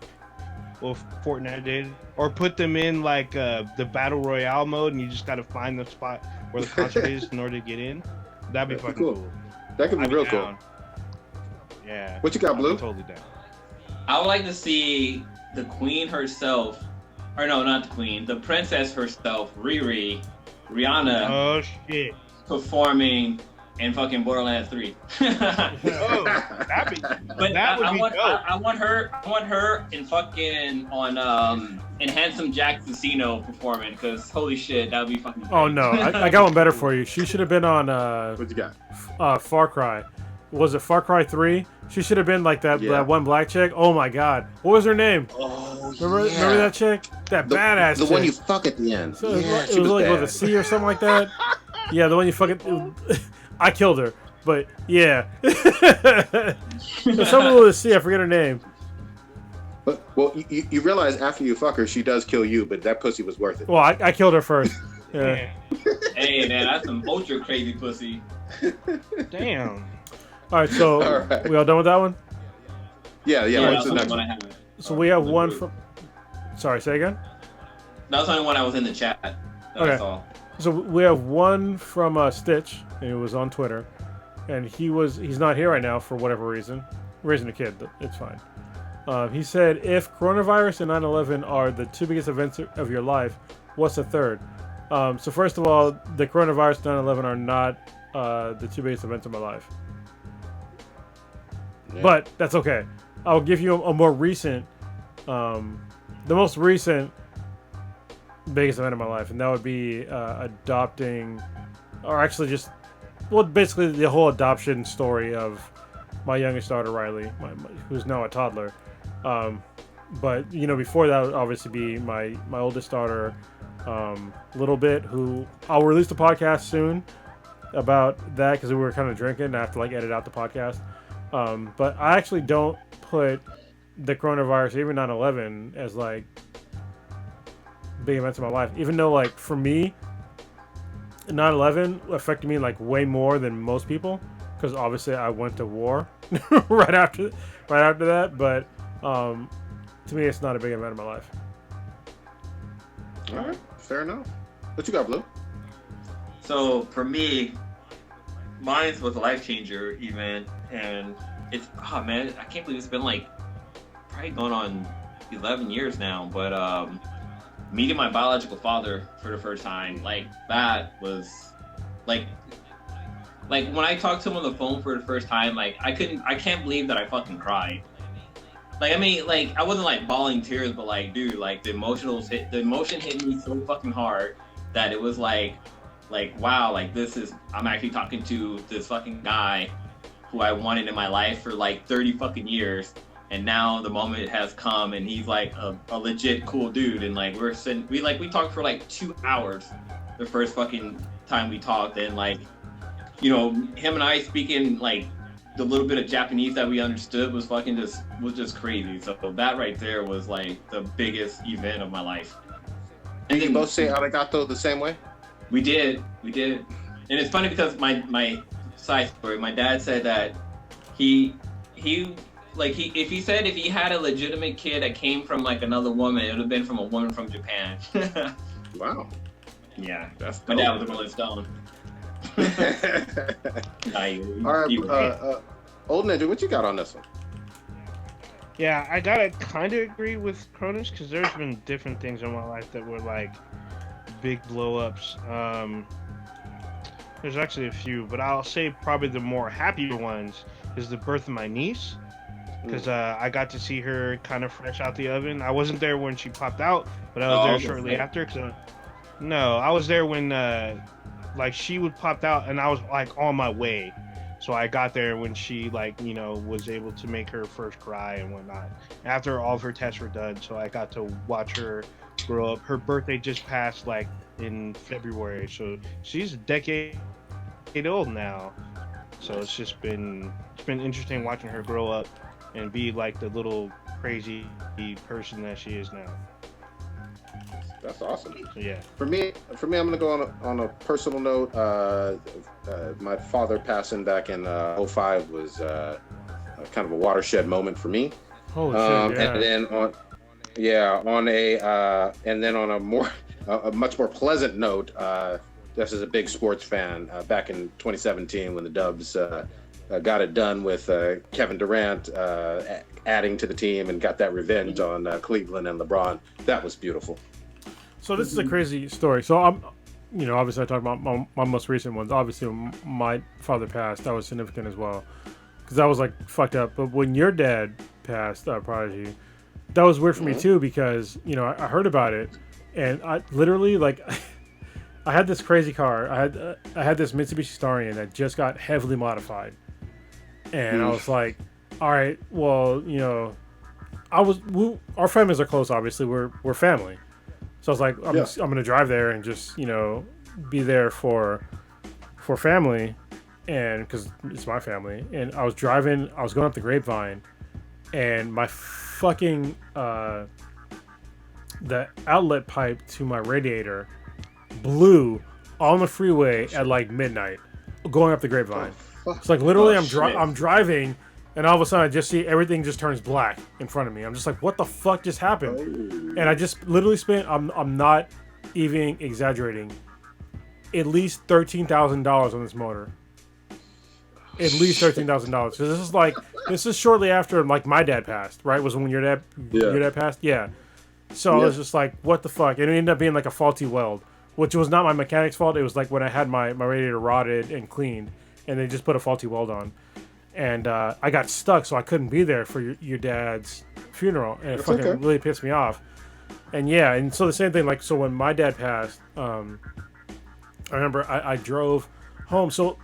what Fortnite did, or put them in like the battle royale mode, and you just gotta find the spot where the concert is in order to get in. That'd be fucking cool. That could be real cool. Yeah. What you got, Blue? Totally down. I would like to see the queen herself, or no, not the queen, the princess herself, Rihanna. Oh shit. Performing in fucking Borderlands 3. That would be dope. I want her in fucking on in Handsome Jack Casino performing, because holy shit, that would be fucking great. Oh no, I got one better for you. She should have been on what you got? Far Cry. Was it Far Cry 3? She should have been like that one black chick. Oh my god. What was her name? Oh, remember that chick? That badass the chick. one you fuck at the end. So it was like with a C or something like that. Yeah, the one you fucking... I killed her. But yeah. There's someone with a C, I forget her name. But, well, you realize after you fuck her, she does kill you, but that pussy was worth it. Well, I killed her first. Yeah. Hey man, that's some ultra crazy pussy. Damn. All right, so All right. we all done with that one? Yeah. Yeah, What's that's the the next one one? I have. So we have one from. Sorry, say again. That was the only one I was in the chat that Okay. I saw. So we have one from Stitch, and it was on Twitter, and he's not here right now for whatever reason. Raising a kid, it's fine. He said, if coronavirus and 9/11 are the two biggest events of your life, what's the third? So first of all, the coronavirus and 9/11 are not the two biggest events of my life. Yeah. But that's okay. I'll give you a more recent, the most recent biggest event of my life, and that would be adopting, or actually just, well, basically the whole adoption story of my youngest daughter Riley, who's now a toddler. But before that would obviously be my oldest daughter, Little Bit, who I'll release the podcast soon about that because we were kind of drinking and I have to edit out the podcast. But I actually don't put the coronavirus, even 9/11, as big events in my life. Even though for me, 9/11 affected me way more than most people because obviously I went to war right after that. But to me, it's not a big event in my life. All right, fair enough. What you got, Blue? So for me, mine was a life changer event, and it's man, I can't believe it's been probably going on 11 years now. But meeting my biological father for the first time, that was like when I talked to him on the phone for the first time, I can't believe that I fucking cried. I wasn't bawling tears, but dude, the emotion hit me so fucking hard that it was wow, I'm actually talking to this fucking guy who I wanted in my life for 30 fucking years, and now the moment has come, and he's a legit cool dude, and we talked for 2 hours the first fucking time we talked, and him and I speaking the little bit of Japanese that we understood was just crazy. So that right there was the biggest event of my life. And you both say arigato the same way? We did. And it's funny because my side story, my dad said that if he had a legitimate kid that came from another woman, it would have been from a woman from Japan. Wow. Yeah, That's my dope. dad was a Rolling Stone. All right, Old Ninja, what you got on this one? Yeah, I gotta kind of agree with Cronus because there's been different things in my life that were big blow ups. There's actually a few, but I'll say probably the more happier ones is the birth of my niece because I got to see her kind of fresh out the oven. I wasn't there when she popped out, but I was there shortly after. No, I was there when she would popped out and I was on my way. So I got there when she was able to make her first cry and whatnot after all of her tests were done. So I got to watch her grow up. Her birthday just passed in February, so she's a decade old now. So it's been interesting watching her grow up and be the little crazy person that she is now. That's awesome. So yeah. For me, I'm gonna go on a personal note. My father passing back in 2005 was kind of a watershed moment for me. Holy shit! Yeah. And then on a much more pleasant note, just as a big sports fan, back in 2017 when the Dubs got it done with Kevin Durant adding to the team and got that revenge on Cleveland and LeBron, that was beautiful. So this is a crazy story. So I'm, obviously I talk about my most recent ones. Obviously, when my father passed, that was significant as well, because that was fucked up. But when your dad passed, Prodigy, that was weird for me too, because I heard about it, and I literally I had this crazy car. I had this Mitsubishi Starion that just got heavily modified, and I was like, all right, well, our families are close. Obviously, we're family. So I was like, I'm gonna drive there and just be there for family, and because it's my family. And I was going up the Grapevine, and my fucking the outlet pipe to my radiator blew on the freeway at midnight, going up the Grapevine. It's like literally Oh, I'm driving, and all of a sudden I just see everything just turns black in front of me. I'm just like, what the fuck just happened? Oh. And I just literally spent. I'm not even exaggerating. At least $13,000 on this motor. At least $13,000. So this is shortly after like my dad passed. Right? Was when your dad passed. Yeah. So I was just like, what the fuck? And it ended up being like a faulty weld, which was not my mechanic's fault. It was like when I had my radiator rotted and cleaned, and they just put a faulty weld on. And I got stuck, so I couldn't be there for your dad's funeral. And it fucking really pissed me off. And yeah, and so the same thing, like, so when my dad passed, I remember I drove home. So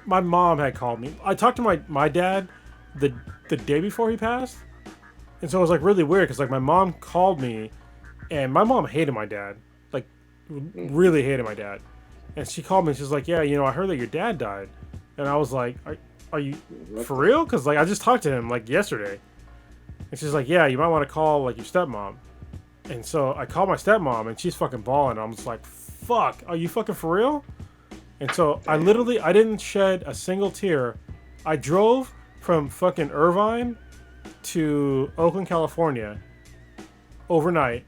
my mom had called me. I talked to my dad the day before he passed. And so it was like really weird because like my mom called me, and my mom hated my dad, like really hated my dad, and she called me and she's like, yeah, I heard that your dad died, and I was like, are you for real? Because like I just talked to him like yesterday, and she's like, yeah, you might want to call like your stepmom, and so I called my stepmom and she's fucking bawling. I'm just like, fuck, are you fucking for real? And so I didn't shed a single tear. I drove from fucking Irvine to Oakland, California overnight,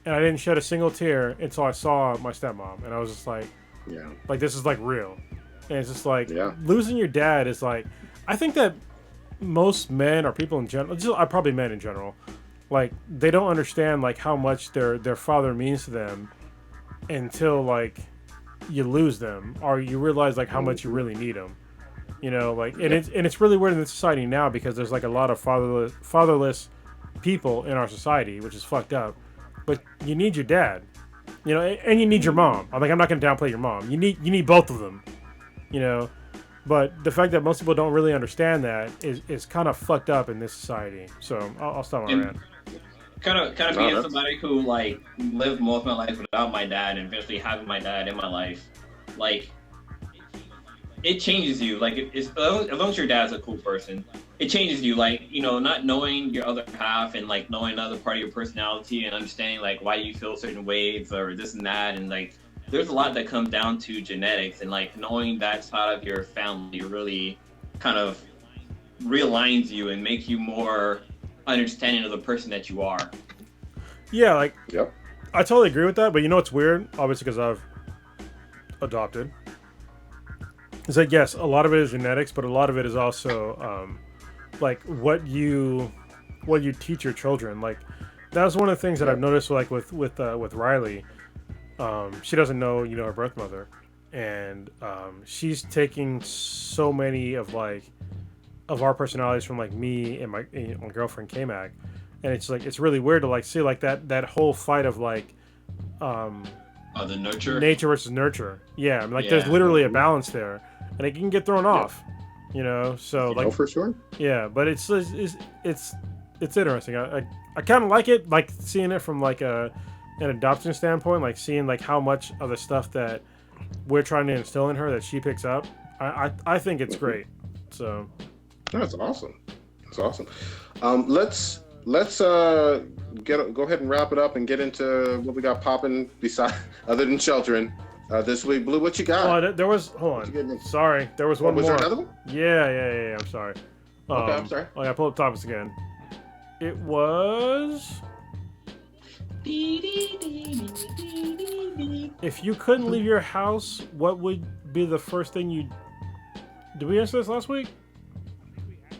and I didn't shed a single tear until I saw my stepmom, and I was just like, like this is like real. And it's just like losing your dad is like, I think that most men or people in general, probably men in general, like they don't understand like how much their father means to them until like you lose them or you realize like how much you really need them. Like, and it's really weird in this society now because there's like a lot of fatherless people in our society, which is fucked up. But you need your dad, and you need your mom. I'm not going to downplay your mom. You need both of them, But the fact that most people don't really understand that is kind of fucked up in this society. So I'll stop my rant. Kind of being somebody who like lived most of my life without my dad and eventually having my dad in my life, like. It changes you, like as long as your dad's a cool person, it changes you, like not knowing your other half and like knowing another part of your personality and understanding like why you feel certain ways or this and that, and like there's a lot that comes down to genetics, and like knowing that side of your family really kind of realigns you and makes you more understanding of the person that you are. Yeah, like I totally agree with that, but it's weird, obviously because I've adopted. It's like, yes, a lot of it is genetics, but a lot of it is also like what you teach your children. Like that was one of the things that I've noticed, like with Riley. She doesn't know her birth mother, and she's taking so many of our personalities from like me and my girlfriend K-Mac, and it's like it's really weird to like see like that whole fight of like the nurture, nature versus nurture. Yeah, I mean, there's literally a balance there. And it can get thrown off, So like, for sure. Yeah, but it's interesting. I kind of like it, like seeing it from like an adoption standpoint, like seeing like how much of the stuff that we're trying to instill in her that she picks up. I think it's great. So that's awesome. That's awesome. Let's go ahead and wrap it up and get into what we got popping beside other than sheltering. This week, Blue, what you got? Oh, there was. Hold on. Sorry, there was one more. Was there another one? Yeah. I'm sorry. Okay, I'm sorry. I pull up topics again. It was. If you couldn't leave your house, what would be the first thing you? Did we answer this last week?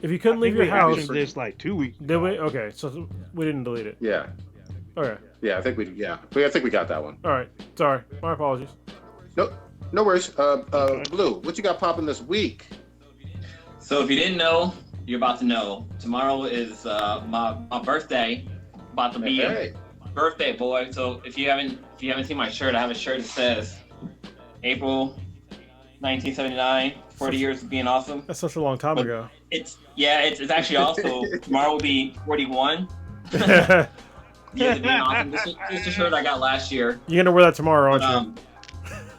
If you couldn't leave your house, this like 2 weeks. Did we? Okay, so we didn't delete it. Yeah. Okay. Yeah, I think we got that one. All right. Sorry. My apologies. No worries. Blue, what you got popping this week? So if you didn't know, you're about to know. Tomorrow is my birthday. About to be a birthday boy. So if you haven't seen my shirt, I have a shirt that says April 1979, 40 years of being awesome. That's such a long time ago. It's actually also tomorrow will be 41. Years of being awesome. This is a shirt I got last year. You're gonna wear that tomorrow, aren't you?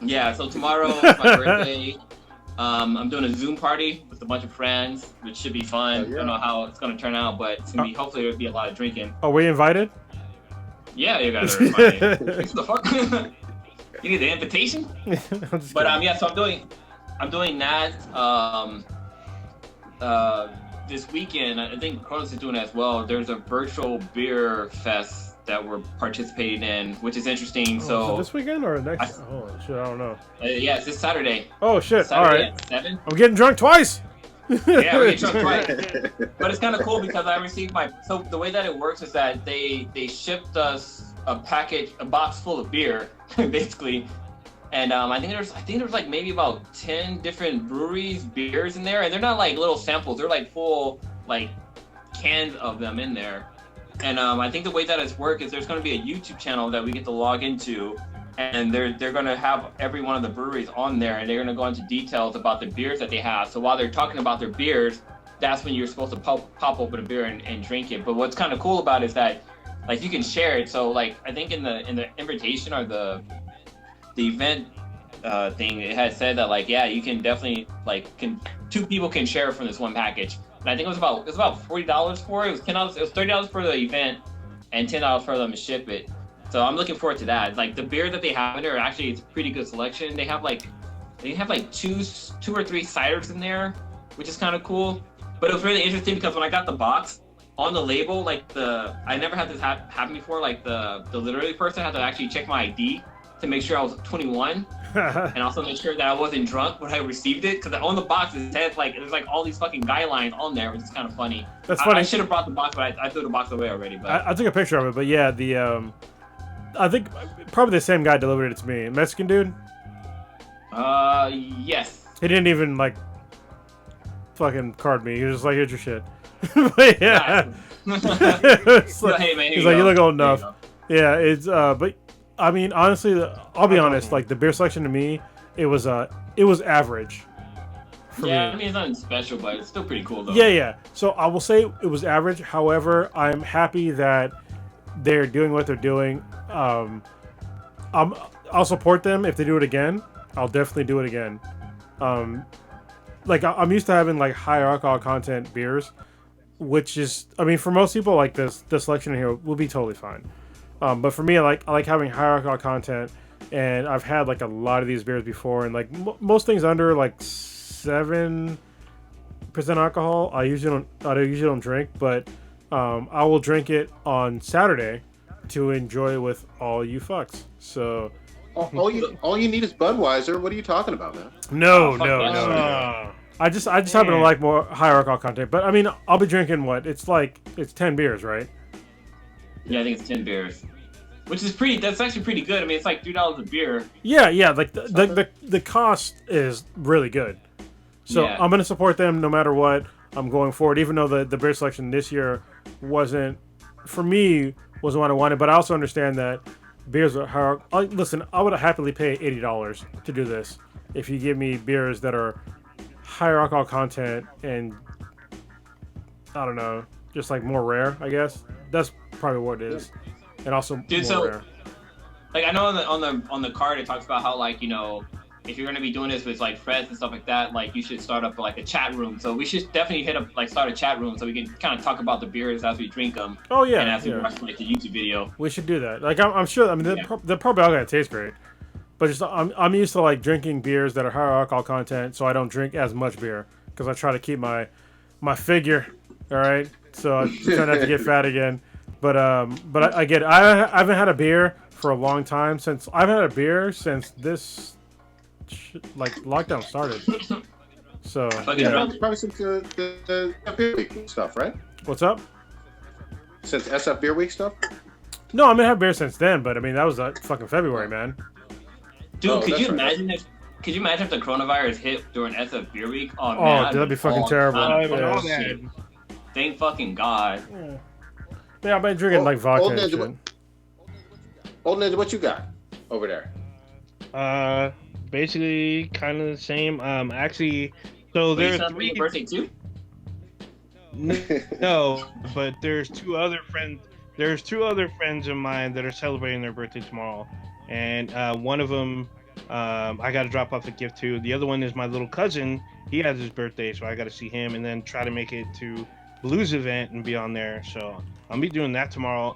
Yeah, so tomorrow is my birthday. I'm doing a Zoom party with a bunch of friends, which should be fun. I don't know how it's gonna turn out, but it's gonna be hopefully there'll be a lot of drinking. Are we invited? Yeah, you guys are invited. What the fuck? You need the invitation? But so I'm doing I'm doing that this weekend. I think Kronos is doing it as well. There's a virtual beer fest that we're participating in, which is interesting. Oh, so is it this weekend or next? Oh shit, I don't know. Yeah, it's this Saturday. Oh shit! Saturday All right. at 7. I'm getting drunk twice. Yeah, we get drunk twice. But it's kind of cool because I received my. So the way that it works is that they shipped us a box full of beer, basically. And I think there's like maybe about 10 different breweries beers in there, and they're not like little samples. They're like full like cans of them in there. And I think the way that it's worked is there's going to be a YouTube channel that we get to log into, and they're going to have every one of the breweries on there, and they're going to go into details about the beers that they have. So while they're talking about their beers, that's when you're supposed to pop open a beer and drink it. But what's kind of cool about it is that like you can share it. So like I think in the invitation or the event thing, it had said that like, yeah, you can definitely like two people can share from this one package. And I think it was about $40 for it. It was $10. It was $30 for the event and $10 for them to ship it. So I'm looking forward to that. Like the beer that they have in there, actually, it's a pretty good selection. They have like two or three ciders in there, which is kind of cool. But it was really interesting because when I got the box, on the label, like I never had this happen before. Like the delivery person had to actually check my ID to make sure I was 21, and also make sure that I wasn't drunk when I received it. Because on the box it says like there's like all these fucking guidelines on there, which is kind of funny. That's funny. I should have brought the box, but I threw the box away already. But I took a picture of it, but yeah, I think probably the same guy delivered it to me. Mexican dude. Yes. He didn't even like fucking card me. He was just like, "Here's your shit." But yeah. It's like, hey man, he's like, "You look old enough." Yeah, it's but I mean, honestly, I'll be honest. Like the beer selection to me, it was average. Yeah, I mean it's nothing special, but it's still pretty cool though. Yeah. So I will say it was average. However, I'm happy that they're doing what they're doing. I'll support them if they do it again. I'll definitely do it again. Like I'm used to having like higher alcohol content beers, which is, I mean, for most people, like the selection here will be totally fine. But for me, I like having higher alcohol content, and I've had like a lot of these beers before, and like most things under like 7% alcohol, I usually don't drink, but I will drink it on Saturday to enjoy with all you fucks. So all you need is Budweiser. What are you talking about, man? No. I just happen to like more higher alcohol content, but I mean, I'll be drinking it's 10 beers, right? Yeah, I think it's 10 beers, which is that's actually pretty good. I mean, it's like $3 a beer. Yeah, like the cost is really good. So yeah. I'm gonna support them no matter what. I'm going forward, even though the beer selection this year wasn't what I wanted, but I also understand that beers are hard. Listen, I would happily pay $80 to do this if you give me beers that are higher alcohol content and I don't know, just like more rare. I guess that's probably what it is, and also more rare. Like I know on the card it talks about how like if you're gonna be doing this with like friends and stuff like that, like you should start up like a chat room. So we should definitely start a chat room so we can kind of talk about the beers as we drink them. Oh yeah, and as we watch like the YouTube video. We should do that. Like I'm sure. I mean, they're probably all gonna taste great, but just I'm used to like drinking beers that are higher alcohol content, so I don't drink as much beer because I try to keep my figure. All right, so I try not to get fat again. But I get it. I haven't had a beer for a long time since this. Like lockdown started, so yeah. Probably since the beer week stuff, right? What's up? Since SF Beer Week stuff? No, I mean I have beer since then, but I mean that was fucking February, man. Dude, could you imagine if the coronavirus hit during SF Beer Week? Oh man, that'd be fucking terrible. Thank fucking God. Yeah, I've been drinking like vodka and shit. Old Ninja, what you got over there? Basically, kind of the same. Actually, so there's three. Birthday too? No, but there's two other friends. There's two other friends of mine that are celebrating their birthday tomorrow, and one of them, I got to drop off a gift to. The other one is my little cousin. He has his birthday, so I got to see him, and then try to make it to Blues event and be on there. So I'll be doing that tomorrow.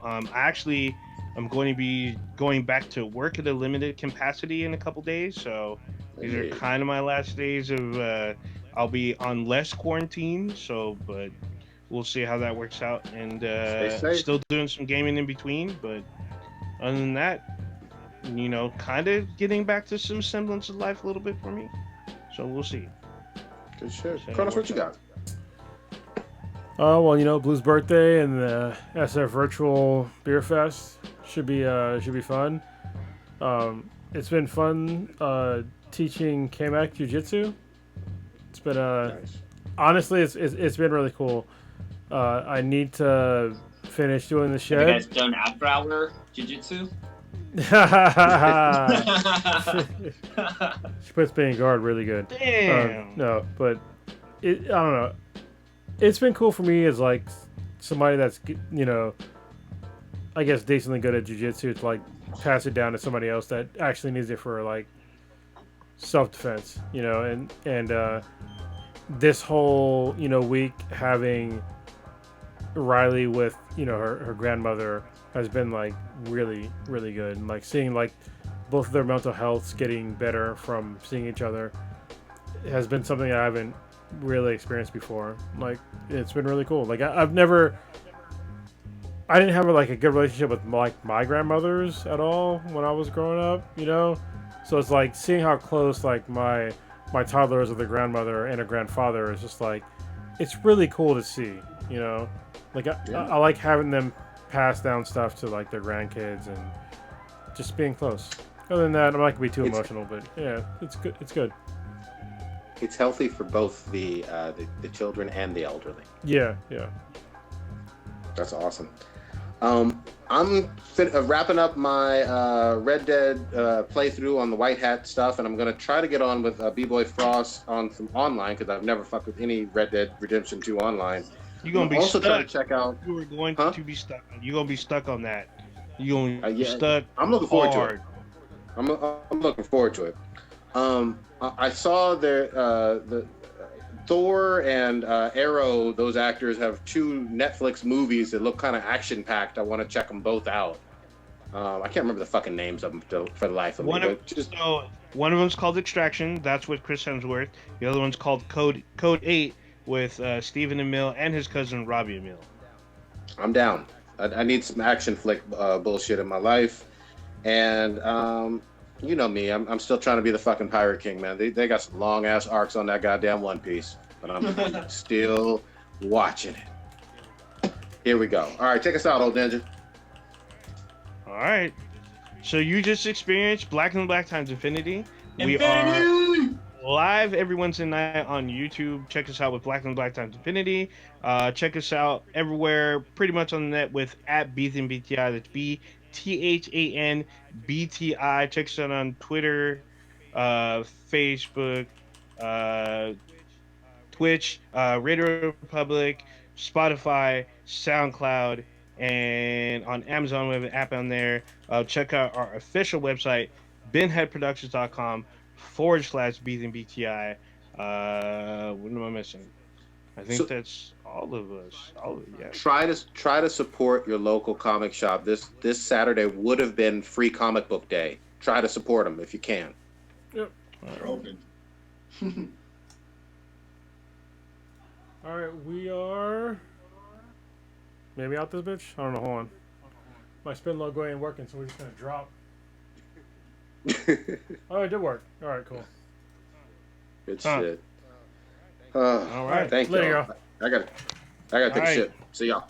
I'm going to be going back to work at a limited capacity in a couple days, so These are kind of my last days of. I'll be on less quarantine, but we'll see how that works out. And still doing some gaming in between, but other than that, kind of getting back to some semblance of life a little bit for me. So we'll see. Good shit. Kronos, what you got? Well, Blue's birthday and the SF Virtual Beer Fest should be fun. It's been fun teaching Kamak Jiu-Jitsu. It's been Nice. Honestly, it's been really cool. I need to finish doing the shed. Have you guys done after hour jiu-jitsu? She puts me in guard really good. Damn. No, but I don't know. It's been cool for me as like somebody that's I guess decently good at jiu-jitsu to like pass it down to somebody else that actually needs it for like self-defense, and this whole week having Riley with her grandmother has been like really, really good, and like seeing like both of their mental healths getting better from seeing each other has been something I haven't really experienced before. Like it's been really cool. Like I didn't have like a good relationship with like my grandmothers at all when I was growing up, so it's like seeing how close like my toddlers with a grandmother and a grandfather is just like it's really cool to see, like I like having them pass down stuff to like their grandkids and just being close. Other than that, I'm not gonna be too emotional, but yeah, it's good. It's good. It's healthy for both the children and the elderly. Yeah. That's awesome. I'm wrapping up my Red Dead playthrough on the White Hat stuff, and I'm gonna try to get on with B-Boy Frost on some online because I've never fucked with any Red Dead Redemption 2 online. You're gonna be also stuck. trying to check out. You are going to be stuck. You're gonna be stuck on that. You're gonna be stuck. I'm looking forward hard. to it. I'm looking forward to it. I saw the Thor and Arrow. Those actors have 2 Netflix movies that look kind of action packed. I want to check them both out. I can't remember the fucking names of them for the life of me. One of them's called Extraction. That's with Chris Hemsworth. The other one's called Code 8 with Stephen Amell and his cousin Robbie Amell. I'm down. I need some action flick bullshit in my life, and you know me. I'm still trying to be the fucking Pirate King, man. They got some long ass arcs on that goddamn One Piece, but I'm still watching it. Here we go. All right, take us out, old ninja. All right. So you just experienced Black and Black times Infinity. We are live every Wednesday night on YouTube. Check us out with Black and Black times Infinity. Check us out everywhere, pretty much on the net with @BThanBTI. That's BThanBTI. Check us out on Twitter, Facebook, Twitch, Radio Republic, Spotify, SoundCloud, and on Amazon. We have an app on there. Check out our official website, binheadproductions.com/BThanBTI. What am I missing? I think that's all of us. Yeah. Try to support your local comic shop. This Saturday would have been Free Comic Book Day. Try to support them if you can. Yep. They're open. All right, we are maybe out this bitch. I don't know. Hold on. My spin logo ain't working, so we're just gonna drop. Oh, it did work. All right, cool. Good shit. All right. Thank you. Later, I gotta take a shit. See y'all.